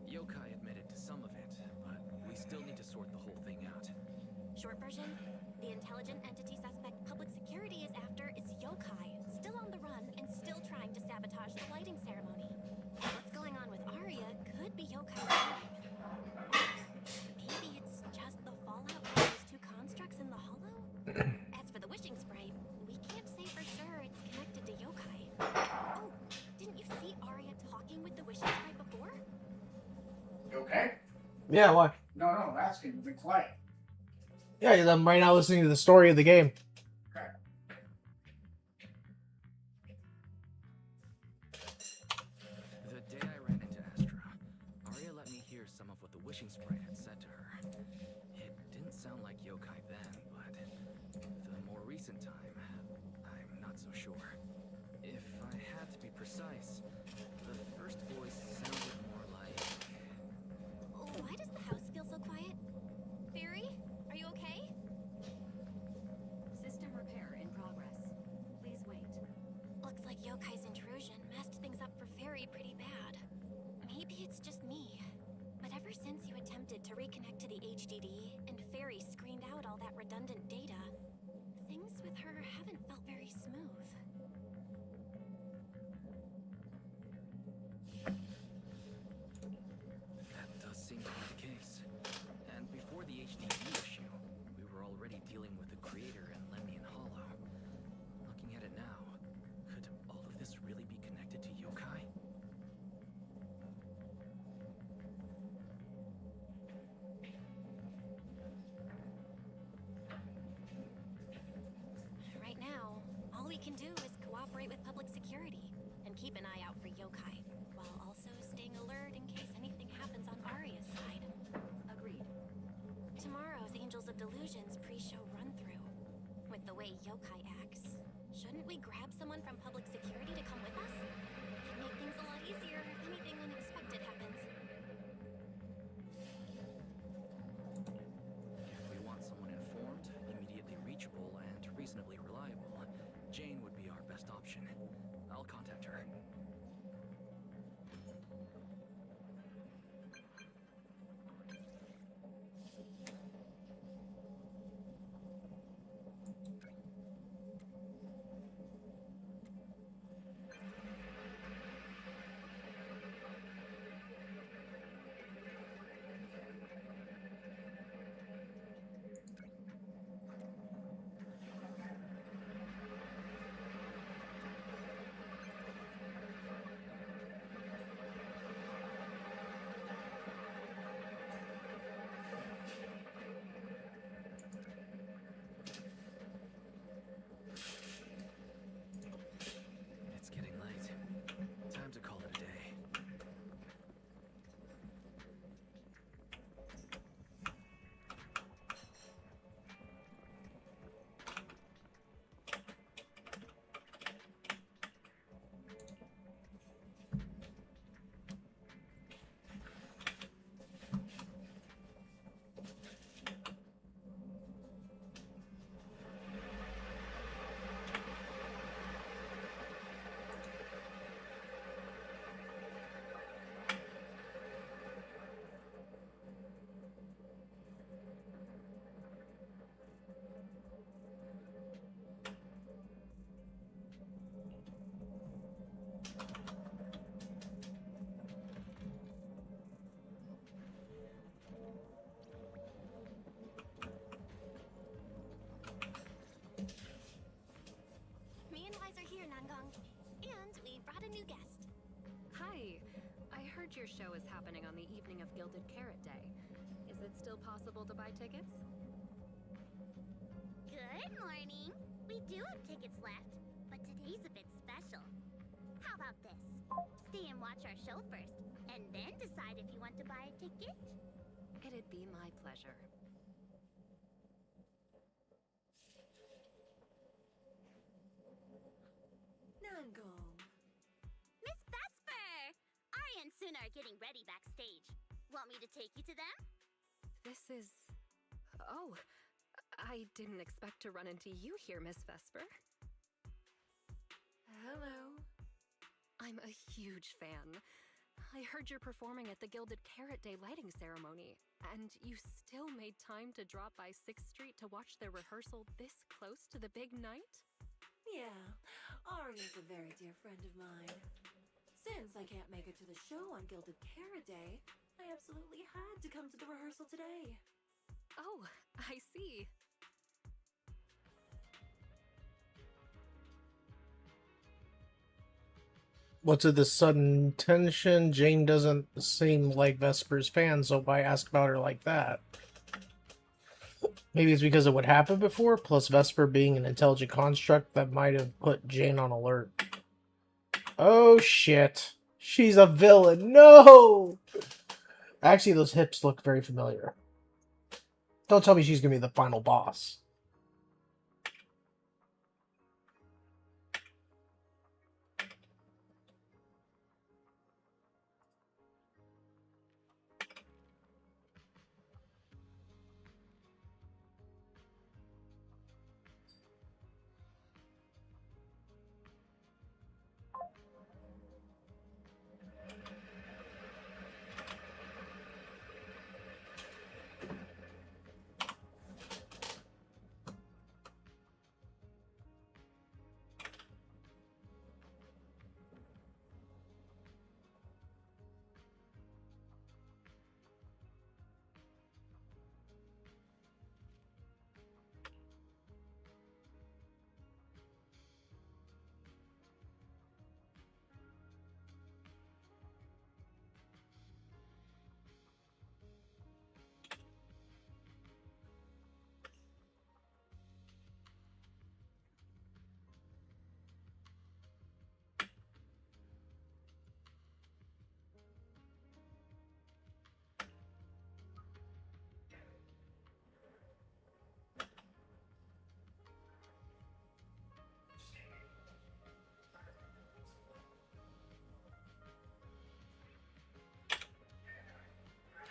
Yokai admitted to some of it, but we still need to sort the whole thing out. Short version, the intelligent entity suspect public security is after is Yokai, still on the run and still trying to sabotage the lighting ceremony. What's going on with Arya could be Yokai doing. Maybe it's just the fallout from those two constructs in the hollow? As for the wishing sprite, we can't say for sure it's connected to Yokai. Oh, didn't you see Arya talking with the wishing sprite before? You okay? Yeah, why? No, I'm asking. Be quiet. Yeah, I'm right now listening to the story of the game. Okay. The day I ran into Astra, Arya let me hear some of what the wishing sprite had said to her. It didn't sound like yokai then, but the more recent time, I'm not so sure. If I had to be precise, the first voice sounded more like... Why does the house feel so quiet? Fairy, are you okay? System repair in progress. Please wait. Looks like Yokai's intrusion messed things up for Fairy pretty bad. Maybe it's just me. But ever since you attempted to reconnect to the HDD and Fairy screened out all that redundant data, things with her haven't felt very smooth. That does seem to be the case. And before the HDD issue, we were already dealing with the Creator and Lemnian Hollow. Looking at it now, could all of this really be connected to yokai? Right now, all we can do is cooperate with public security and keep an eye out for Yokai, while also staying alert in case anything happens on Arya's side. Agreed. Tomorrow's Angels of Delusions pre-show run-through. With the way Yokai acts, shouldn't we grab someone from public security to come with us? It'd make things a lot easier if anything unexpected happens. If we want someone informed, immediately reachable, and reasonably reliable, Jane would be our best option. I'll contact her. got a new guest. Hi. I heard your show is happening on the evening of Gilded Carrot Day. Is it still possible to buy tickets? Good morning. We do have tickets left, but today's a bit special. How about this? Stay and watch our show first, and then decide if you want to buy a ticket. It'd be my pleasure. Nangong. Miss Vesper! Arya and Suna are getting ready backstage. Want me to take you to them? This is... Oh, I didn't expect to run into you here, Miss Vesper. Hello. I'm a huge fan. I heard you're performing at the Gilded Carrot Day lighting ceremony, and you still made time to drop by 6th Street to watch their rehearsal this close to the big night? Yeah, Arya's a very dear friend of mine. Since I can't make it to the show on Gilded Carrot Day, I absolutely had to come to the rehearsal today. Oh, I see. What's with this sudden tension? Jane doesn't seem like Vesper's fan, so why ask about her like that? Maybe it's because of what happened before, plus Vesper being an intelligent construct that might have put Jane on alert. Oh shit. She's a villain. No! Actually, those hips look very familiar. Don't tell me she's gonna be the final boss.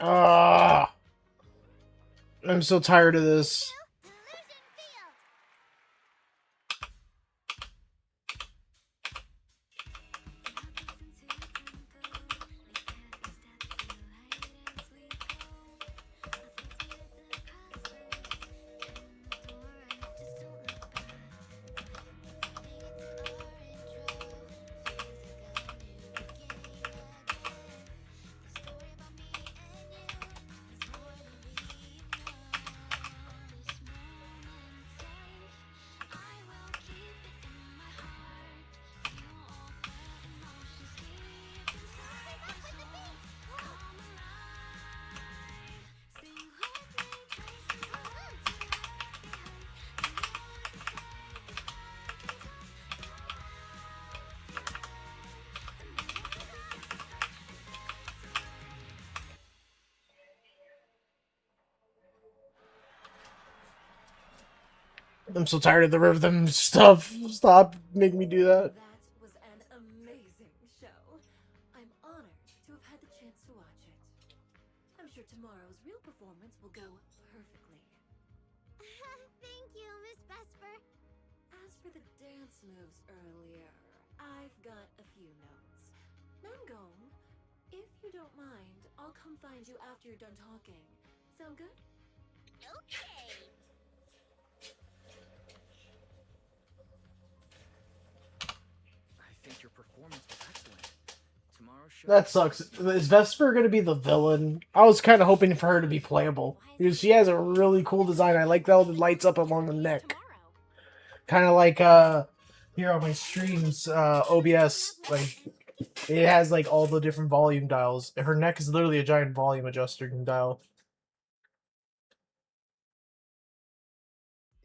Ah, I'm so tired of this. I'm so tired of the rhythm stuff. Stop making me do that. That was an amazing show. I'm honored to have had the chance to watch it. I'm sure tomorrow's real performance will go perfectly. Thank you, Miss Vesper. As for the dance moves earlier, I've got a few notes. Nangong, if you don't mind, I'll come find you after you're done talking. Sound good? Okay. I think your performance was excellent. Tomorrow's show. That sucks. Is Vesper gonna be the villain? I was kind of hoping for her to be playable because she has a really cool design. I like how it lights up along the neck, kind of like here on my streams, OBS, like, it has like all the different volume dials. Her neck is literally a giant volume adjuster dial.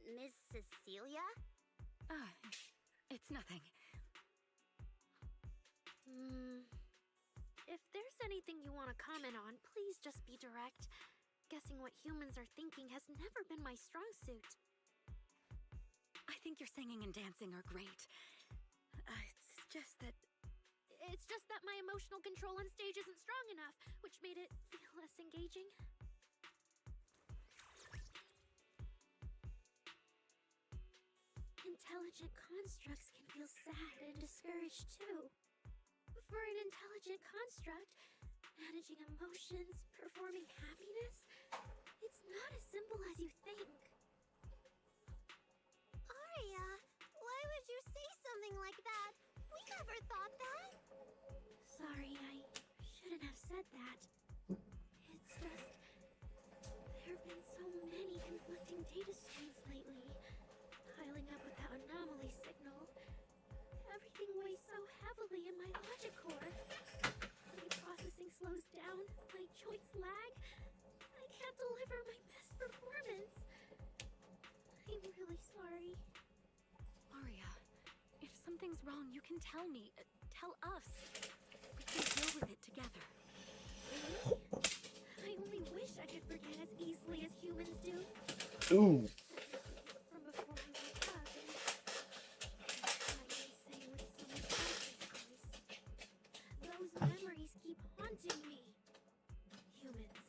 Miss Cecilia? Ah, it's nothing. If there's anything you want to comment on, please just be direct. Guessing what humans are thinking has never been my strong suit. I think your singing and dancing are great. It's just that my emotional control on stage isn't strong enough, which made it feel less engaging. Intelligent constructs can feel sad and discouraged too. For an intelligent construct, managing emotions, performing happiness, it's not as simple as you think. Aria, why would you say something like that? We never thought that. Sorry, I shouldn't have said that. It's just, there have been so many conflicting data streams lately, piling up with that anomaly signal. Everything weighs so heavily in my logic core. My processing slows down, my joints lag. I can't deliver my best performance. I'm really sorry. Aria, if something's wrong, you can tell me. Tell us. We can deal with it together. Really? I only wish I could forget as easily as humans do. Ooh. From before I woke up, and I say with someone else's voice. Those memories keep haunting me. Humans,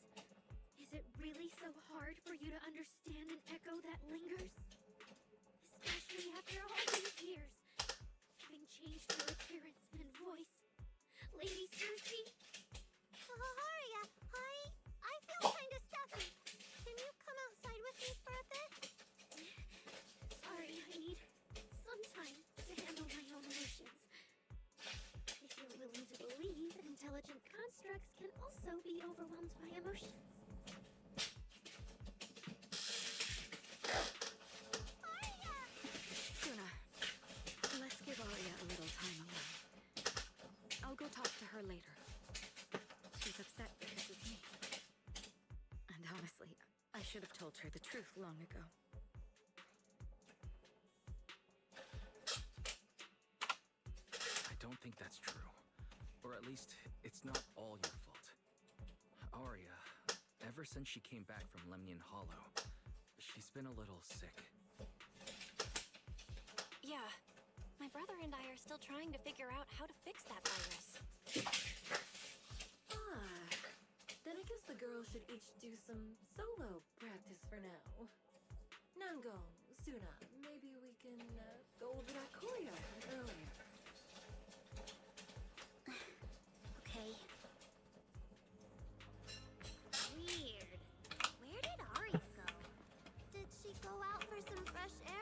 is it really so hard for you to understand an echo that lingers? Especially after all these years, having changed your appearance and voice. Lady Cersei? Aria, I feel kinda stuffy. Can you come outside with me for a bit? Sorry, I need some time to handle my own emotions. If you're willing to believe, intelligent constructs can also be overwhelmed by emotions. Suna, let's give Aria a little time alone. I'll go talk to her later. She's upset because of me. And honestly, I should have told her the truth long ago. I don't think that's true. Or at least, it's not all your fault. Aria, ever since she came back from Lemnian Hollow, she's been a little sick. Yeah. My brother and I are still trying to figure out how to fix that virus. Then I guess the girls should each do some solo practice for now. Nangong, Suna, maybe we can go over that choreo from earlier. Okay. Weird. Where did Aria go? Did she go out for some fresh air?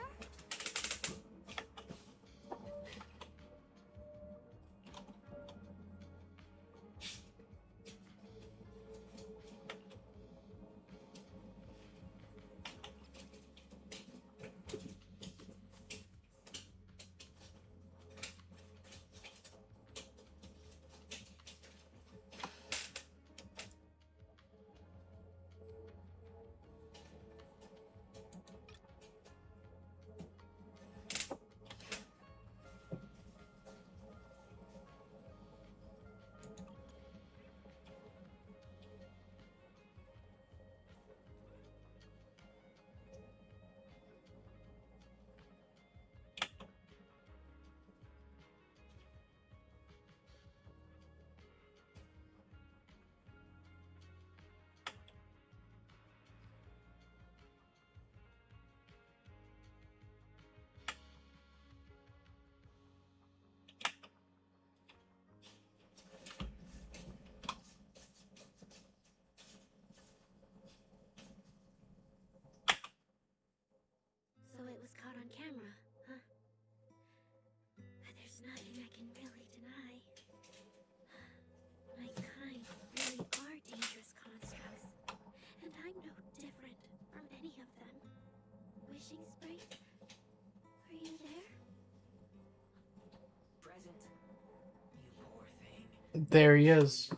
There he is.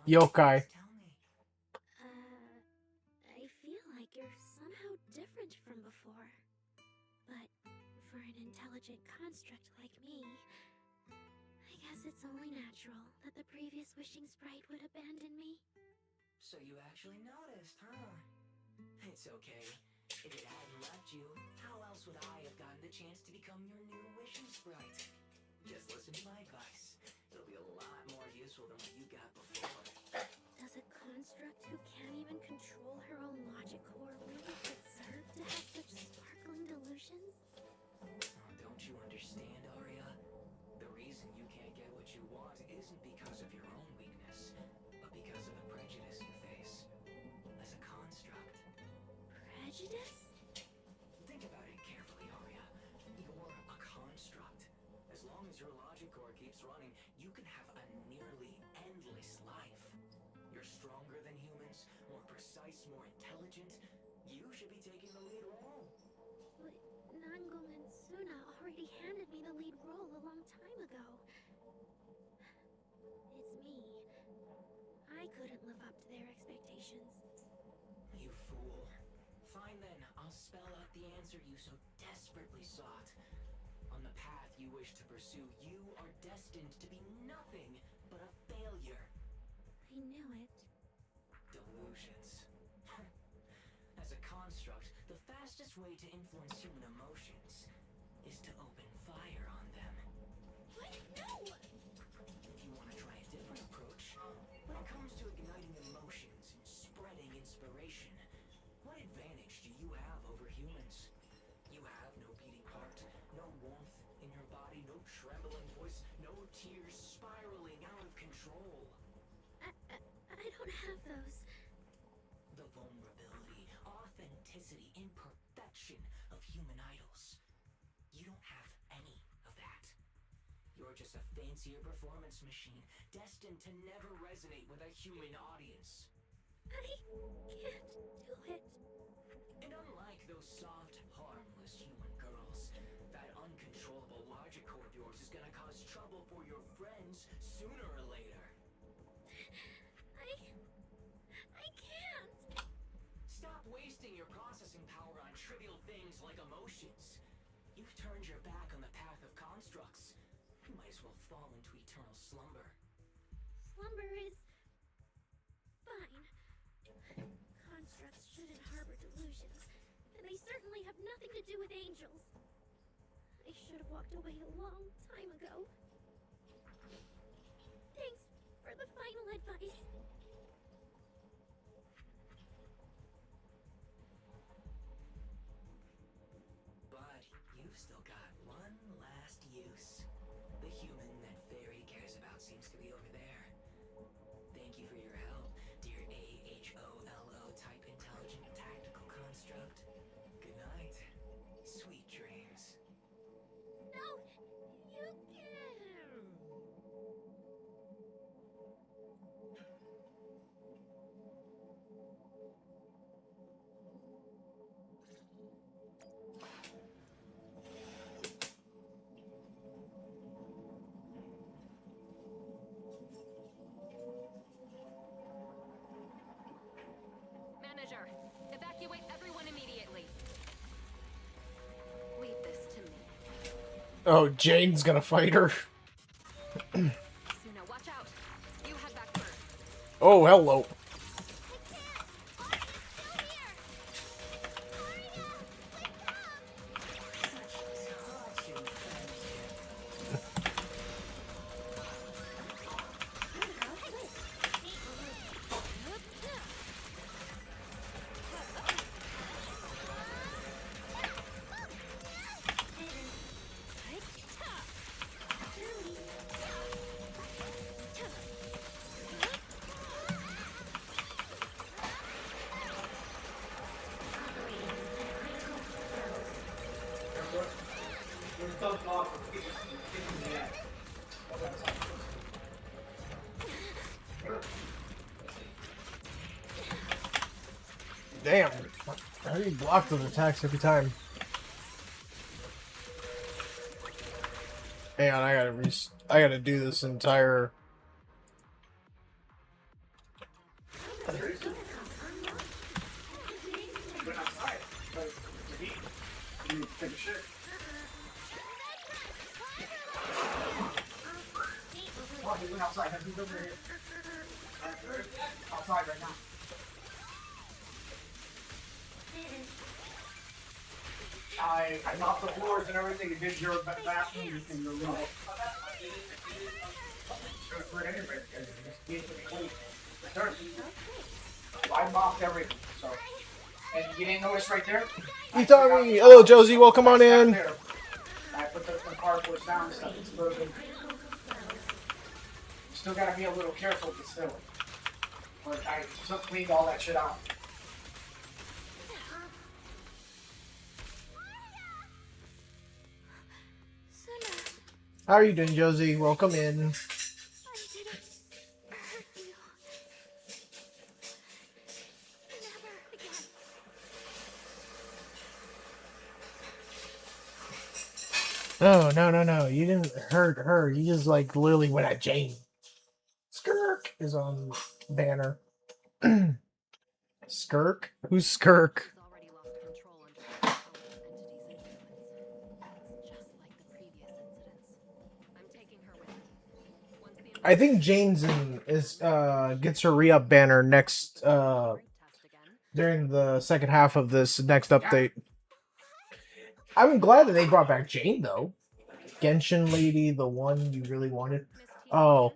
Yokai. I feel like you're somehow different from before. But for an intelligent construct like me, I guess it's only natural that the previous wishing sprite would abandon me. So you actually noticed, huh? It's okay. If it hadn't left you, how else would I have gotten the chance to become your new wishing sprite? Just listen to my advice. It'll be a lot more useful than what you got before. Does a construct who can't even control her own logic core really deserve to have such sparkling delusions? Oh, don't you understand, Arya? The reason you can't get what you want isn't because of your own weakness, but because of the prejudice you face. As a construct. Prejudice? Think about it carefully, Arya. You're a construct. As long as your logic core keeps running, you can have a nearly endless life. You're stronger than humans, more precise, more intelligent. You should be taking the lead role. But Nangong and Suna already handed me the lead role a long time ago. It's me. I couldn't live up to their expectations. You fool. Fine then, I'll spell out the answer you so desperately sought. On the path you wish to pursue, you are destined to be nothing but a failure. I knew it. Delusions. As a construct, the fastest way to influence human emotions is to open fire on them. What? No! If you want to try a different approach, when it comes to igniting emotions and spreading inspiration, what advantage do you have over humans? You have no beating heart, no warmth in your body, no trembling voice, no tears spiraling out of control. I don't have those. The vulnerability, authenticity, imperfection of human idols. You don't have any of that. You're just a fancier performance machine, destined to never resonate with a human audience. I can't do it. And unlike those soft, harmless human girls, that uncontrollable logic core of yours is gonna cause trouble for your friends sooner or later. I can't. Stop wasting your processing power on trivial things like emotions. You've turned your back on the path of constructs. You might as well fall into eternal slumber. Slumber is fine. Constructs shouldn't harbor delusions, and they certainly have nothing to do with angels. I should have walked away a long time ago. Thanks for the final advice. But you've still got one last use. The human that Fairy cares about seems to be over there. Thank you for your help, dear AHOLO type intelligent tactical construct. Good night. Sweet dreams. No, you can't. Manager, evacuate everyone immediately. Leave this to me. Oh, Jane's gonna fight her. Suna, watch out. You head back first. Oh, hello. Damn. How do you block those attacks every time? Hang on, I gotta do this entire Take a shit. Oh, he went outside. He's over here. Outside right now. I mopped the floors and everything. And did your bathroom and your room. I mopped everything. So, and you didn't notice right there? You tell me. Hello, Josie. Welcome on in. I put the cardboard down and stuff. It's a little bit. Still gotta be a little careful, but still. But I took cleaned all that shit out. How are you doing, Josie? Welcome in. No, no, no, no. You didn't hurt her. You just like literally went at Jane. Skirk is on banner. Skirk? Who's Skirk? I think Jane's gets her re-up banner next during the second half of this next update. I'm glad that they brought back Jane though. Genshin lady, the one you really wanted. Oh,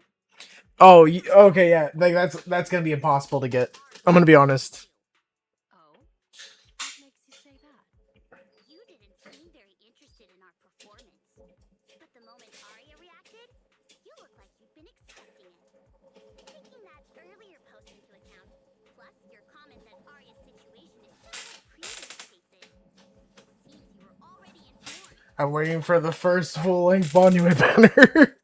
okay, yeah. Like that's gonna be impossible to get. I'm gonna be honest. You didn't seem very interested in our performance. But the moment Arya reacted, you look like you've been expecting it. Taking that earlier post into account, plus your comment that Arya's situation is just like previous cases, seems you were already informed. I'm waiting for the first full-length Monument banner.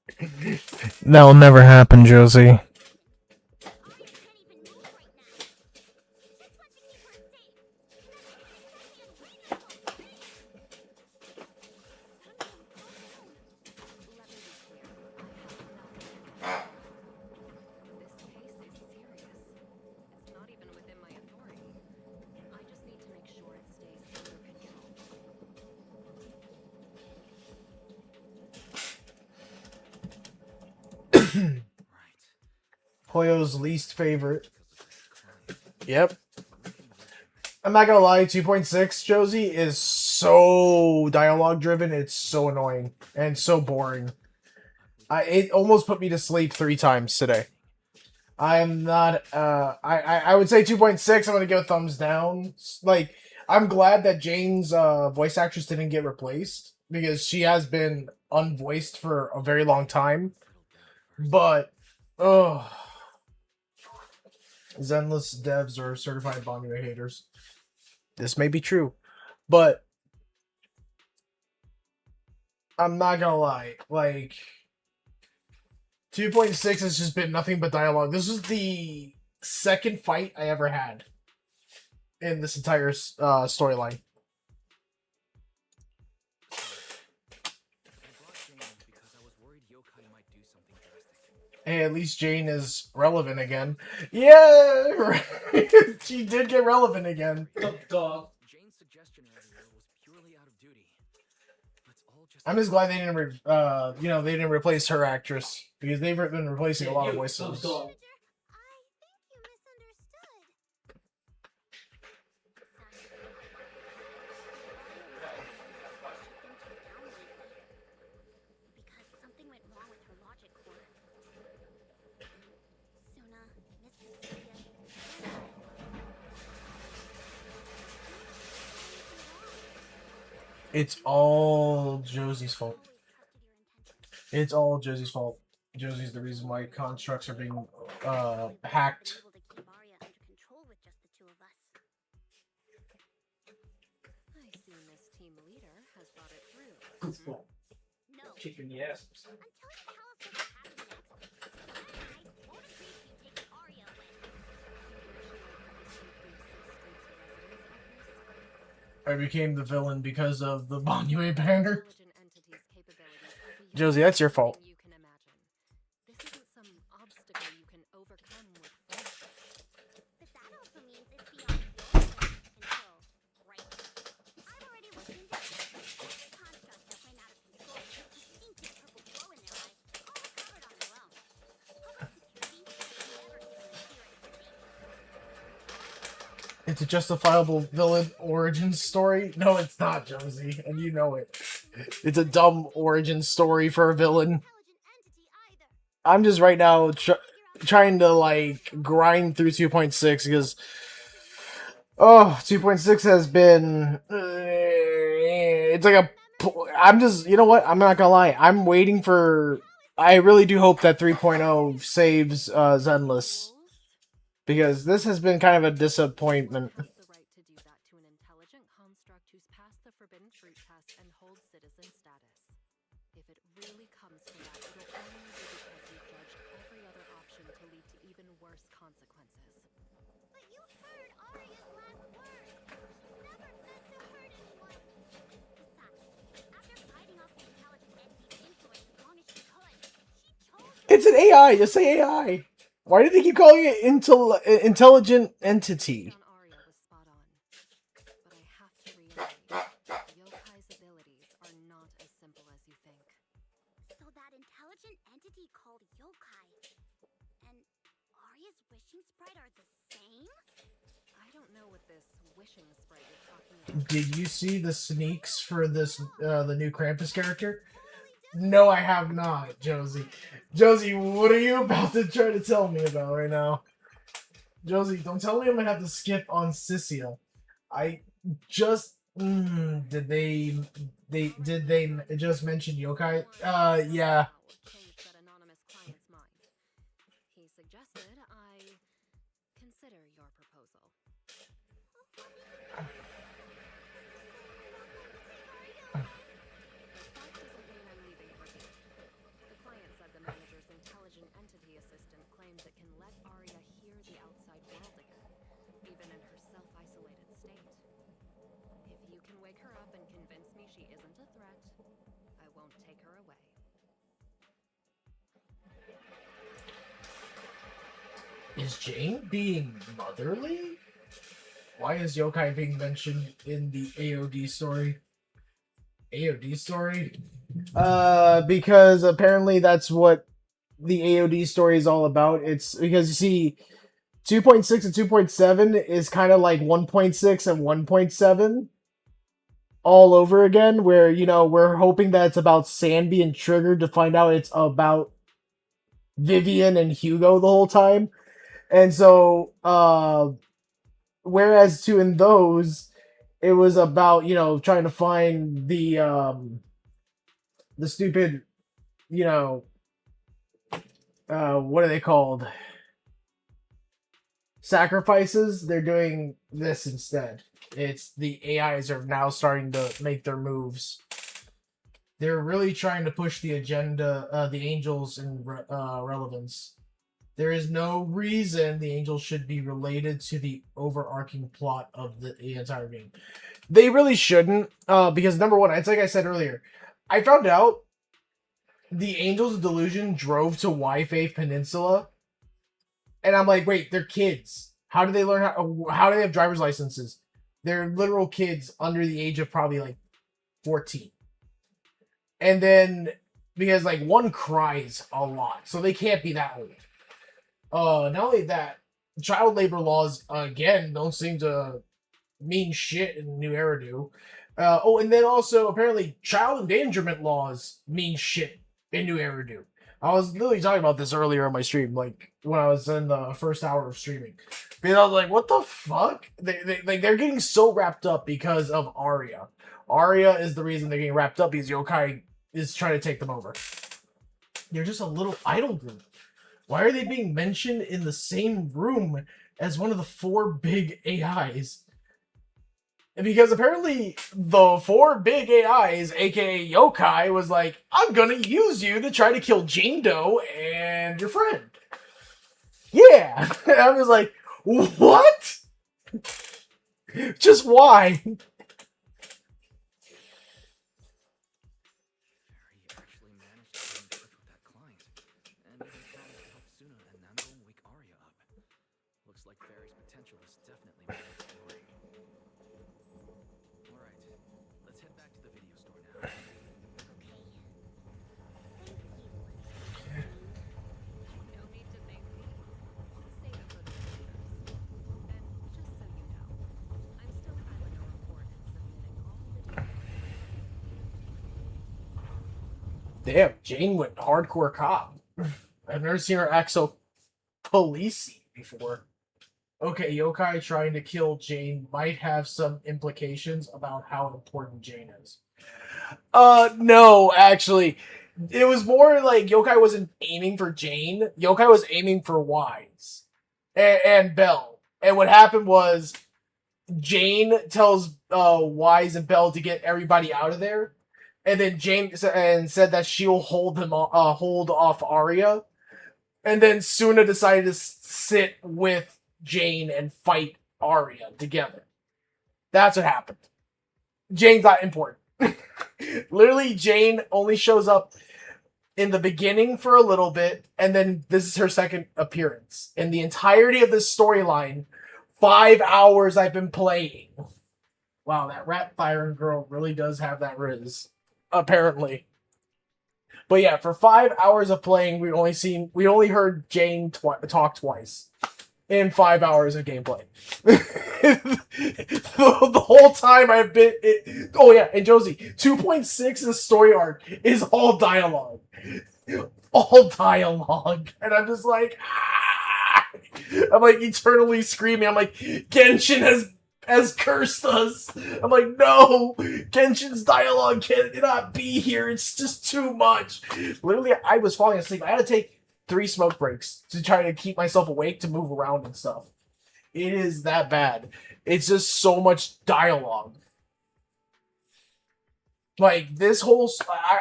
That'll never happen, Josie. Hoyo's least favorite. Yep. I'm not gonna lie, 2.6 Josie is so dialogue driven, it's so annoying and so boring. It almost put me to sleep 3 times today. I'm not I would say 2.6, I'm gonna give a thumbs down. Like, I'm glad that Jane's voice actress didn't get replaced, because she has been unvoiced for a very long time. But Zenless devs are certified Bonnie haters. This may be true, but I'm not gonna lie. Like, 2.6 has just been nothing but dialogue. This is the second fight I ever had in this entire storyline. Hey, at least Jane is relevant again. Yeah, right. She did get relevant again. Dog. Jane's suggestion earlier was purely out of duty. Let's all just I'm just glad they didn't, they didn't replace her actress, because they've been replacing a lot of voices. It's all Josie's fault. It's all Josie's fault. Josie's the reason why constructs are being hacked. I see Miss Team Leader has thought it through. Kicking the ass. I became the villain because of the Bonnie banner. Josie, that's your fault. This isn't some obstacle you can overcome with friendship. But that also means it's beyond your control, right? I've already looked into it. It's a justifiable villain origin story. No, it's not, Josie, and you know it. It's a dumb origin story for a villain. I'm just right now trying to like grind through 2.6 because 2.6 has been it's like a I'm just, you know what, I'm not gonna lie, I'm waiting for, I really do hope that 3.0 saves Zenless, because this has been kind of a disappointment. The right to do that to an intelligent construct who's passed the forbidden fruit test and holds citizen status. If it really comes to that, it'll only be because you judged every other option to lead to even worse consequences. But you heard Arya's last words. She never meant to hurt anyone. Besides, after fighting off the intelligent entity's influence as long as she could, she chose to... It's an AI, just say AI. Why do they keep calling it intelligent entity? Arya was spot on. But I have to reiterate, Yokai's abilities are not as simple as you think. So that intelligent entity called Yokai and Arya's wishing sprite are the same? I don't know what this wishing sprite you're talking about. Did you see the sneaks for this the new Krampus character? No, I have not, Josie. Josie, what are you about to try to tell me about right now? Josie, don't tell me I'm gonna have to skip on Sissia. I just did they just mention Yokai? Yeah. Changed that anonymous client's mind. He suggested I consider your proposal. That doesn't mean I'm leaving for good. The client said the manager's intelligent entity assistant claims it can let Arya hear the outside world again, even in her self-isolated state. If you can wake her up and convince me she isn't a threat, I won't take her away. Is Jane being motherly? Why is Yokai being mentioned in the AOD story? AOD story? Because apparently that's what the AOD story is all about. It's because you see 2.6 and 2.7 is kind of like 1.6 and 1.7 all over again, where, you know, we're hoping that it's about Sand being triggered to find out it's about Vivian and Hugo the whole time. And so, whereas in those, it was about, you know, trying to find the stupid, you know, what are they called? Sacrifices. They're doing this instead. It's the AIs are now starting to make their moves. They're really trying to push the agenda, the angels in relevance. There is no reason the angels should be related to the overarching plot of the entire game. They really shouldn't, because number one, it's like I said earlier, I found out the Angels of Delusion drove to Y-Faith Peninsula, and I'm like, wait, they're kids. How do they learn how do they have driver's licenses? They're literal kids under the age of probably like 14. And then, because like one cries a lot, so they can't be that old. Not only that, child labor laws, again, don't seem to mean shit in New Eridu. And then also, apparently, child endangerment laws mean shit in New Eridu. I was literally talking about this earlier on my stream, like, when I was in the first hour of streaming. Because I was like, what the fuck? They're getting so wrapped up because of Arya. Arya is the reason they're getting wrapped up, because Yokai is trying to take them over. They're just a little idol group. Why are they being mentioned in the same room as one of the 4 big AIs? Because apparently the 4 big AIs, aka Yokai, was like, I'm gonna use you to try to kill Jane Doe and your friend. Yeah. I was like, what? Just why? Actually managed to get in touch with that client, and even tried to help Suna and Nangong wake Arya up. Looks like Fairy's potential is definitely worth exploring. Alright, let's head back to the video store now. No need to thank me. Save it for the visitors. And just so you know, Damn, Jane went hardcore cop. I've never seen her act so policey before. Okay, yokai trying to kill Jane might have some implications about how important Jane is. No, actually. It was more like yokai wasn't aiming for Jane. Yokai was aiming for Wise and Belle. And what happened was Jane tells Wise and Belle to get everybody out of there. And then Jane said that she'll hold off Arya. And then Suna decided to sit with Jane and fight Arya together. That's what happened. Jane's not important. Literally, Jane only shows up in the beginning for a little bit, and then this is her second appearance. In the entirety of this storyline, 5 hours I've been playing. Wow, that rat firing girl really does have that riz. Apparently. But yeah, for 5 hours of playing, we only heard Jane talk twice in 5 hours of gameplay. The whole time I've been... oh yeah, and Josie, 2.6's story arc is all dialogue. All dialogue. And I'm just like... ah! I'm like eternally screaming. I'm like, Genshin has cursed us. I'm like, no, Genshin's dialogue cannot be here. It's just too much. Literally, I was falling asleep. I had to take 3 smoke breaks to try to keep myself awake to move around and stuff. It is that bad. It's just so much dialogue. Like, this whole...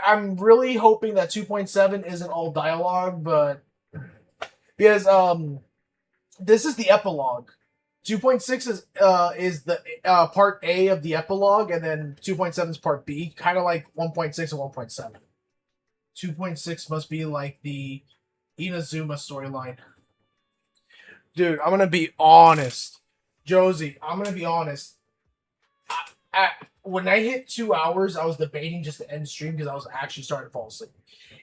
I'm really hoping that 2.7 isn't all dialogue, but... because, this is the epilogue. 2.6 is the part A of the epilogue, and then 2.7 is part B, kind of like 1.6 and 1.7. 2.6 must be like the Inazuma storyline. Dude, I'm gonna be honest. Josie, I'm gonna be honest. When I hit 2 hours, I was debating just to end stream because I was actually starting to fall asleep.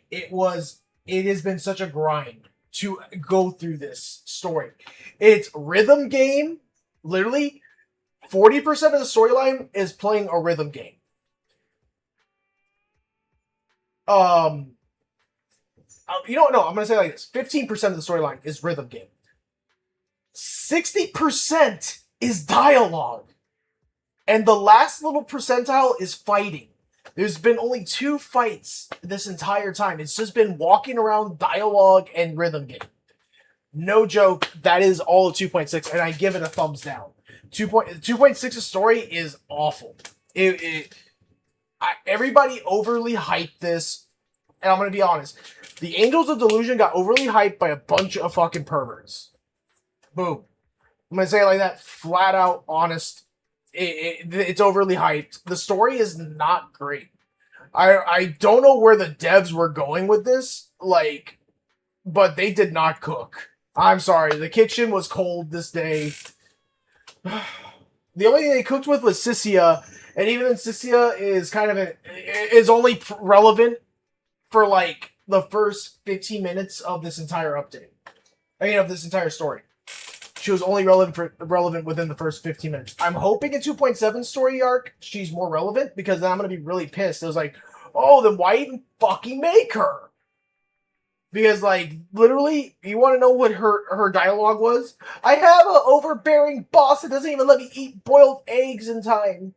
It has been such a grind to go through this story. It's rhythm game. Literally, 40% of the storyline is playing a rhythm game. You know, no, I'm gonna say it like this: 15% of the storyline is rhythm game. 60% is dialogue, and the last little percentile is fighting. There's been only 2 fights this entire time. It's just been walking around, dialogue, and rhythm game. No joke, that is all of 2.6, and I give it a thumbs down. 2.6's story is awful. Everybody overly hyped this, and I'm going to be honest. The Angels of Delusion got overly hyped by a bunch of fucking perverts. Boom. I'm going to say it like that, flat out, honest. It's overly hyped. The story is not great. I don't know where the devs were going with this, like, but they did not cook. I'm sorry, the kitchen was cold this day. The only thing they cooked with was Sissia, and even then Sissia is kind of is only relevant for like the first 15 minutes of this entire update. I mean, of this entire story. She was only relevant within the first 15 minutes. I'm hoping in 2.7 story arc, she's more relevant, because then I'm going to be really pissed. It was like, oh, then why even fucking make her? Because, like, literally, you want to know what her dialogue was? I have an overbearing boss that doesn't even let me eat boiled eggs in time.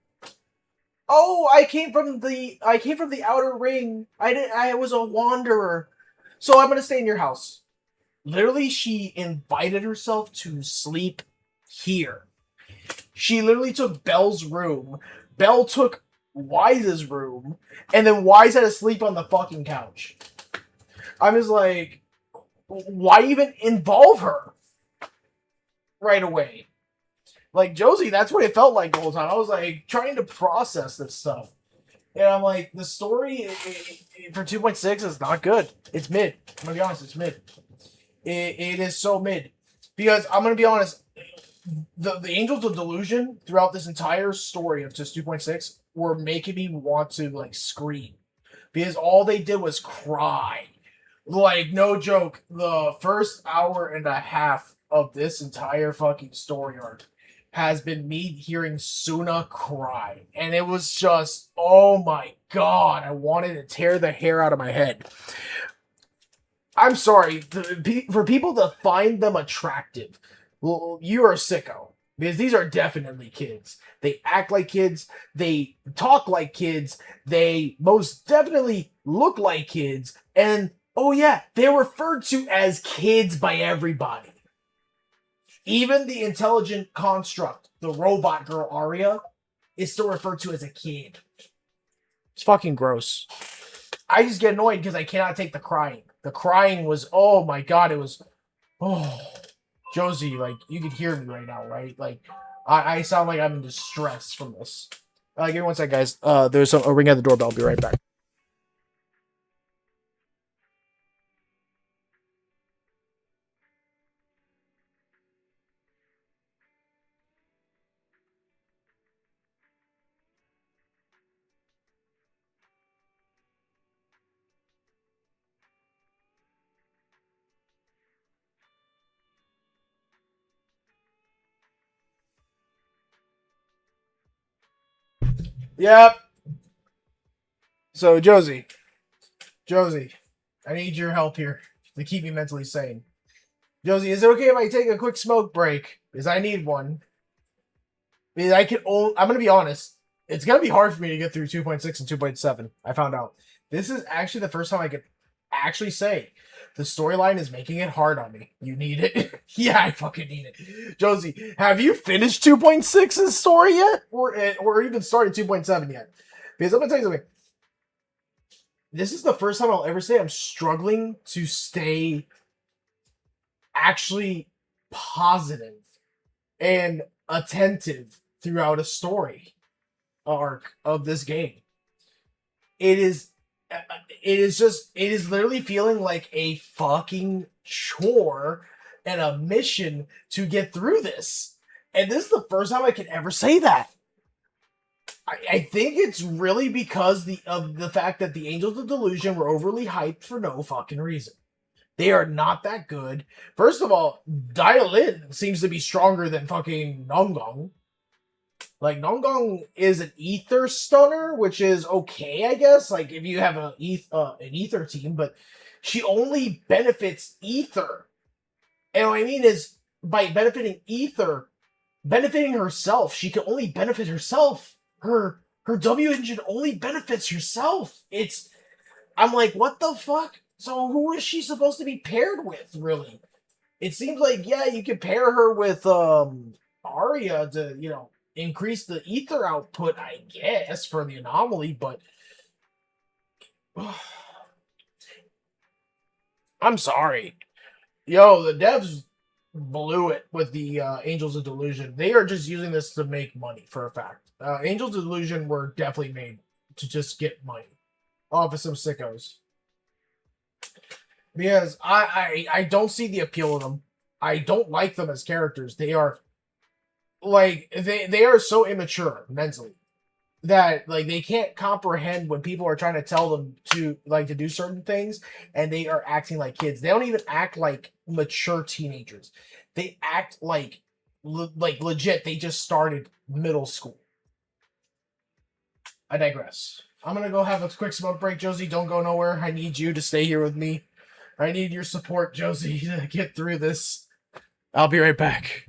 Oh, I came from the outer ring. I was a wanderer. So I'm going to stay in your house. Literally, she invited herself to sleep here. She literally took Belle's room. Belle took Wise's room. And then Wise had to sleep on the fucking couch. I'm just like, why even involve her right away? Like, Josie, that's what it felt like the whole time. I was like, trying to process this stuff. And I'm like, the story for 2.6 is not good. It's mid. I'm going to be honest, it's mid. It is so mid. Because I'm going to be honest, the Angels of Delusion throughout this entire story of just 2.6 were making me want to, like, scream. Because all they did was cry. Like, no joke, the first hour and a half of this entire fucking story arc has been me hearing Suna cry. And it was just, oh my god, I wanted to tear the hair out of my head. I'm sorry, for people to find them attractive, well, you are a sicko. Because these are definitely kids. They act like kids, they talk like kids, they most definitely look like kids, and oh yeah, they're referred to as kids by everybody. Even the intelligent construct, the robot girl Arya, is still referred to as a kid. It's fucking gross. I just get annoyed because I cannot take the crying. The crying was, oh my god, it was, oh, Josie, like, you can hear me right now, right? Like, I sound like I'm in distress from this. Give me one sec, guys. There's a ring at the doorbell. I'll be right back. Yep. So, Josie, I need your help here to keep me mentally sane. Josie, is it okay if I take a quick smoke break? Because I need one. Because I'm gonna be honest. It's gonna be hard for me to get through 2.6 and 2.7. I found out. This is actually the first time I could actually say the storyline is making it hard on me. You need it. Yeah, I fucking need it. Josie, have you finished 2.6's story yet? Or even started 2.7 yet? Because I'm gonna tell you something. This is the first time I'll ever say I'm struggling to stay actually positive and attentive throughout a story arc of this game. It is literally feeling like a fucking chore and a mission to get through this. And this is the first time I can ever say that. I think it's really because of the fact that the Angels of Delusion were overly hyped for no fucking reason. They are not that good. First of all, Dialin seems to be stronger than fucking Nongong. Like, Nongong is an ether stunner, which is okay, I guess. Like, if you have an ether team, but she only benefits ether. And what I mean is, by benefiting ether, benefiting herself, she can only benefit herself. Her W engine only benefits herself. I'm like, what the fuck? So who is she supposed to be paired with, really? It seems like, yeah, you could pair her with Arya to, increase the ether output, I guess, for the anomaly, but I'm sorry. Yo, the devs blew it with the Angels of Delusion. They are just using this to make money, for a fact. Angels of Delusion were definitely made to just get money off of some sickos. Because I don't see the appeal of them. I don't like them as characters. They are they are so immature mentally that they can't comprehend when people are trying to tell them to do certain things, and they are acting like kids. They don't even act like mature teenagers. They act like legit. They just started middle school. I digress. I'm gonna go have a quick smoke break, Josie. Don't go nowhere. I need you to stay here with me. I need your support, Josie, to get through this. I'll be right back.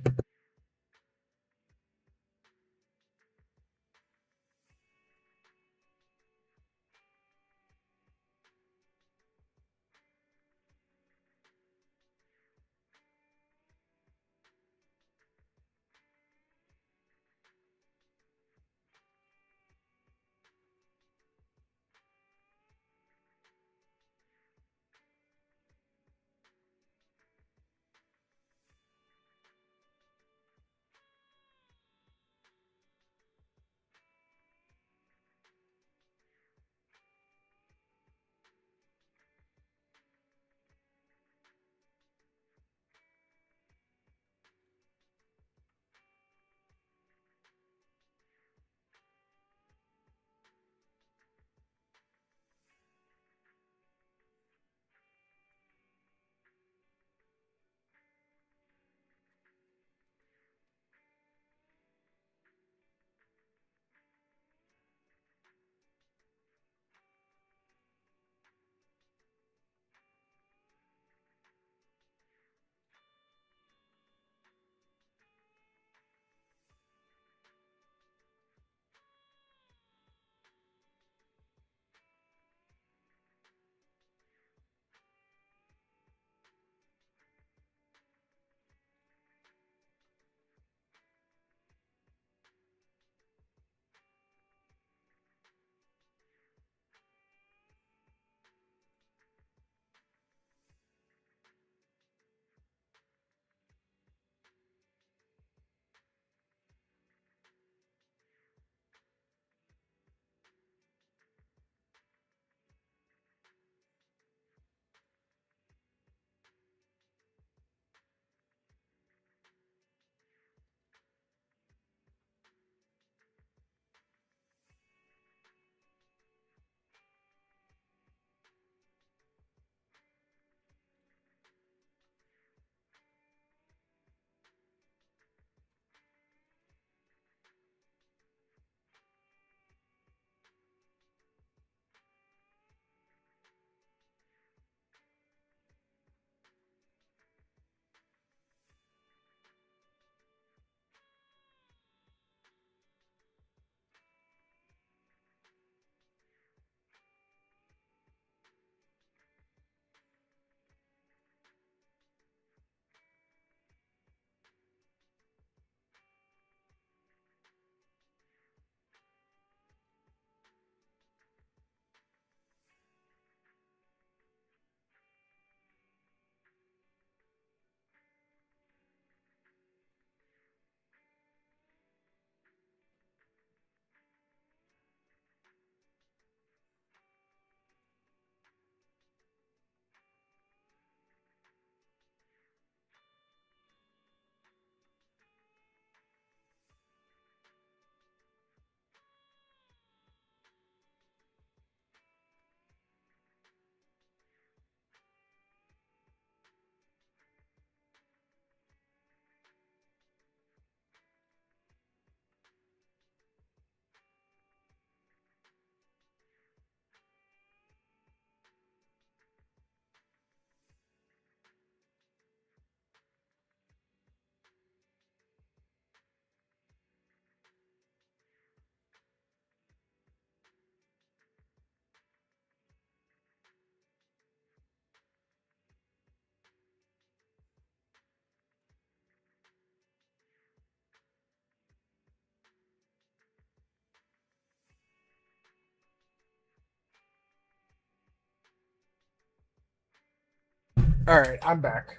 Alright, I'm back.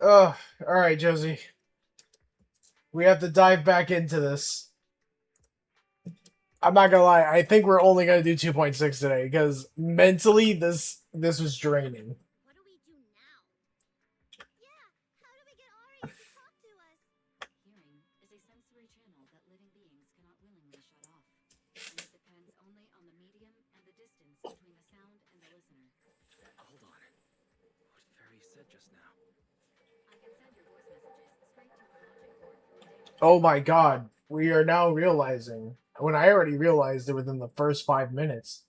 Ugh. Alright, Josie. We have to dive back into this. I'm not gonna lie, I think we're only gonna do 2.6 today, because mentally this was draining. What do we do now? Yeah, how do we get Aria to talk to us? Hearing is a sensory channel that living beings cannot willingly shut off, and it depends only on the medium and the distance between the sound and the listener. Hold on. What Fairy said just now. I can send your voice messages straight to her logic cord through a data. Oh my god, we are now realizing, when I already realized it within the first 5 minutes.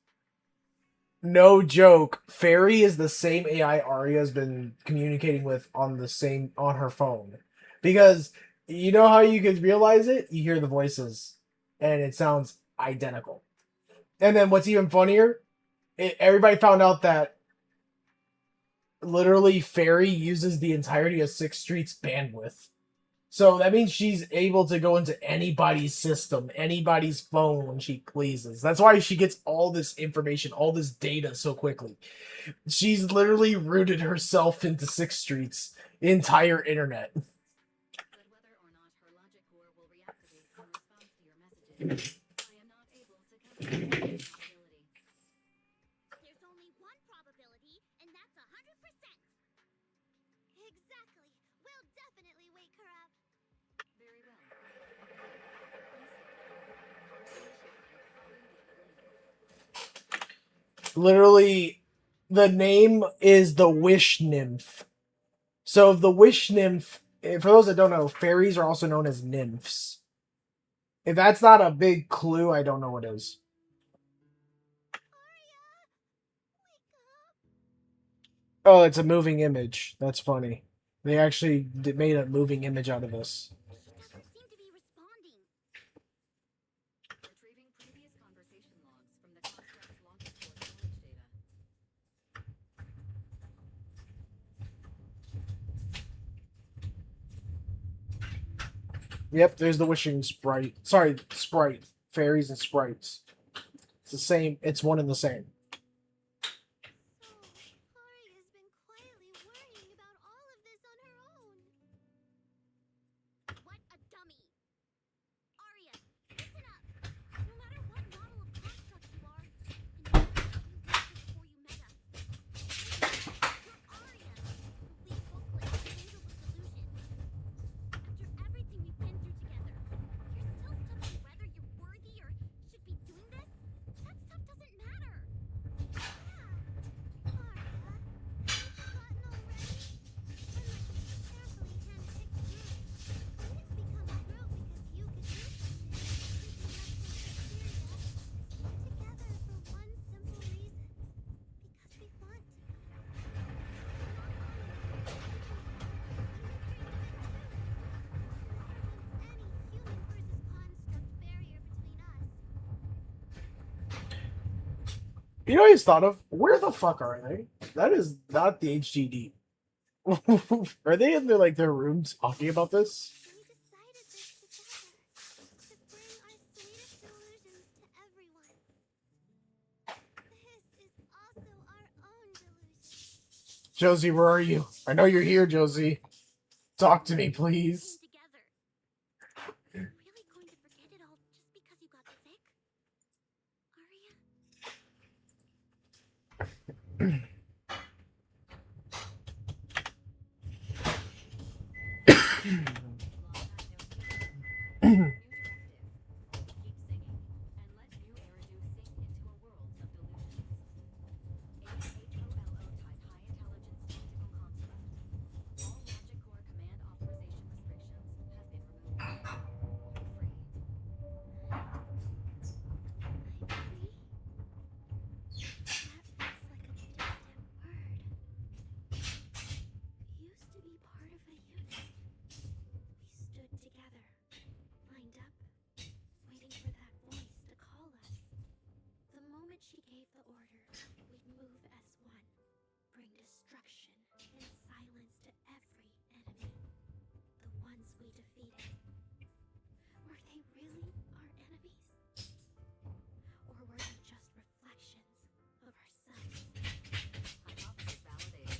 No joke, Fairy is the same AI Arya's been communicating with on her phone. Because you know how you can realize it? You hear the voices and it sounds identical. And then what's even funnier, everybody found out that literally Fairy uses the entirety of 6th Street's bandwidth. So that means she's able to go into anybody's system, anybody's phone when she pleases. That's why she gets all this information, all this data so quickly. She's literally rooted herself into 6th Street's entire internet. But whether or not her logic core will reactivate in response to your messages, I am not able to calculate the probability. There's only one probability, and that's 100%. Exactly. We'll definitely wake her up. Very well. Literally, the name is the Wish Nymph. So the Wish Nymph, for those that don't know, fairies are also known as nymphs. If that's not a big clue, I don't know what is. Oh, it's a moving image. That's funny. They actually made a moving image out of this. She doesn't seem to be responding. Retrieving previous conversation logs from the construct's logic core storage data. Yep, there's the wishing sprite. Sorry, sprite. Fairies and sprites. It's the same. It's one and the same. So, Aria's been quietly worrying about all of this on her own. What a dummy. Aria, listen up. No matter what model of construct you are, and no matter what you went through before you met us, you're Aria. Leave Booklet to handle the solution. After everything we've been through together, you're still stuck on whether you're worthy or should be doing this? That stuff doesn't matter. Yeah. Aria, you've forgotten already? Unlike the carefully hand-picked group, we didn't become a group because you could do something, because you have some experience. We're together for one simple reason. Because we want to. Any human versus construct barrier between us. You know what I just thought of? Where the fuck are they? That is not the HGD. Are they in their rooms talking about this? We decided this together to bring our sweetest delusions to everyone. This is also our own delusion. Josie, where are you? I know you're here, Josie. Talk to me, please. Together. You're really going to forget it all just because you got sick? Aria? Keep singing, and let new Eridu sink into a world of delusions. HOLO type high intelligence tactical construct. All logic core command authorization restrictions have been removed. You're free. I'm free? That feels like a distant word. Used to be part of a unit. We stood together, lined up, waiting for that voice to call us. The moment she gave the order, we'd move as one, bring destruction and silence to every enemy. The ones we defeated. Were they really our enemies? Or were they just reflections of ourselves? Hypothesis validated.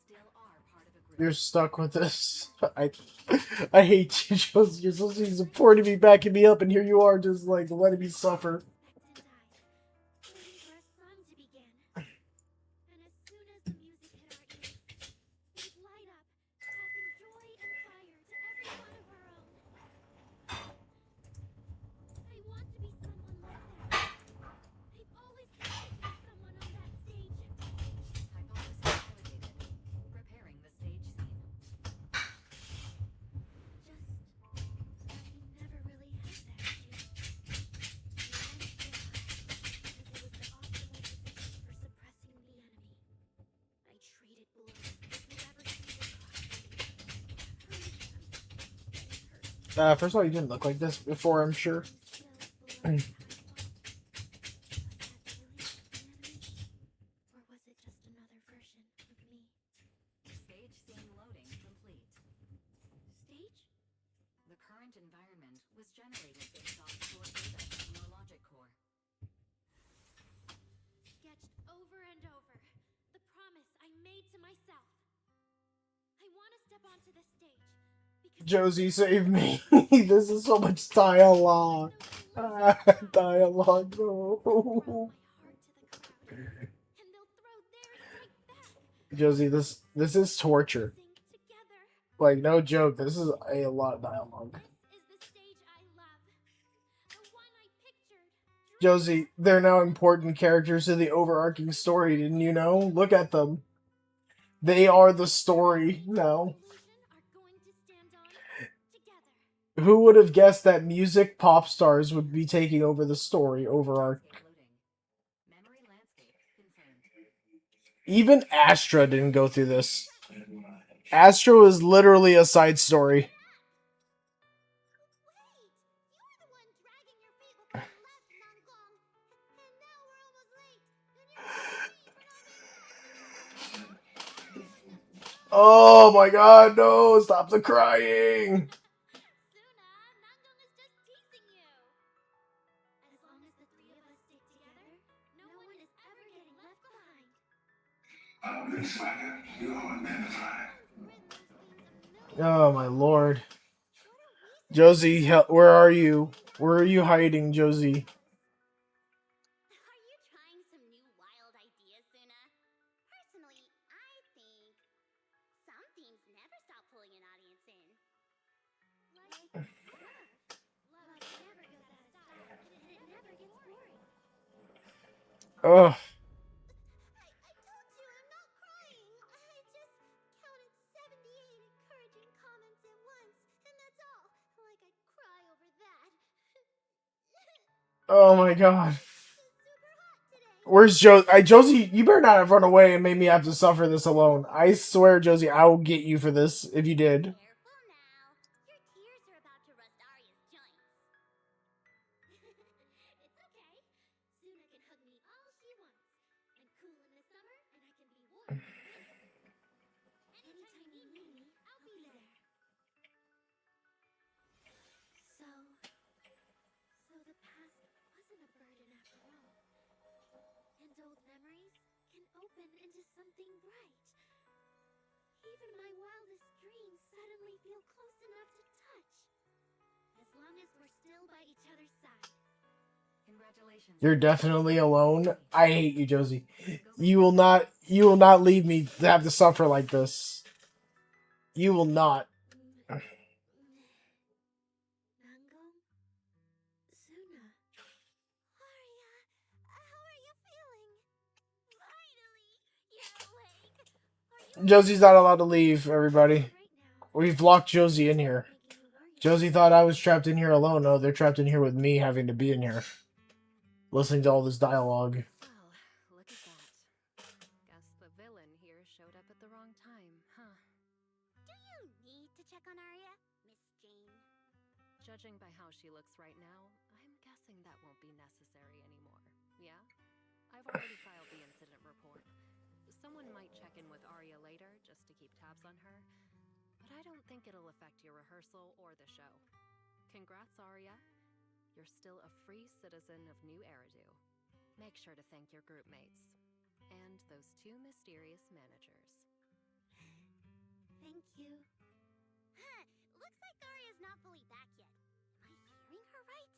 still are part of a group. You're stuck with this. I hate you, Josie. You're supposed to be supporting me, backing me up, and here you are just like letting me suffer. Waiting for a song to begin. And as soon as the music hit our ears, we'd light up, passing joy and fire to every one of our own. I want to be someone like that. I've always wanted to be someone on that stage. Hypothesis validated. Preparing the stage scene. Just that we never really had that chance. The line was so high because it was the optimal position for suppressing the enemy. I traded blows with whoever came across me. First of all, you didn't look like this before, I'm sure. Or was it just another version of me? Stage scene loading complete. Stage? The current environment was generated based off stored data from your logic core. Sketched over and over. The promise I made to myself. I want to step onto the stage. Because Josie, save me. This is so much dialogue. Dialogue, no. my heart to the crowd. And they'll throw theirs right back. Josie, this is torture. Sing together. Like, no joke, this is a lot of dialogue. This is the stage I love. The one I pictured. Josie, they're now important characters to the overarching story, didn't you know? Look at them. They are the story now. Are going to stand on together. Who would have guessed that music pop stars would be taking over the story overarch? Loading. Memory landscape confirmed. Even Astra didn't go through this. Astra was literally a side story. Wait! You were the one dragging your feet before you left, Nangong. And now we're almost late. And you're mad at me for not being Oh my god, no! Stop the crying! Suna, Nangong is just teasing you. As long as the three of us stick together, no one is ever getting left behind. Oh my lord. Josie, where are you? Where are you hiding, Josie? Are you trying some new wild ideas, Suna? Personally, I think some themes never stop pulling an audience in. Like, love never goes out of style, and it never gets boring. Ugh. I told you I'm not crying. I just counted 78 encouraging comments at once, and that's all. Like I'd cry over that. Oh my god. It's super hot today. Where's Josie, you better not have run away and made me have to suffer this alone. I swear, Josie, I will get you for this if you did. Careful now. Your tears are about to rust Arya's joints. It's okay. Suna can hug me all she wants. I'm cool in the summer, and I can be warm in the winter. Anytime you need me, I'll be there. So the past wasn't a burden after all. And old memories can open into something bright. Even my wildest dreams suddenly feel close enough to touch. As long as we're still by each other's side. Congratulations. You're definitely alone. I hate you, Josie. You will not leave me to have to suffer like this. You will not. Nangong? Suna? Arya, how are you feeling? Finally, you're awake. Are you Josie's not allowed to leave, everybody. Right now, We've locked Josie in here. making you worry. Josie thought I was trapped in here alone. No, they're trapped in here with me having to be in here. Listening to all this dialogue. Well, look at that. Guess the villain here showed up at the wrong time, huh? Do you need to check on Arya, Miss Jane? Judging by how she looks right now, I'm guessing that won't be necessary anymore. Yeah? I've already filed the incident report. Someone might check in with Arya later just to keep tabs on her, but I don't think it'll affect your rehearsal or the show. Congrats, Arya. You're still a free citizen of New Eridu. Make sure to thank your group mates. And those two mysterious managers. you? Huh. Looks like Arya's not fully back yet. Am I hearing her right?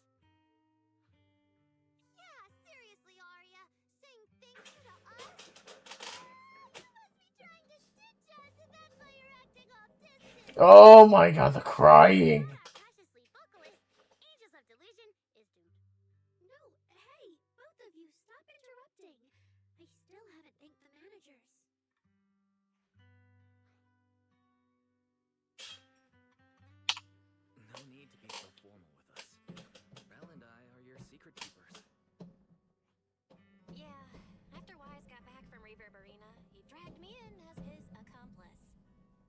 Yeah, seriously, Arya. Saying thank you to us? You must be trying to ditch us, and that's why you're acting all distant. Oh my god, the crying. Preciously vocalist, Angels of Delusion is doomed. No, hey, both of you, stop interrupting. I still haven't thanked the managers. No need to be so formal with us. Belle and I are your secret keepers. Yeah, after Wise got back from Reverberina, he dragged me in as his accomplice.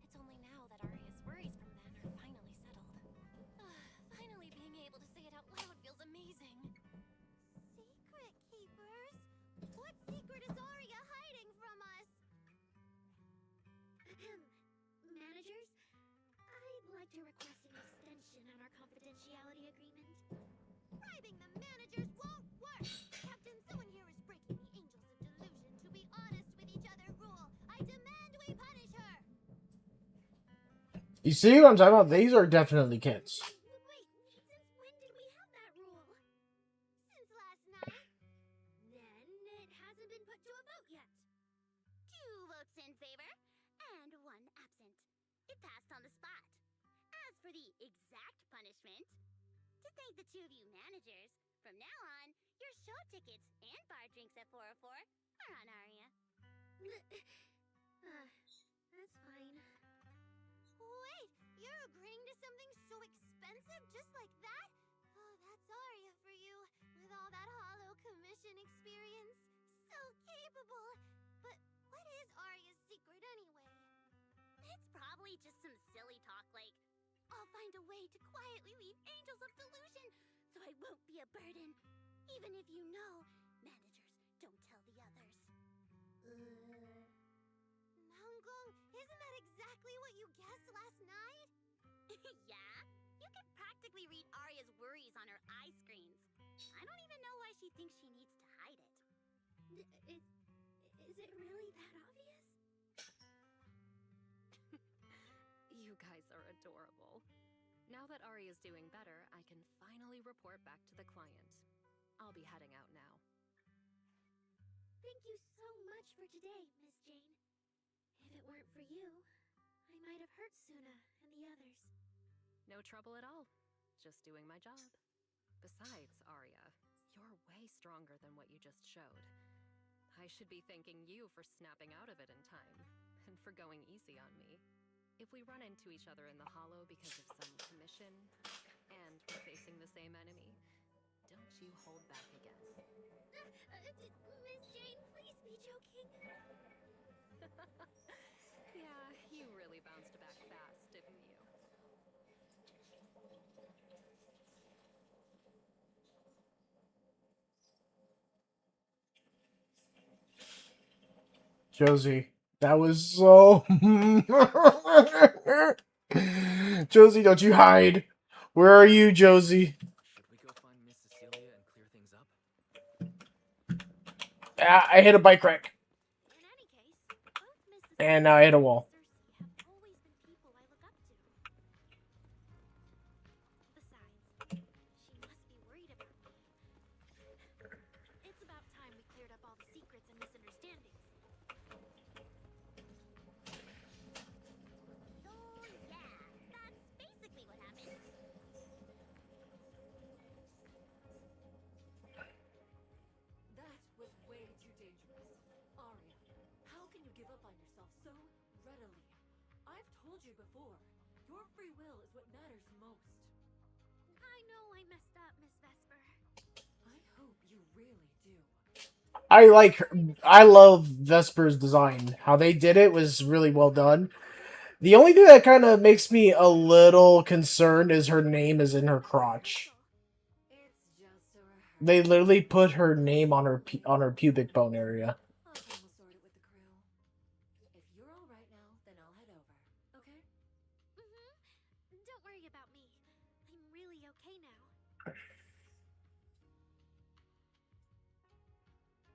It's only now that Arya's worries from then are finally settled. Finally being able to say it out loud feels amazing. Secret keepers? What secret is Arya hiding from us? Managers, I'd like to request an extension on our confidentiality agreement. Bribing the managers won't work! Captain, someone here is breaking the Angels of Delusion to be honest with each other rule. I demand we punish her! You see what I'm talking about? These are definitely kids. Wait, since when did we have that rule? Since last night, Then it hasn't been put to a vote yet. 2 votes in favor and 1 absent. It passed on the spot. As for the exact punishment, to thank the 2 of you managers, from now on, your show tickets and bar drinks at 404 are on Arya. That's fine. Wait, you're agreeing to something so expensive just like that? Oh, that's Arya for you, with all that hollow commission experience. So capable. But what is Arya's secret anyway? It's probably just some silly talk like, I'll find a way to quietly leave Angels of Delusion so I won't be a burden. Even if you know, managers don't tell the others. Nangong, isn't that exactly what you guessed last night? Yeah? You can practically read Arya's worries on her eye screens. I don't even know why she thinks she needs to hide it. Is it really that obvious? You guys are adorable. Now that Arya's doing better, I can finally report back to the client. I'll be heading out now. Thank you so much for today, Miss Jane. If it weren't for you, I might have hurt Suna and the others. No trouble at all. Just doing my job. Besides, Arya, you're way stronger than what you just showed. I should be thanking you for snapping out of it in time, and for going easy on me. If we run into each other in the Hollow because of some commission, and we're facing the same enemy, don't you hold back again. Miss Jane, please be joking. Yeah, you really bounced back fast, didn't you? Josie, that was so... Josie, don't you hide. Where are you, Josie? Should we go find Miss Cecilia and clear things up? Ah, I hit a bike rack. In any case, both Mrs. And I hit a wall. Cersei have always been people I look up to. Besides, she must be worried about me. It's about time we cleared up all the secrets and misunderstandings. So yeah, that's basically what happened. That was way too dangerous. Arya, how can you give up on yourself so readily? I've told you before, your free will is what matters most. I know I messed up, Miss Vesper. I hope you really do. I like her. I love Vesper's design. How they did it was really well done. The only thing that kind of makes me a little concerned is her name is in her crotch. It's just a rehearsal. They literally put her name on her pubic bone area. I'll come sort it with the crew. If you're all right now, then I'll head over. Okay? Don't worry about me. I'm really okay now.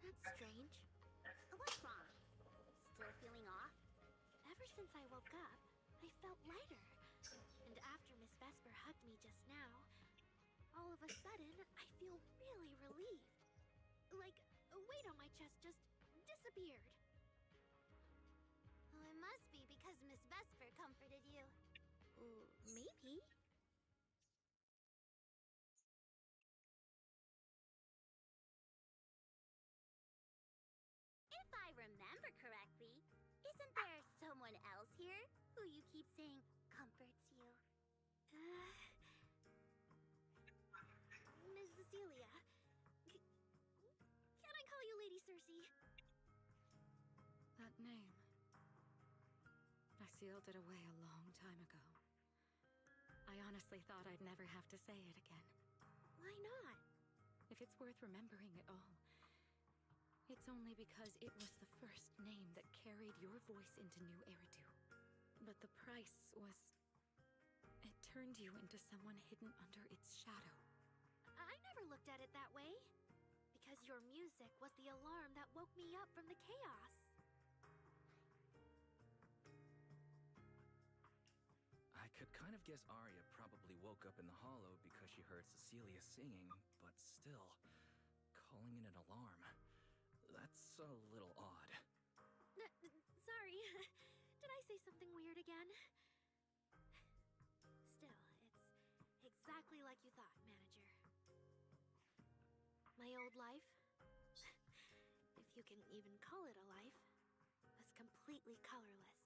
That's strange. What's wrong? Still feeling off? Ever since I woke up, I felt lighter. And after Miss Vesper hugged me just now, all of a sudden, I feel really relieved. Like a weight on my chest just disappeared. Well, it must be because Miss Vesper comforted you. Maybe. If I remember correctly, isn't there someone else here who you keep saying comforts you? Miss Cecilia. Can I call you Lady Cersei? That name. I sealed it away a long time ago. I honestly thought I'd never have to say it again. Why not? If it's worth remembering at all, it's only because it was the first name that carried your voice into New Eridu. But the price was... it turned you into someone hidden under its shadow. I never looked at it that way. Because your music was the alarm that woke me up from the chaos. I could kind of guess Arya probably woke up in the hollow because she heard Cecilia singing, but still, calling it an alarm. That's a little odd. Sorry. Did I say something weird again? Still, it's exactly like you thought, Manager. My old life, if you can even call it a life, was completely colorless.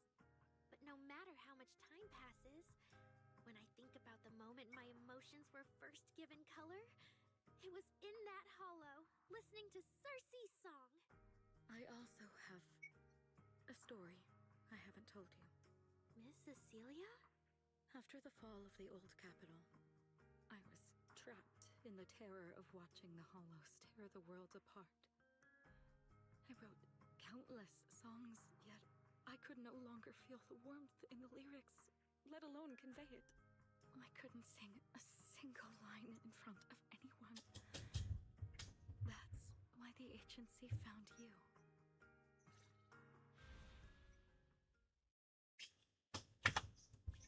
But no matter how much time passes, when I think about the moment my emotions were first given color, it was in that hollow, listening to Cersei's song. I also have a story I haven't told you. Miss Cecilia? After the fall of the old capital, I was trapped in the terror of watching the Hollows tear the world apart. I wrote countless songs, yet I could no longer feel the warmth in the lyrics, let alone convey it. I couldn't sing a single line in front of anyone. That's why the agency found you.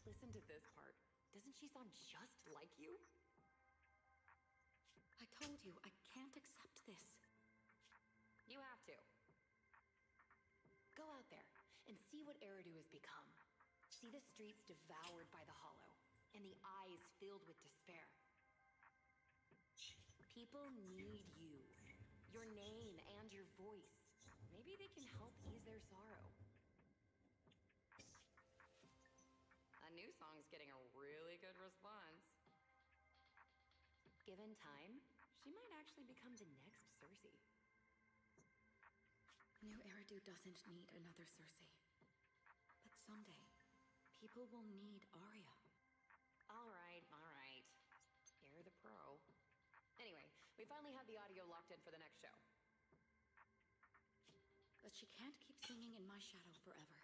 Listen to this part. Doesn't she sound just like you? I told you, I can't accept this. You have to. Go out there and see what Eridu has become. See the streets devoured by the Hollow, and the eyes filled with despair. People need you, your name and your voice. Maybe they can help ease their sorrow. A new song's getting a really good response. Given time, she might actually become the next Cersei. New Eridu doesn't need another Cersei. But someday, people will need Arya. All right. You're the pro. Anyway, we finally have the audio locked in for the next show. But she can't keep singing in my shadow forever.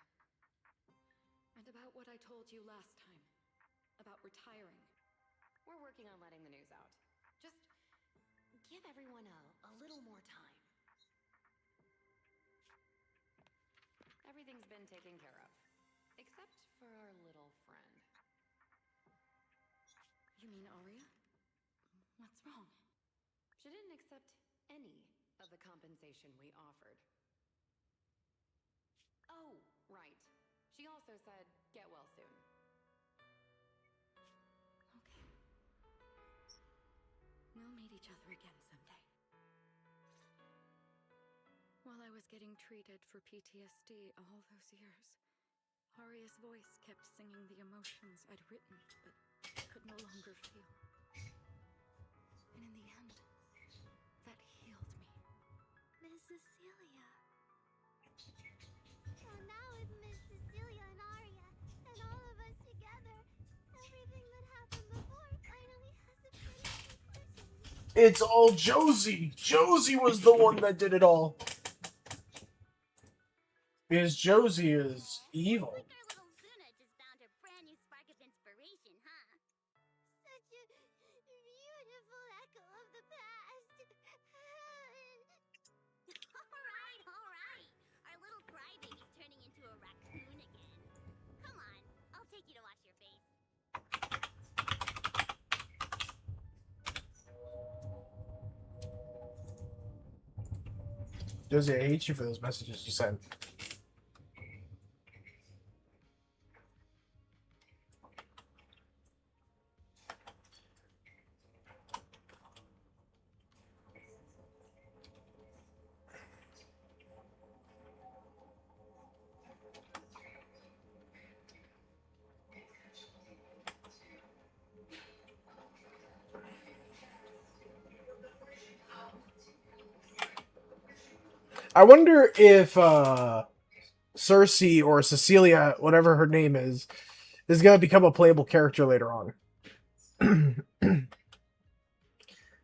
And about what I told you last time. About retiring. We're working on letting the news out. Just give everyone a little more time. Everything's been taken care of. Except for our little friend. You mean Arya? What's wrong? She didn't accept any of the compensation we offered. Oh, right. She also said, get well soon. Okay. We'll meet each other again someday. While I was getting treated for PTSD all those years, Arya's voice kept singing the emotions I'd written, but could no longer feel. And in the end, that healed me. Miss Cecilia. So now with Miss Cecilia and Arya, and all of us together, everything that happened before finally has a pretty conclusion. It's all Josie. Josie was the one that did it all. Because Josie is evil. Our little Suna just found her brand new spark of inspiration, huh? Such a beautiful echo of the past. All right. Our little crybaby's turning into a raccoon again. Come on, I'll take Josie, I hate you for those messages you sent. I wonder if Cersei or Cecilia, whatever her name is going to become a playable character later on.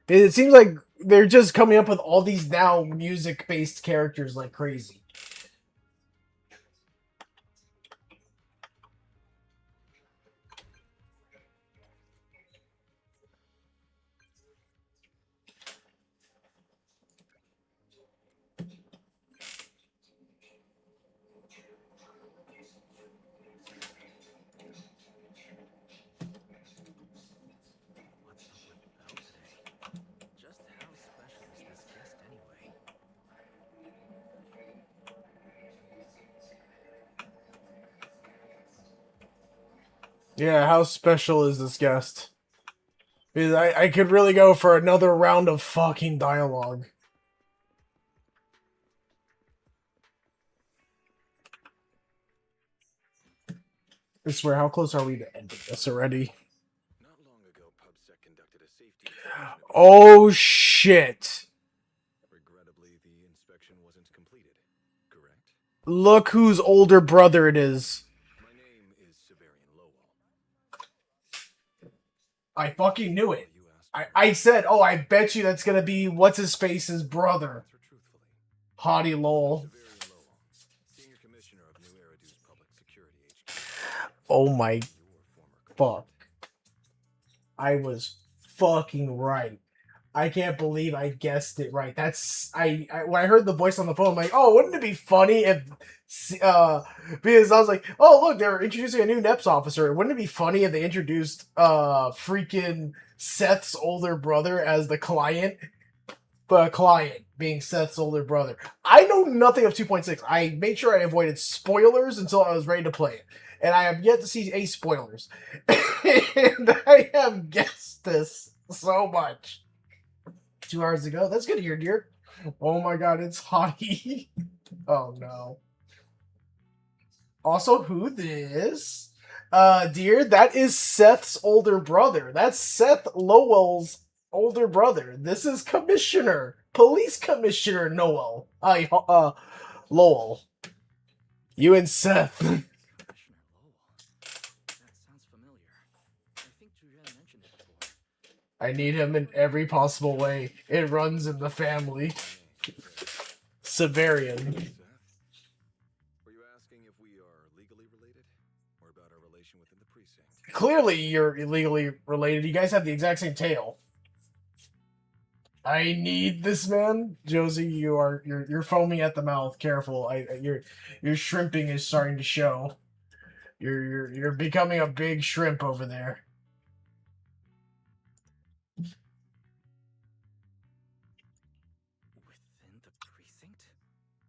It seems like they're just coming up with all these now music-based characters like crazy. Just how special is this guest anyway? Yeah, how special is this guest? Because I could really go for another round of fucking dialogue. I swear, how close are we to ending this already? Oh shit! Regrettably, the inspection wasn't completed, correct? Look whose older brother it is. My name is Severian Lowell. I fucking knew it. I said, oh, I bet you that's gonna be what's-his-face's brother. Hottie Lowell. Senior Commissioner of New Eridu's Public Security HQ. Oh my fuck. I was fucking right. I can't believe I guessed it right. That's I when I heard the voice on the phone, I'm like, oh, wouldn't it be funny if because I was like, oh look, they're introducing a new NEPS officer. Wouldn't it be funny if they introduced freaking Seth's older brother as the client? The client being Seth's older brother. I know nothing of 2.6. I made sure I avoided spoilers until I was ready to play it. And I have yet to see any spoilers. And I have guessed this so much. 2 hours ago. That's good to hear, dear. Oh my god, it's Hottie. Oh no. Also, who this? Dear, that is Seth's older brother. That's Seth Lowell's older brother. This is Commissioner, Police Commissioner Lowell. Lowell. You and Seth. I need him in every possible way. It runs in the family. Severian. Were you asking if we are legally related? Or about our relation within the precinct? Clearly you're illegally related. You guys have the exact same tail. I need this, man. Josie, you're foaming at the mouth. Careful. Your shrimping is starting to show. You're becoming a big shrimp over there. Within the precinct?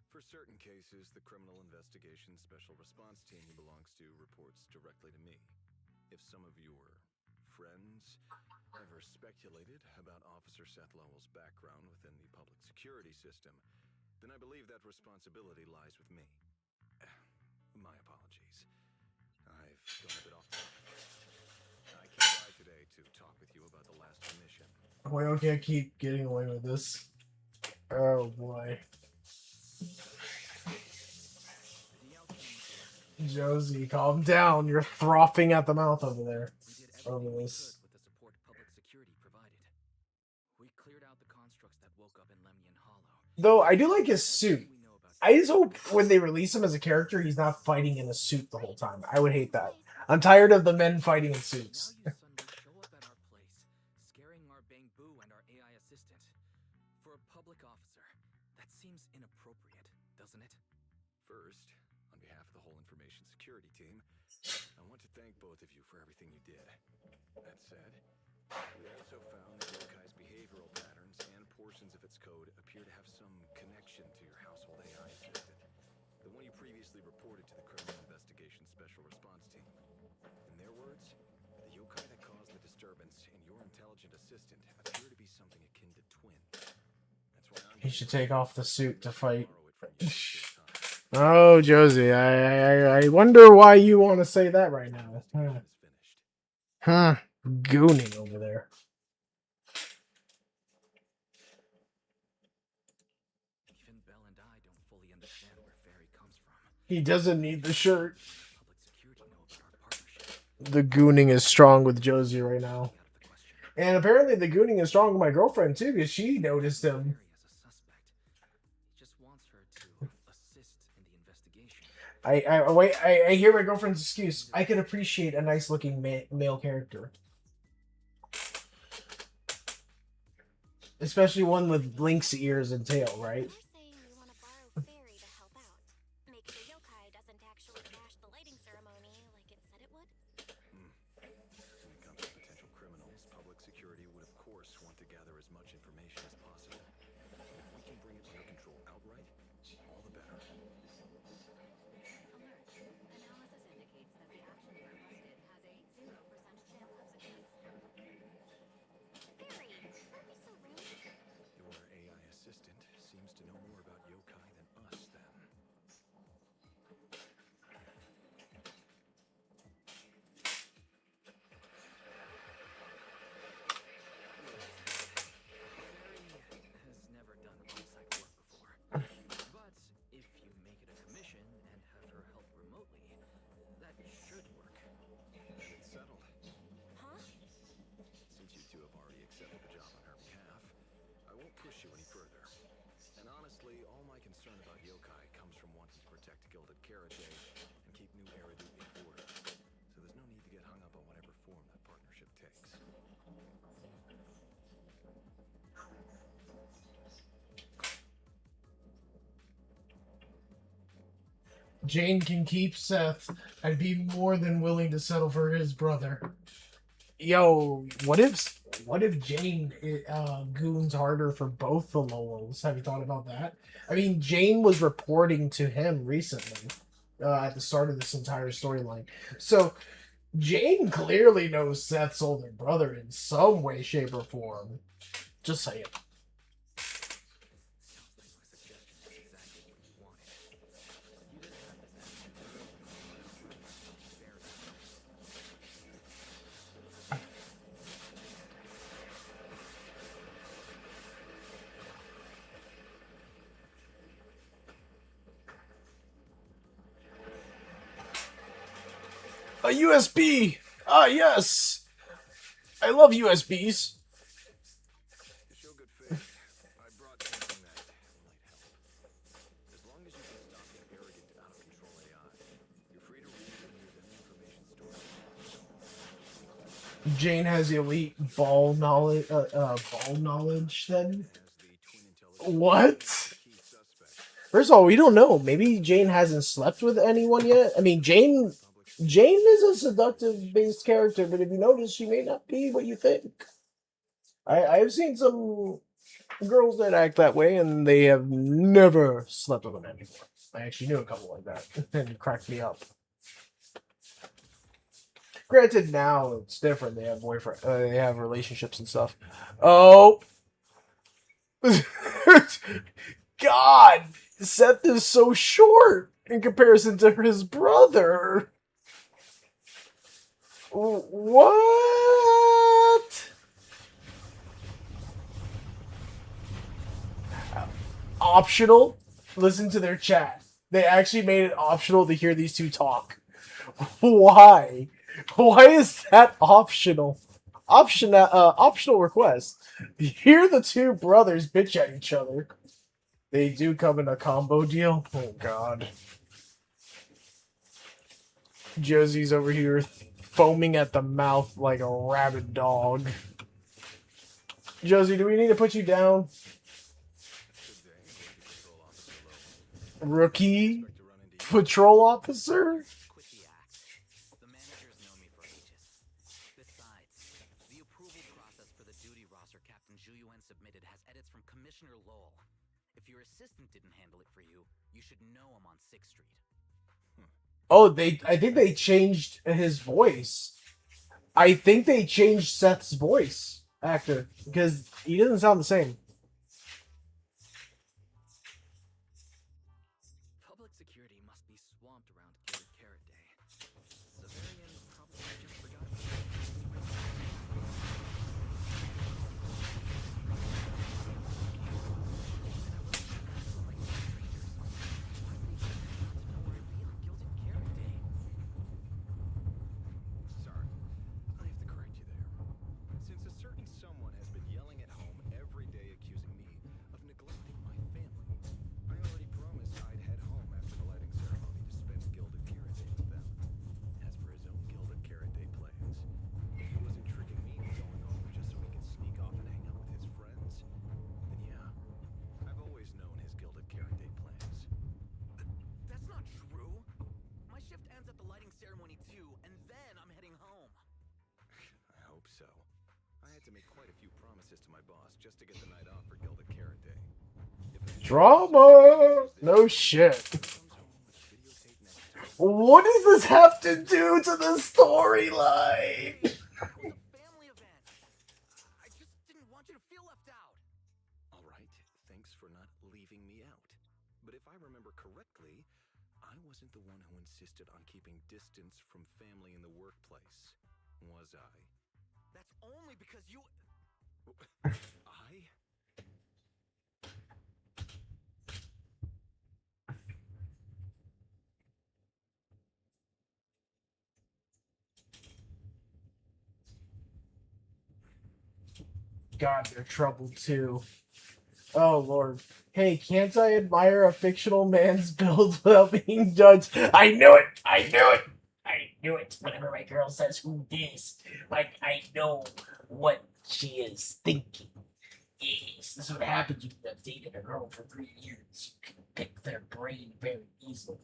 For certain cases, the Criminal Investigations Special Response Team belongs to reports directly to me. If some of your friends ever speculated about Officer Seth Lowell's background within the public security system, then I believe that responsibility lies with me. My apologies. I've gone a bit off topic. I came by today to talk with you about the last mission. Why don't I keep getting away with this? Oh boy. Josie, calm down. You're frothing at the mouth over there. Over this. With the support public security provided. We cleared out the constructs that woke up in Lemnian Hollow. Though I do like his suit. I just hope when they release him as a character, he's not fighting in a suit the whole time. I would hate that. I'm tired of the men fighting in suits. Scaring our Bangbu and our AI assistant. For a public officer, that seems inappropriate, doesn't it? First, on behalf of the whole information security team, I want to thank both of you for everything you did. That said, We also found that yokai's behavioral patterns and portions of its code appear to have some connection to your household AI assistant, the one you previously reported to the Criminal Investigation Special Response Team. In their words, the yokai that caused the disturbance and your intelligent assistant appear to be something akin to twins. That's why I'm He should take off the suit to fight. borrow it from you this time. Oh, Josie, I wonder why you want to say that right now. Is finished. Huh. Gooning over there. Even Belle and I don't fully understand where Fairy comes from. He doesn't need the shirt. Public security know about our partnership. The gooning is strong with Josie right now. Out of the question. And apparently the gooning is strong with my girlfriend too, because she noticed him. Fairy as a suspect. He just wants her to assist in the investigation. I hear my girlfriend's excuse. I can appreciate a nice looking male character. Especially one with lynx ears and tail, right? You're saying you want to borrow Fairy to help out. Make sure yokai doesn't actually crash the lighting ceremony like it said it would? When it comes to potential criminals, public security would of course want to gather as much information as possible. If we can bring it under control outright, all the better. Alert. Analysis indicates that the action requested has a 0% chance of success. Fairy, don't be so rude. Your AI assistant seems to know more about yokai than us, then. Fairy has never done on-site work before. But if you make it a commission and have her help remotely, that should work. It's settled. Huh? Since you two have already accepted the job on her behalf, I won't push you any further. And honestly, all my concern about yokai comes from wanting to protect Gilded Karate and keep New Eridu in order. So there's no need to get hung up on whatever form that partnership takes. Jane can keep Seth. I'd be more than willing to settle for his brother. Yo, what if Jane goons harder for both the Lolos? Have you thought about that? I mean, Jane was reporting to him recently at the start of this entire storyline. So Jane clearly knows Seth's older brother in some way, shape, or form. Just saying. A USB! Ah, yes! I love USBs. To show good faith, I brought something that might help. As long as you can stop that arrogant, out-of-control AI, you're free to read and use any information stored. Jane has elite ball knowledge. Ball knowledge. Then what? First of all, we don't know. Maybe Jane hasn't slept with anyone yet. I mean, Jane is a seductive-based character, but if you notice, she may not be what you think. I've seen some girls that act that way, and they have never slept with a man before. I actually knew a couple like that, and it cracked me up. Granted, now it's different. They have boyfriend, they have relationships and stuff. Oh, God, Seth is so short in comparison to his brother. What? Optional? Listen to their chat. They actually made it optional to hear these two talk. Why? Why is that optional? Optional request. Hear the two brothers bitch at each other. They do come in a combo deal? Oh, God. Josie's over here foaming at the mouth like a rabid dog. Josie, do we need to put you down? Rookie patrol officer? Quit the act. The manager's known me for ages. Besides, the approval Yuen submitted has edits from Commissioner Lowell. If your assistant didn't handle it for you, you should know him on 6th Street. Oh, I think they changed his voice. I think they changed Seth's voice actor because he doesn't sound the same. Public security must be swamped around Gilded Carrot Day. Severian probably just forgot about Sorry, I have to correct you there. Since a certain someone has been yelling at home every day accusing me of neglecting my family, I already promised I'd head home after the lighting ceremony to spend Gilded Carrot Day with them. As for his own Gilded Carrot Day plans, if he wasn't tricking me into going home just so he could sneak off and hang out with his friends, then yeah, I've always known his Gilded Carrot Day plans. That's not true! My shift ends at the lighting ceremony too, and then I'm heading home. I hope so. I had to make quite a few promises to my boss just to get the night off for Gilded Carrot Day. Drama. No shit. What does this have to do to the storyline? Alright, thanks for not leaving me out. But if I remember correctly, I wasn't the one who insisted on keeping distance from family in the workplace, was I? That's only because you... I? God, they're trouble too. Oh lord. Hey, can't I admire a fictional man's build without being judged? I knew it! I knew it! I knew it! Whenever my girl says who this, like I know what she is thinking. Yes, this is what happens when you've dated a girl for 3 years. You can pick their brain very easily.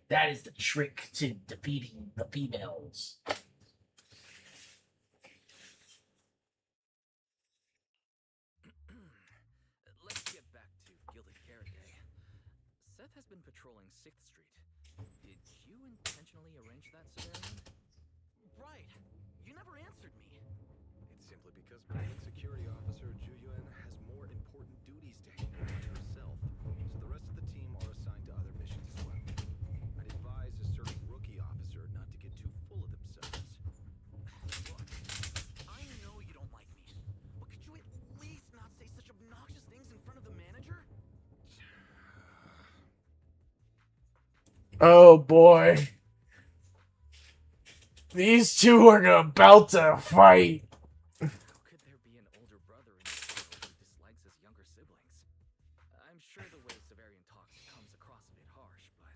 That is the trick to defeating the females. Let's get back to Gilded Carrot Day. Seth has been patrolling 6th Street. Did you intentionally arrange that, Severian? Right! You never answered me! It's simply because Public Security Officer Ju Yuen has more important duties to handle than herself, so the rest of the team are assigned to other missions as well. I'd advise a certain rookie officer not to get too full of themselves. Look, I know you don't like me, but could you at least not say such obnoxious things in front of the manager? Oh boy. These two are about to fight. How could there be an older brother in this world who dislikes his younger siblings? I'm sure the way Severian talks comes across a bit harsh, but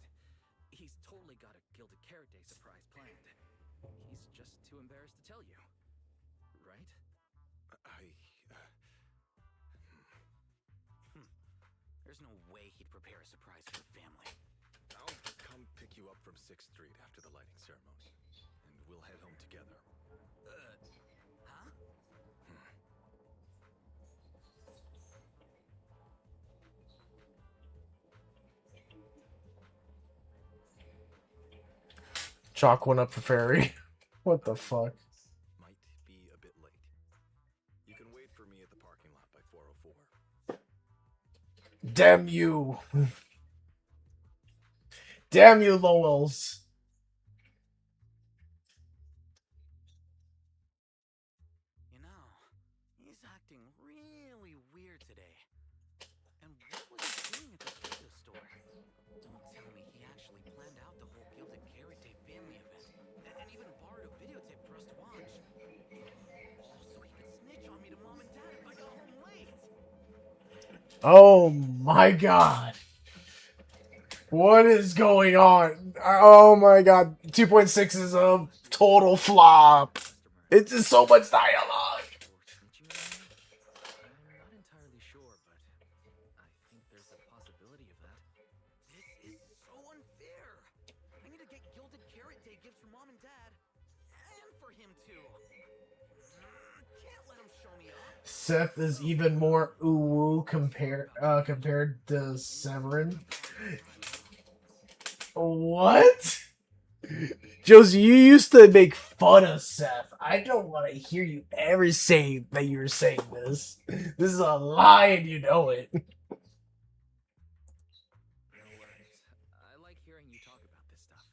he's totally got a Gilded Carrot Day surprise planned. He's just too embarrassed to tell you. Right? There's no way he'd prepare a surprise for the family. I'll come pick you up from 6th Street after the lighting ceremony, and we'll head home together. Huh? Chalk one up for Fairy. What the fuck? Might be a bit late. You can wait for me at the parking lot by 4:04. Damn you. Damn you, Lowells. You know, he's acting really weird today. And what was he doing at the video store? Don't tell me he actually planned out the whole Gilded Carrot Day family event, and even borrowed a videotape for us to watch. All so he could snitch on me to Mom and Dad if I got home late. Oh my god. What is going on? Oh my god. 2.6 is a total flop. It's just so much dialogue. I'm not entirely sure, but I think there's a possibility of that. This is so unfair. I need to get Gilded Carrot Day gifts for Mom and Dad, and for him too. Can't let him show me up. Seth is even more ooh compared to Severin. What? Josie, you used to make fun of Seth. I don't want to hear you ever say that you're saying this. This is a lie and you know it. No worries. I like hearing you talk about this stuff.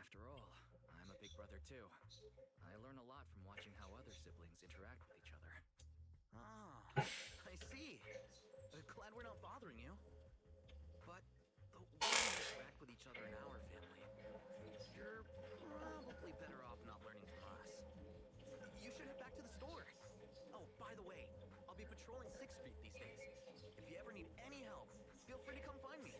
After all, I'm a big brother too. I learn a lot from watching how other siblings interact with each other. Ah, I see. Glad we're not bothering you. But the way we interact with each other in our family, you're probably better off not learning from us. You should head back to the store. Oh, by the way, I'll be patrolling 6th Street these days. If you ever need any help, feel free to come find me.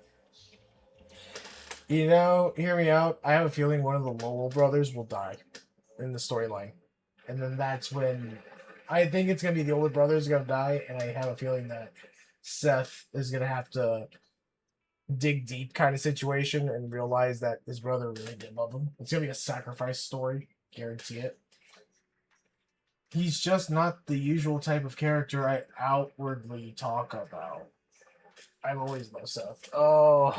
You know, hear me out. I have a feeling one of the Lowell brothers will die in the storyline. And then that's when I think it's going to be the older brother's going to die. And I have a feeling that Seth is going to have to dig deep kind of situation and realize that his brother really did love him. It's going to be a sacrifice story. Guarantee it. He's just not the usual type of character I outwardly talk about. I've always loved Seth. Oh.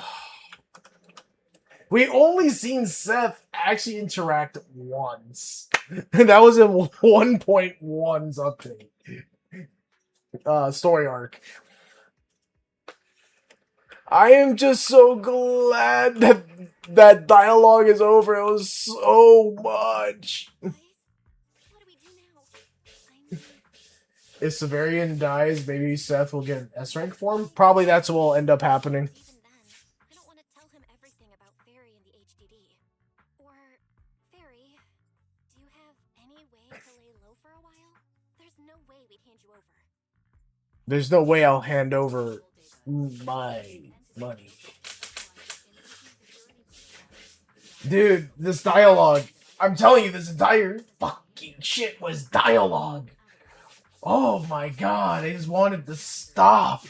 We only seen Seth actually interact once. And that was in 1.1's update. Story arc. I am just so glad that that dialogue is over. It was so much. If Severian dies, maybe Seth will get an S rank form. Probably that's what will end up happening. I don't want to tell him everything about Fairy and the HDD. Or, Fairy, do you have any way to lay low for a while? There's no way we'd hand you over. There's no way I'll hand over my money. Dude, this dialogue. I'm telling you, this entire fucking shit was dialogue. Oh my god, I just wanted to stop.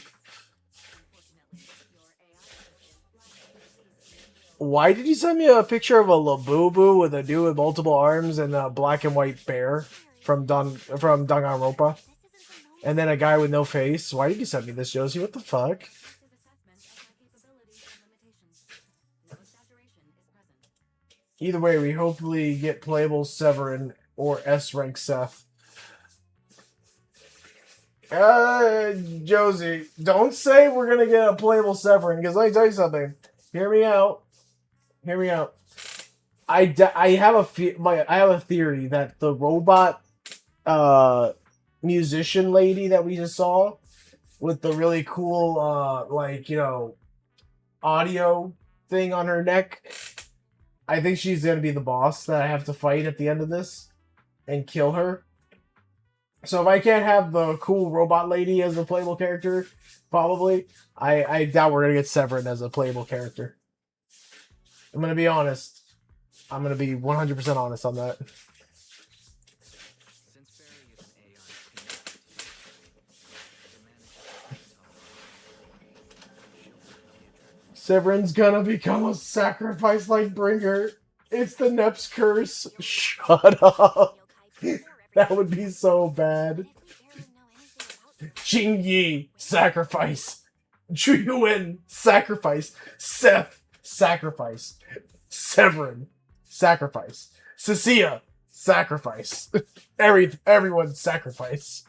Why did you send me a picture of a Labubu with a dude with multiple arms and a black and white bear from Danganronpa? And then a guy with no face? Why did you send me this, Josie? What the fuck? Either way, we hopefully get playable Severin or S rank Seth. Josie, don't say we're gonna get a playable Severin, because let me tell you something. Hear me out. Hear me out. I have a theory that the robot musician lady that we just saw with the really cool audio thing on her neck, I think she's gonna be the boss that I have to fight at the end of this and kill her. So if I can't have the cool robot lady as a playable character, probably, I doubt we're gonna get Severin as a playable character. I'm gonna be honest. I'm gonna be 100% honest on that. Severin's gonna become a sacrifice like Bringer. It's the Nep's curse. Shut up. That would be so bad. Jingyi, sacrifice. Juyuan, sacrifice. Seth, sacrifice. Severin, sacrifice. Cecilia, sacrifice. Everyone, sacrifice.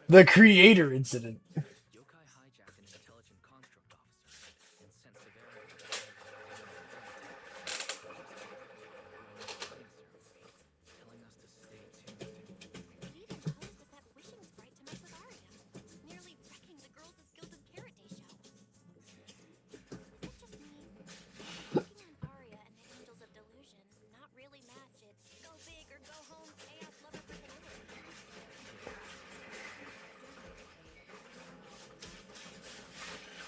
The creator incident. Yokai hijacked an intelligent construct officer and sent Severian telling us to stay tuned. He even posed as that wishing sprite to mess with Arya, nearly wrecking the girls' Gilded Carrot Day show. Is it just me? Working on Arya and the Angels of Delusion not really match its go big or go home chaos lover personality.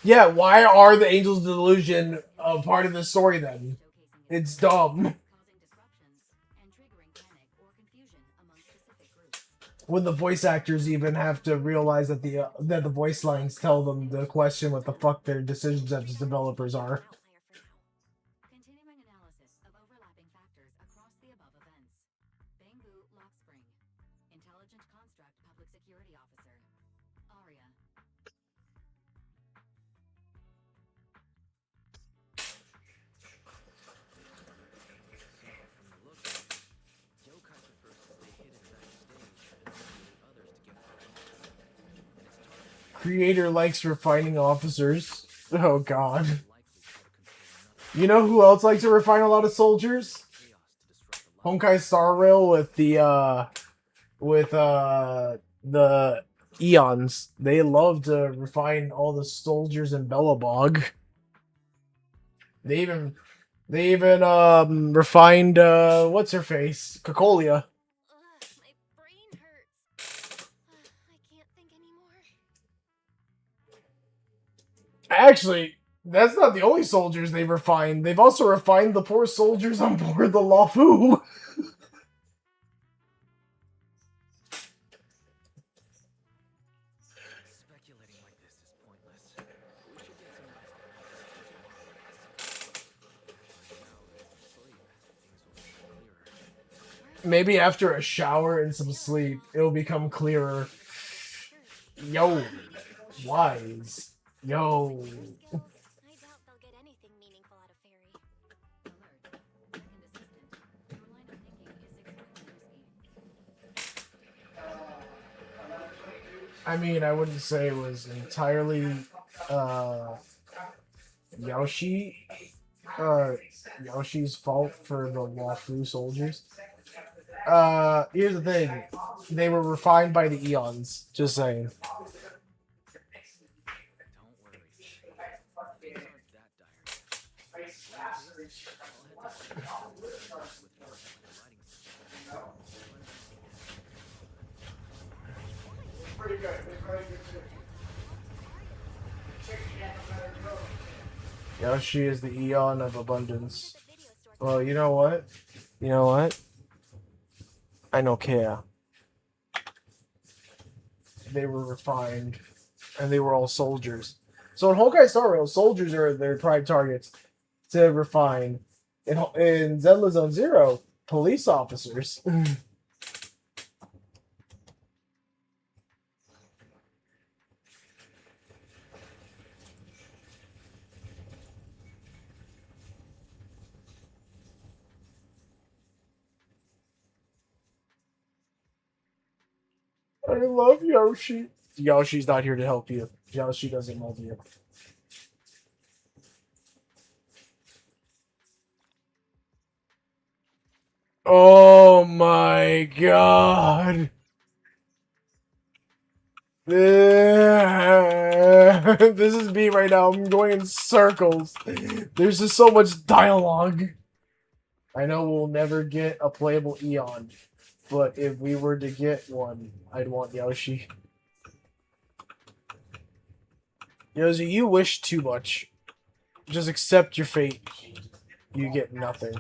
Yeah, why are the Angels of Delusion a part of the story then? It's dumb. when the voice actors even have to realize that the voice lines tell them to question what the fuck their decisions as developers are. Continuing analysis of overlapping factors across the above events. Bangu Lock Spring. Intelligent Construct Public Security Officer. Aria. Yokai prefers to stay hidden backstage and motivate others to get promoted. Creator likes refining officers. Oh god. You know who else likes to refine a lot of soldiers? Honkai Star Rail with the Eons. They love to refine all the soldiers in Belobog. They even refined what's her face? Cocolia. My brain hurts. I can't think anymore. Actually, that's not the only soldiers they've refined. They've also refined the poor soldiers on board the Lafu. Speculating like this is pointless. We should get some rest and Maybe after a shower and some sleep, it'll become clearer. Yo, wise. Yo. I doubt they'll get anything meaningful out of Fairy. I mean, I wouldn't say it was entirely Yoshi's fault for the Wafu soldiers. Here's the thing. They were refined by the Eons. Just saying. Pretty good. It's very good too. Chicken can't no better grow. Yoshi is the Eon of abundance. Well, you know what? You know what? I don't care. They were refined, and they were all soldiers. So in Honkai Star Rail, soldiers are their prime targets to refine. In Zenless Zone Zero, police officers. I love Yoshi. Yoshi's not here to help you. Yoshi doesn't love you. Oh my god. This is me right now. I'm going in circles. There's just so much dialogue. I know we'll never get a playable Eon, but if we were to get one, I'd want Yoshi. Yoshi, you wish too much. Just accept your fate. You get nothing.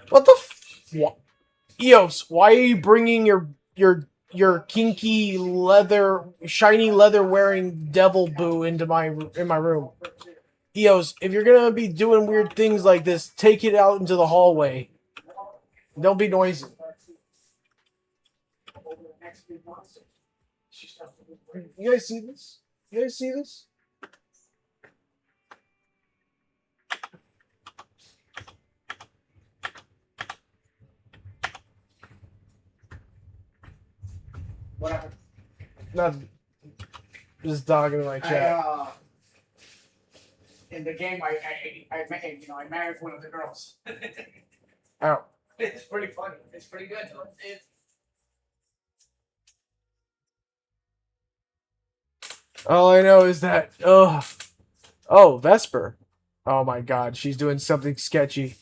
What the what? Eos, why are you bringing your kinky leather, shiny leather wearing devil boo into my room? Eos, if you're gonna be doing weird things like this, take it out into the hallway. Don't be noisy. You guys see this? You guys see this? What happened? Nothing. Just talking to my chat. In the game, I married one of the girls. Ow. It's pretty funny. It's pretty good. All I know is that, oh, Vesper. Oh my god, she's doing something sketchy.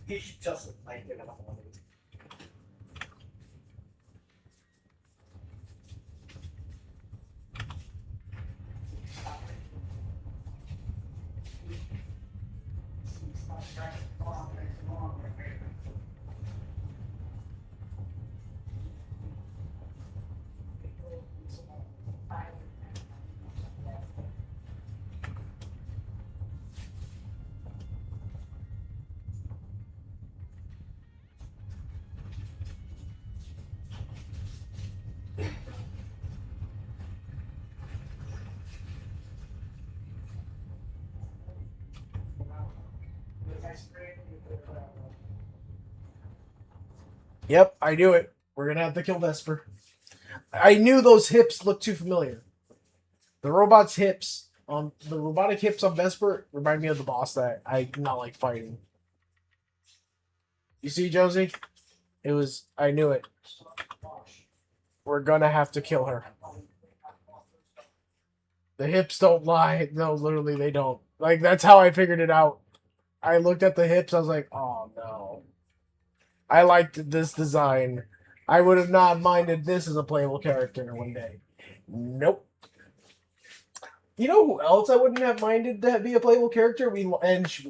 He doesn't like it at all. Yep, I knew it. We're gonna have to kill Vesper. I knew those hips looked too familiar. The robot's hips on the robotic hips on Vesper remind me of the boss that I do not like fighting. You see, Josie? It was. I knew it. We're gonna have to kill her. The hips don't lie. No, literally, they don't. Like, that's how I figured it out. I looked at the hips. I was like, oh no. I liked this design. I would have not minded this as a playable character one day. Nope. You know who else I wouldn't have minded to be a playable character?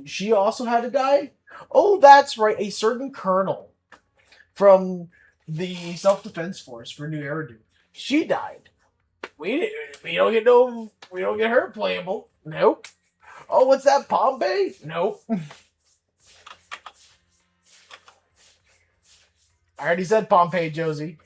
She also had to die? Oh, that's right. A certain colonel from the Self-Defense Force for New Eridu. She died. We don't get her playable. Nope. Oh, what's that, Pompey? Nope. I already said Pompeii, Josie.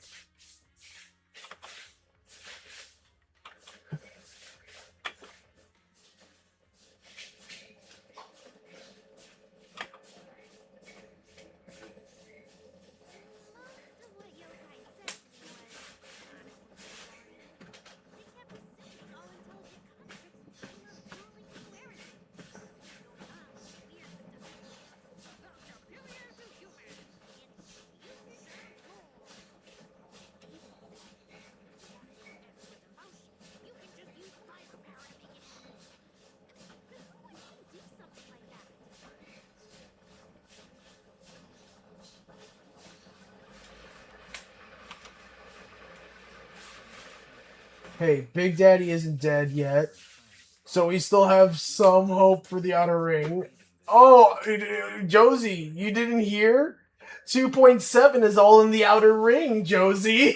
Hey, Big Daddy isn't dead yet, so we still have some hope for the Outer Ring. Oh, Josie, you didn't hear? 2.7 is all in the Outer Ring, Josie.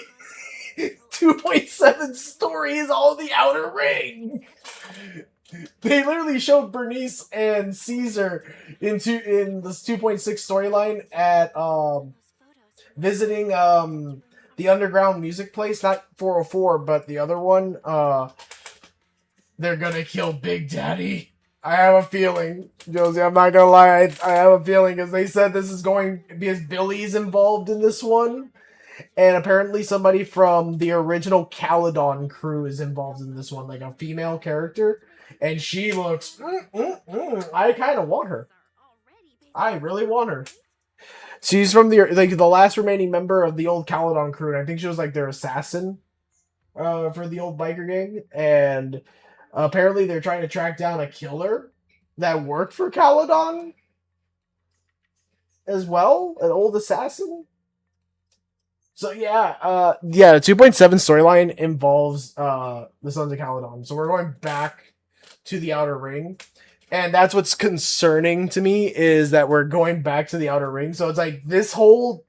2.7 story is all in the Outer Ring. They literally showed Bernice and Caesar in this 2.6 storyline at visiting the underground music place, not 404, but the other one. They're gonna kill Big Daddy. I have a feeling, Josie. I'm not gonna lie. I have a feeling because they said this is going because Billy's involved in this one, and apparently somebody from the original Caledon crew is involved in this one, like a female character, and she looks. I kind of want her. I really want her. She's from the last remaining member of the old Caledon crew, and I think she was like their assassin for the old biker gang. And apparently they're trying to track down a killer that worked for Caledon as well, an old assassin. So yeah, the 2.7 storyline involves the Sons of Caledon. So we're going back to the Outer Ring. And that's what's concerning to me is that we're going back to the Outer Ring. So it's like this whole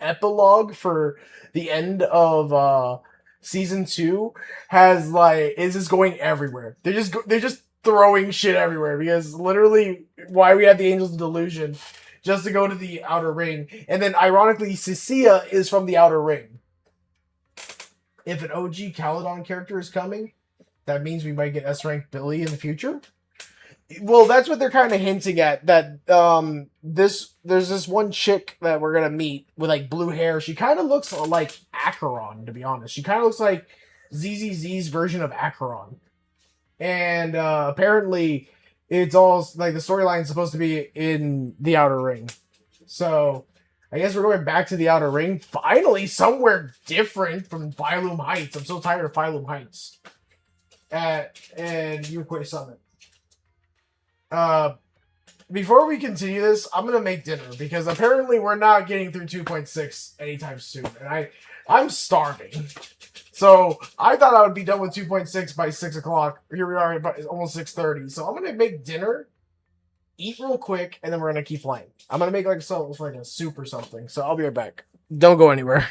epilogue for the end of season 2 is just going everywhere. They're just throwing shit everywhere because literally why we have the Angels of Delusion just to go to the Outer Ring. And then ironically, Cecilia is from the Outer Ring. If an OG Caledon character is coming, that means we might get S-Rank Billy in the future. Well, that's what they're kind of hinting at. That there's this one chick that we're gonna meet with like blue hair. She kind of looks like Acheron, to be honest. She kind of looks like ZZZ's version of Acheron. And apparently, it's all like the storyline is supposed to be in the Outer Ring. So I guess we're going back to the Outer Ring. Finally, somewhere different from Phylum Heights. I'm so tired of Phylum Heights. And Yukoi Summit. Before we continue this, I'm gonna make dinner because apparently we're not getting through 2.6 anytime soon, and I'm starving. So I thought I would be done with 2.6 by 6 o'clock. Here we are, it's almost 6:30. So I'm gonna make dinner, eat real quick, and then we're gonna keep playing. I'm gonna make like a soup or something. So I'll be right back. Don't go anywhere.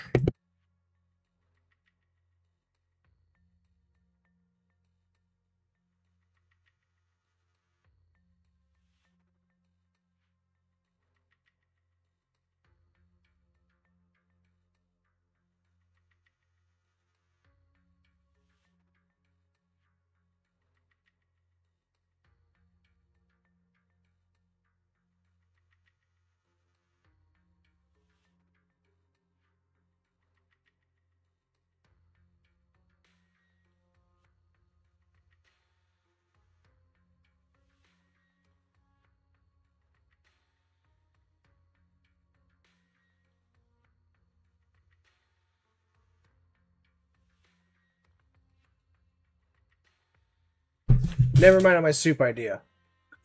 Never mind on my soup idea.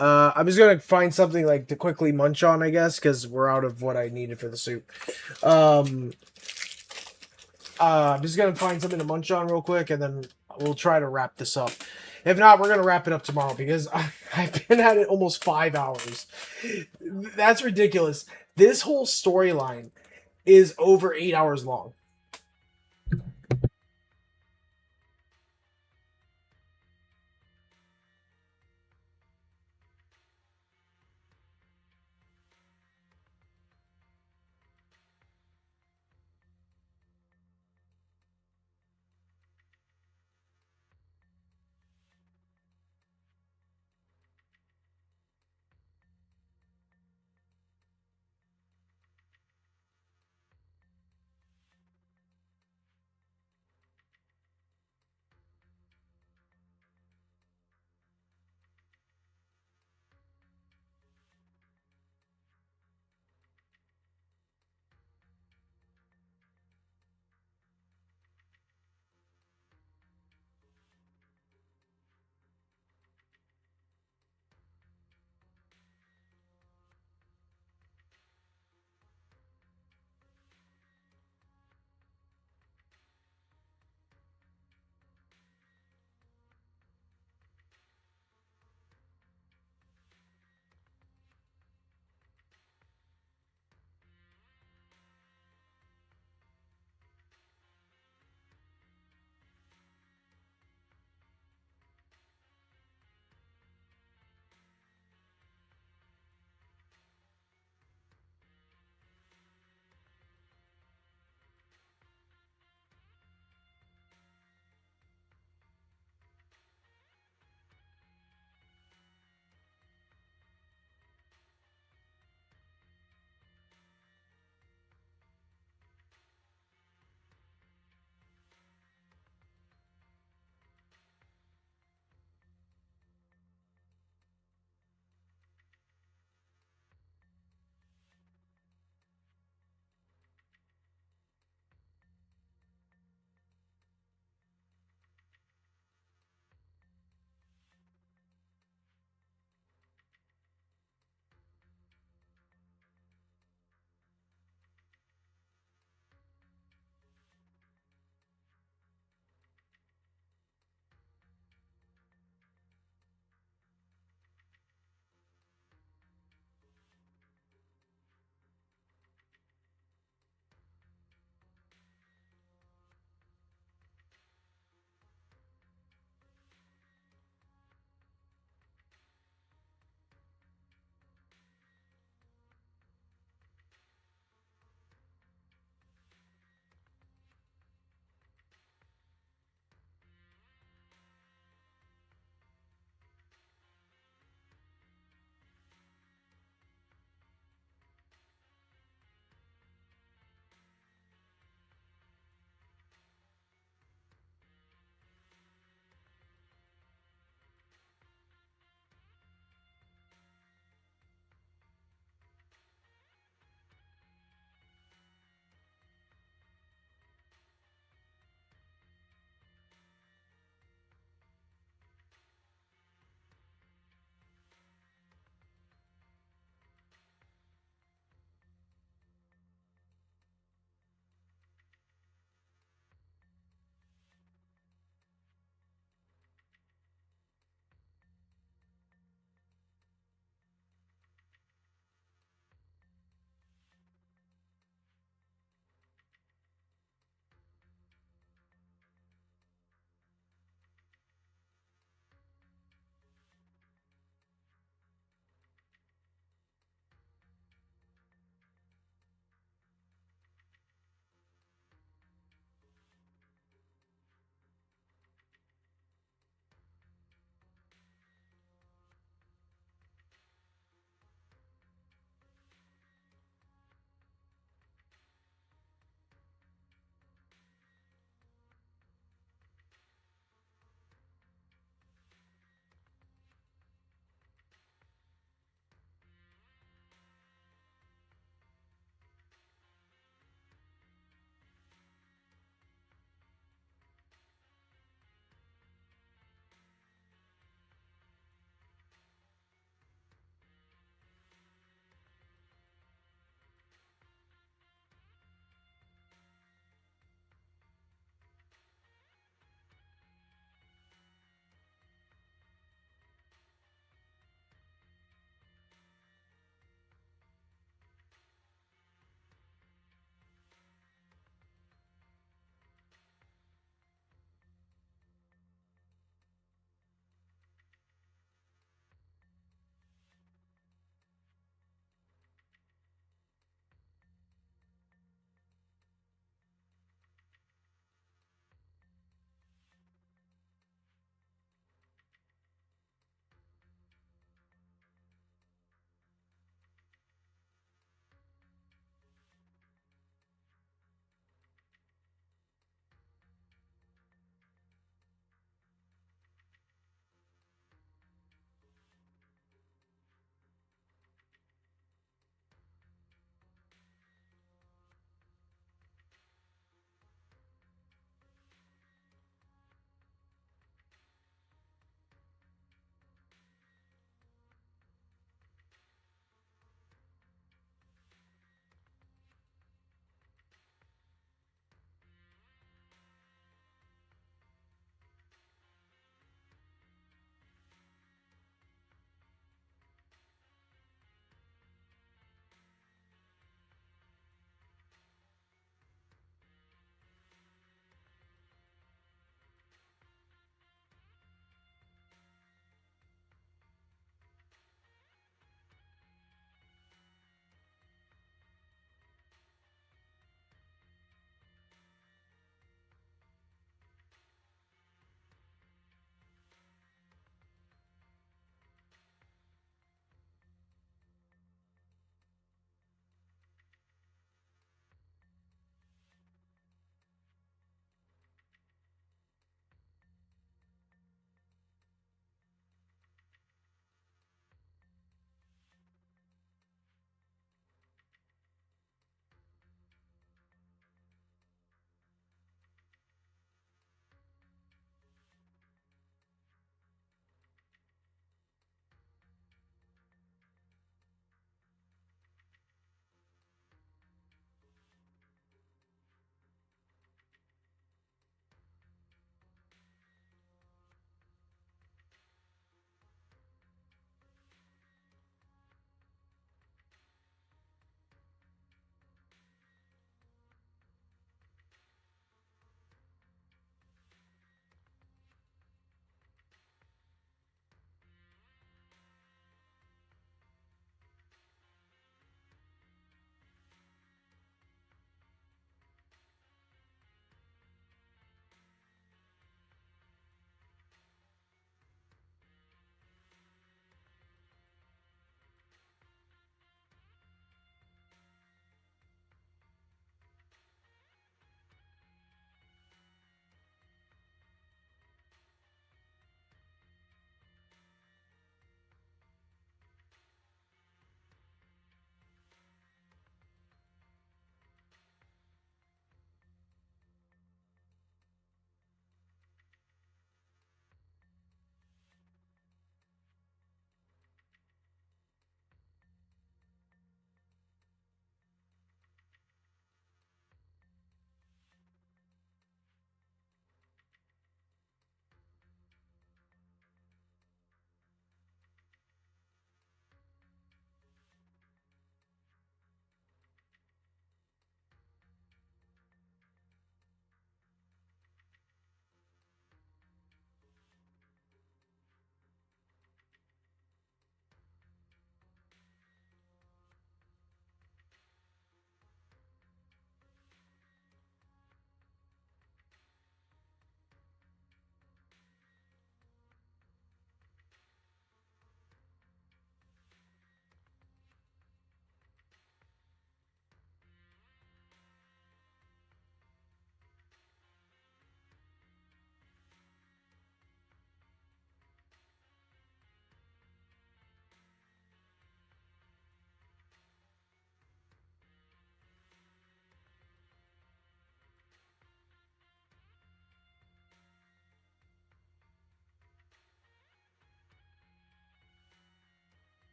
I'm just gonna find something like to quickly munch on, I guess, because we're out of what I needed for the soup. I'm just gonna find something to munch on real quick, and then we'll try to wrap this up. If not, we're gonna wrap it up tomorrow because I've been at it almost 5 hours. That's ridiculous. This whole storyline is over 8 hours long.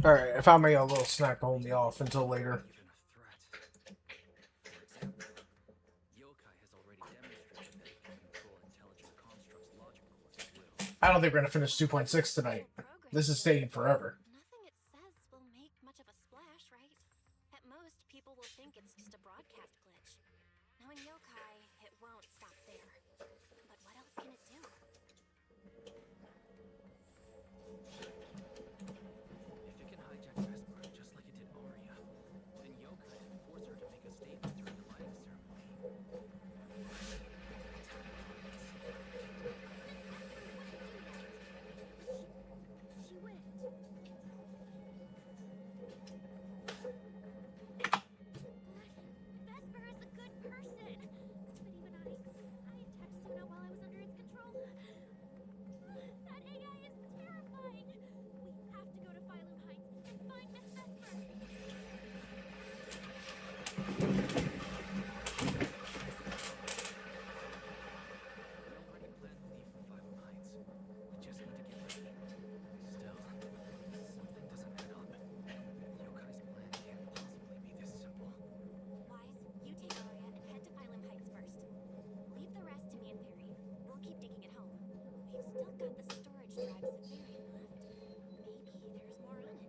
Alright, I found me a little snack to hold me off until later. I don't think we're gonna finish 2.6 tonight. This is taking forever. Nothing it says will make much of a splash, right? At most, people will think it's just a broadcast glitch. Knowing yokai, it won't stop there. But what else can it do? If it can hijack Vesper just like it did Arya, then Yokai can force her to make a statement during the lighting ceremony. She went. Vesper is a good person. But even I attacked Suna while I was under its control. That AI is terrifying. We have to go to Phylum Heights and find Miss Vesper. We already planned to leave for Phylum Heights. We just need to get ready. Still, something doesn't add up. Yokai's plan can't possibly be this simple. Wise, you take Arya and head to Phylum Heights first. Leave the rest to me and Theory. We'll keep digging it home. We've still got the storage drive Severian left. Maybe there's more on it.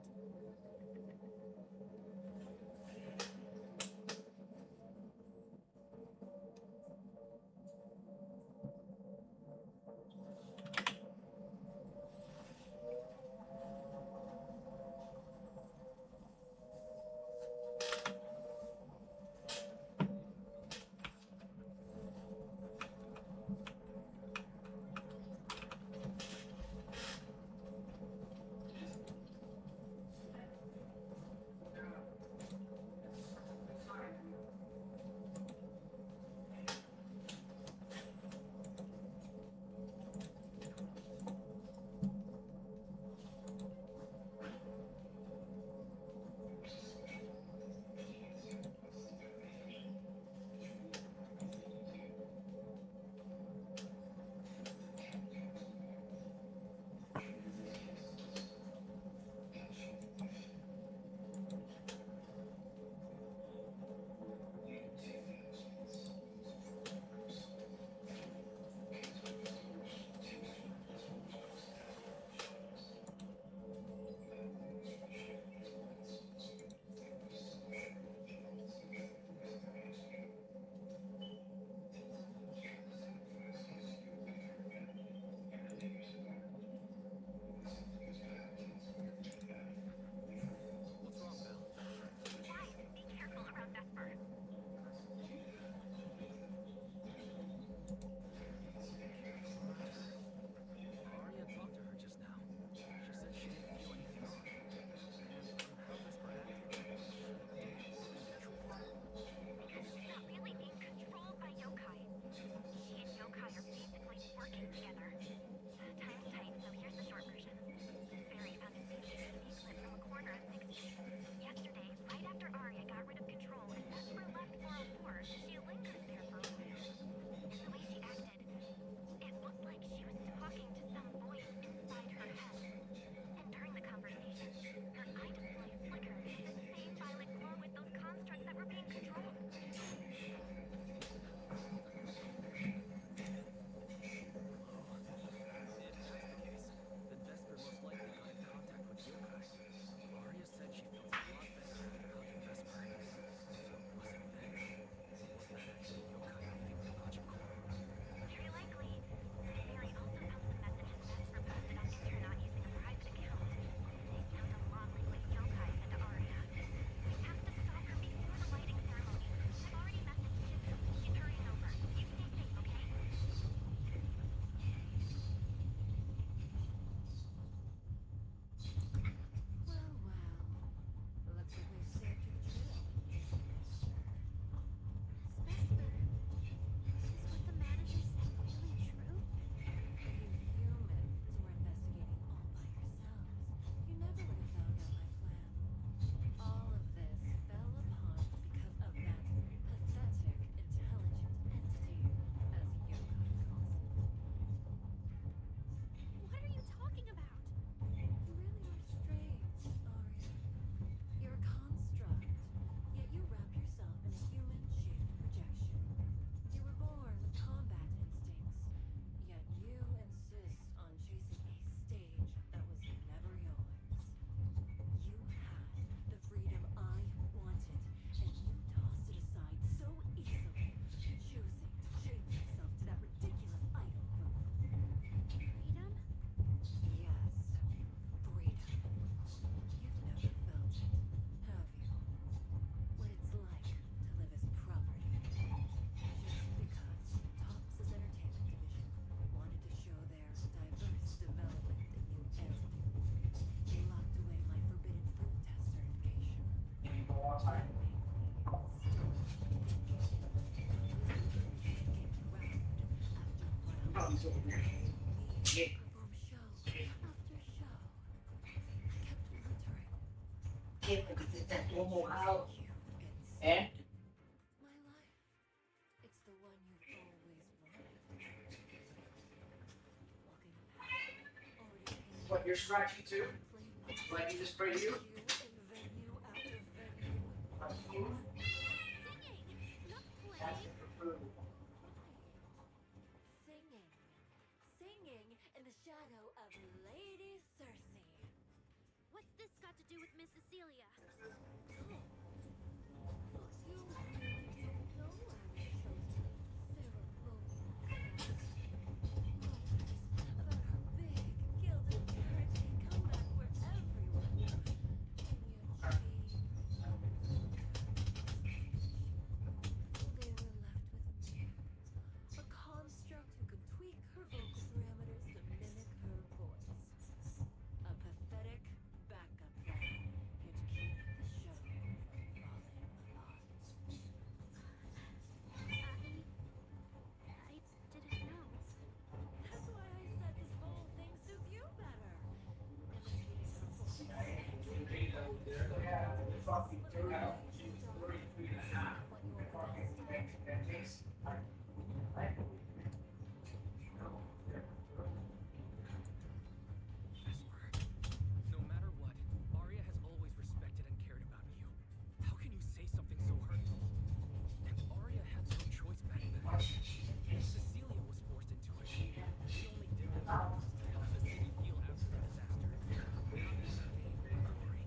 Eh? It's the one you've always wanted. What, you're scratching too? Do I need to spray you? Singing in the shadow of Lady Cersei. What's this got to do with Miss Cecilia? A construct who could tweak her vocal parameters to mimic her voice. A pathetic backup plan here to keep the show from falling apart. I didn't know. That's why I said this whole thing suits you better. No matter what, Arya has always respected and cared about you. How can you say something so hurtful? And Arya had no choice back then. Cecilia was forced into it. She only did that to help the city heal after the disaster. Not as a name or glory.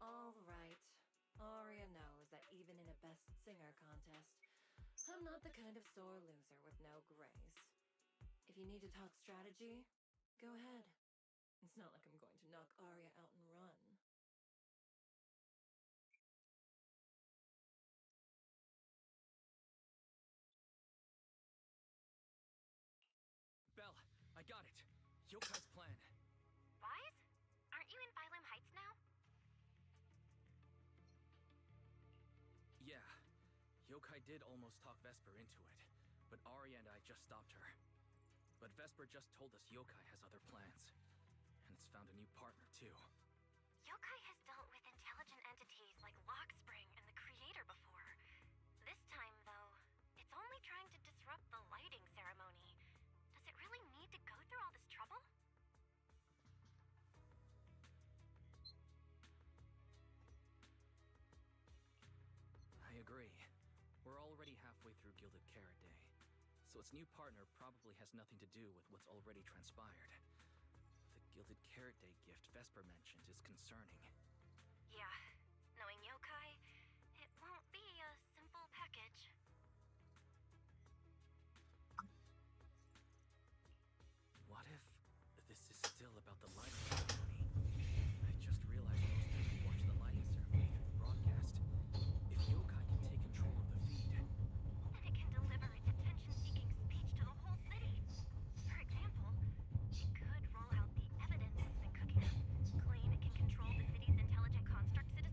All right. Aria knows that even in a best singer contest, I'm not the kind of sore loser with no grace. If you need to talk strategy, go ahead. It's not like I'm going to knock Aria out and run. Belle, I got it. Yokai's plan. Wise? Aren't you in Phylum Heights now? Yeah, Yokai did almost talk Vesper into it, but Aria and I just stopped her. But Vesper just told us Yokai has other plans, and it's found a new partner too. Yokai has dealt with intelligent entities like Lockspring and the Creator before. This time, though, it's only trying to disrupt the lighting ceremony. Does it really need to go through all this trouble? I agree. We're already halfway through Gilded Carrot Day, so its new partner probably has nothing to do with what's already transpired. The Gilded Carrot Day gift Vesper mentioned is concerning. Yeah, knowing Yokai, it won't be a simple package. What if this is still about the lighting ceremony? I just realized most people watch the lighting ceremony through the broadcast. If Yokai can take control of the feed, And it can deliver its attention-seeking speech to the whole city. For example, it could roll out the evidence it's been cooking up, claim it can control the city's intelligent construct citizens,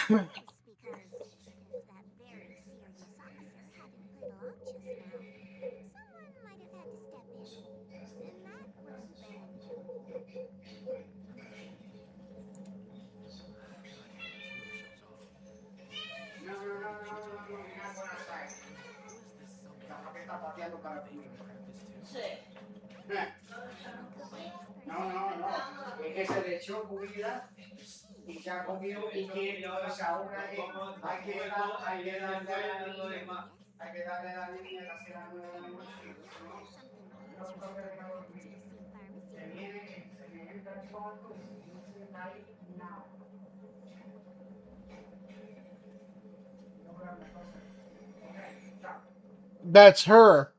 Because that very serious officer hadn't played along just now. Someone might have had to step in. And that would have been... No, you're not going outside. ¿Qué está pateando para ti? No. Es que se le echó comida y ya comió y que pues ahora hay que darle a la niña. Hay que darle a la niña a las 9 de la noche. Se viene transporte. That's her.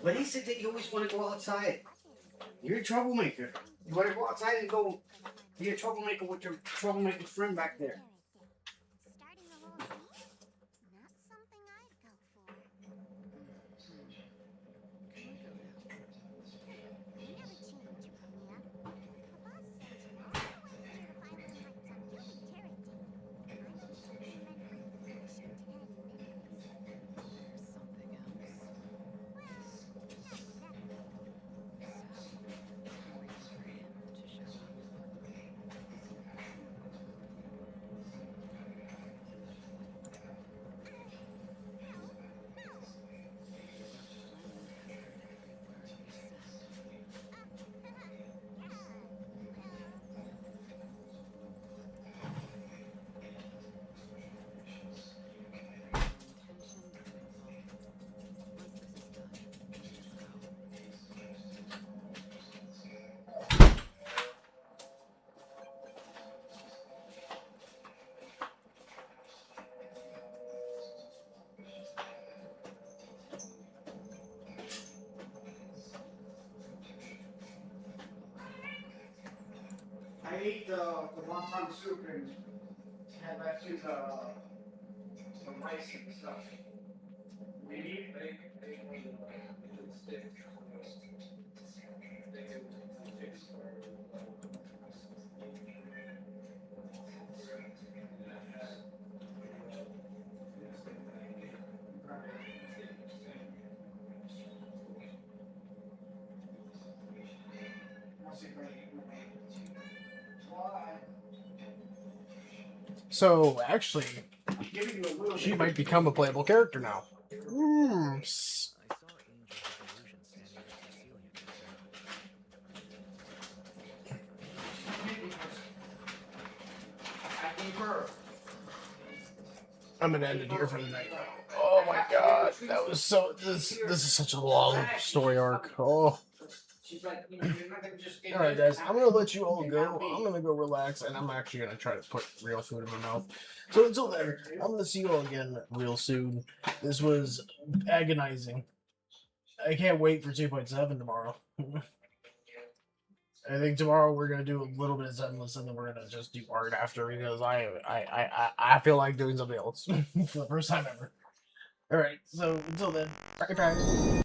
But he said that you always want to go outside. You're a troublemaker. You want to go outside and go be a troublemaker with your troublemaker friend back there. Starting the whole scene? Not something I'd go for. You never change, Romeo. Papa sent you all the way here to find the Heights on Gilded Carrot Day. I don't think you meant for you to finish your 10 minutes. There's something else. Well, not exactly. So, waiting for him to show up. I ate the wonton soup and had left you the rice and stuff. We need So, actually, giving you a little she might become a playable character now. I saw Angel of Illusion standing next to Celia just now. I gave her. I'm gonna end it here for the night. Oh my god, that was so. This is such a long story arc. Oh. She's like, you're not gonna just get Alright guys, I'm gonna let you all go. I'm gonna go relax, and I'm actually gonna try to put real food in my mouth. So until then, I'm gonna see you all again real soon. This was agonizing. I can't wait for 2.7 tomorrow. I think tomorrow we're gonna do a little bit of Zenless, and then we're gonna just do art after, because I feel like doing something else for the first time ever. Alright, so until then, bye guys.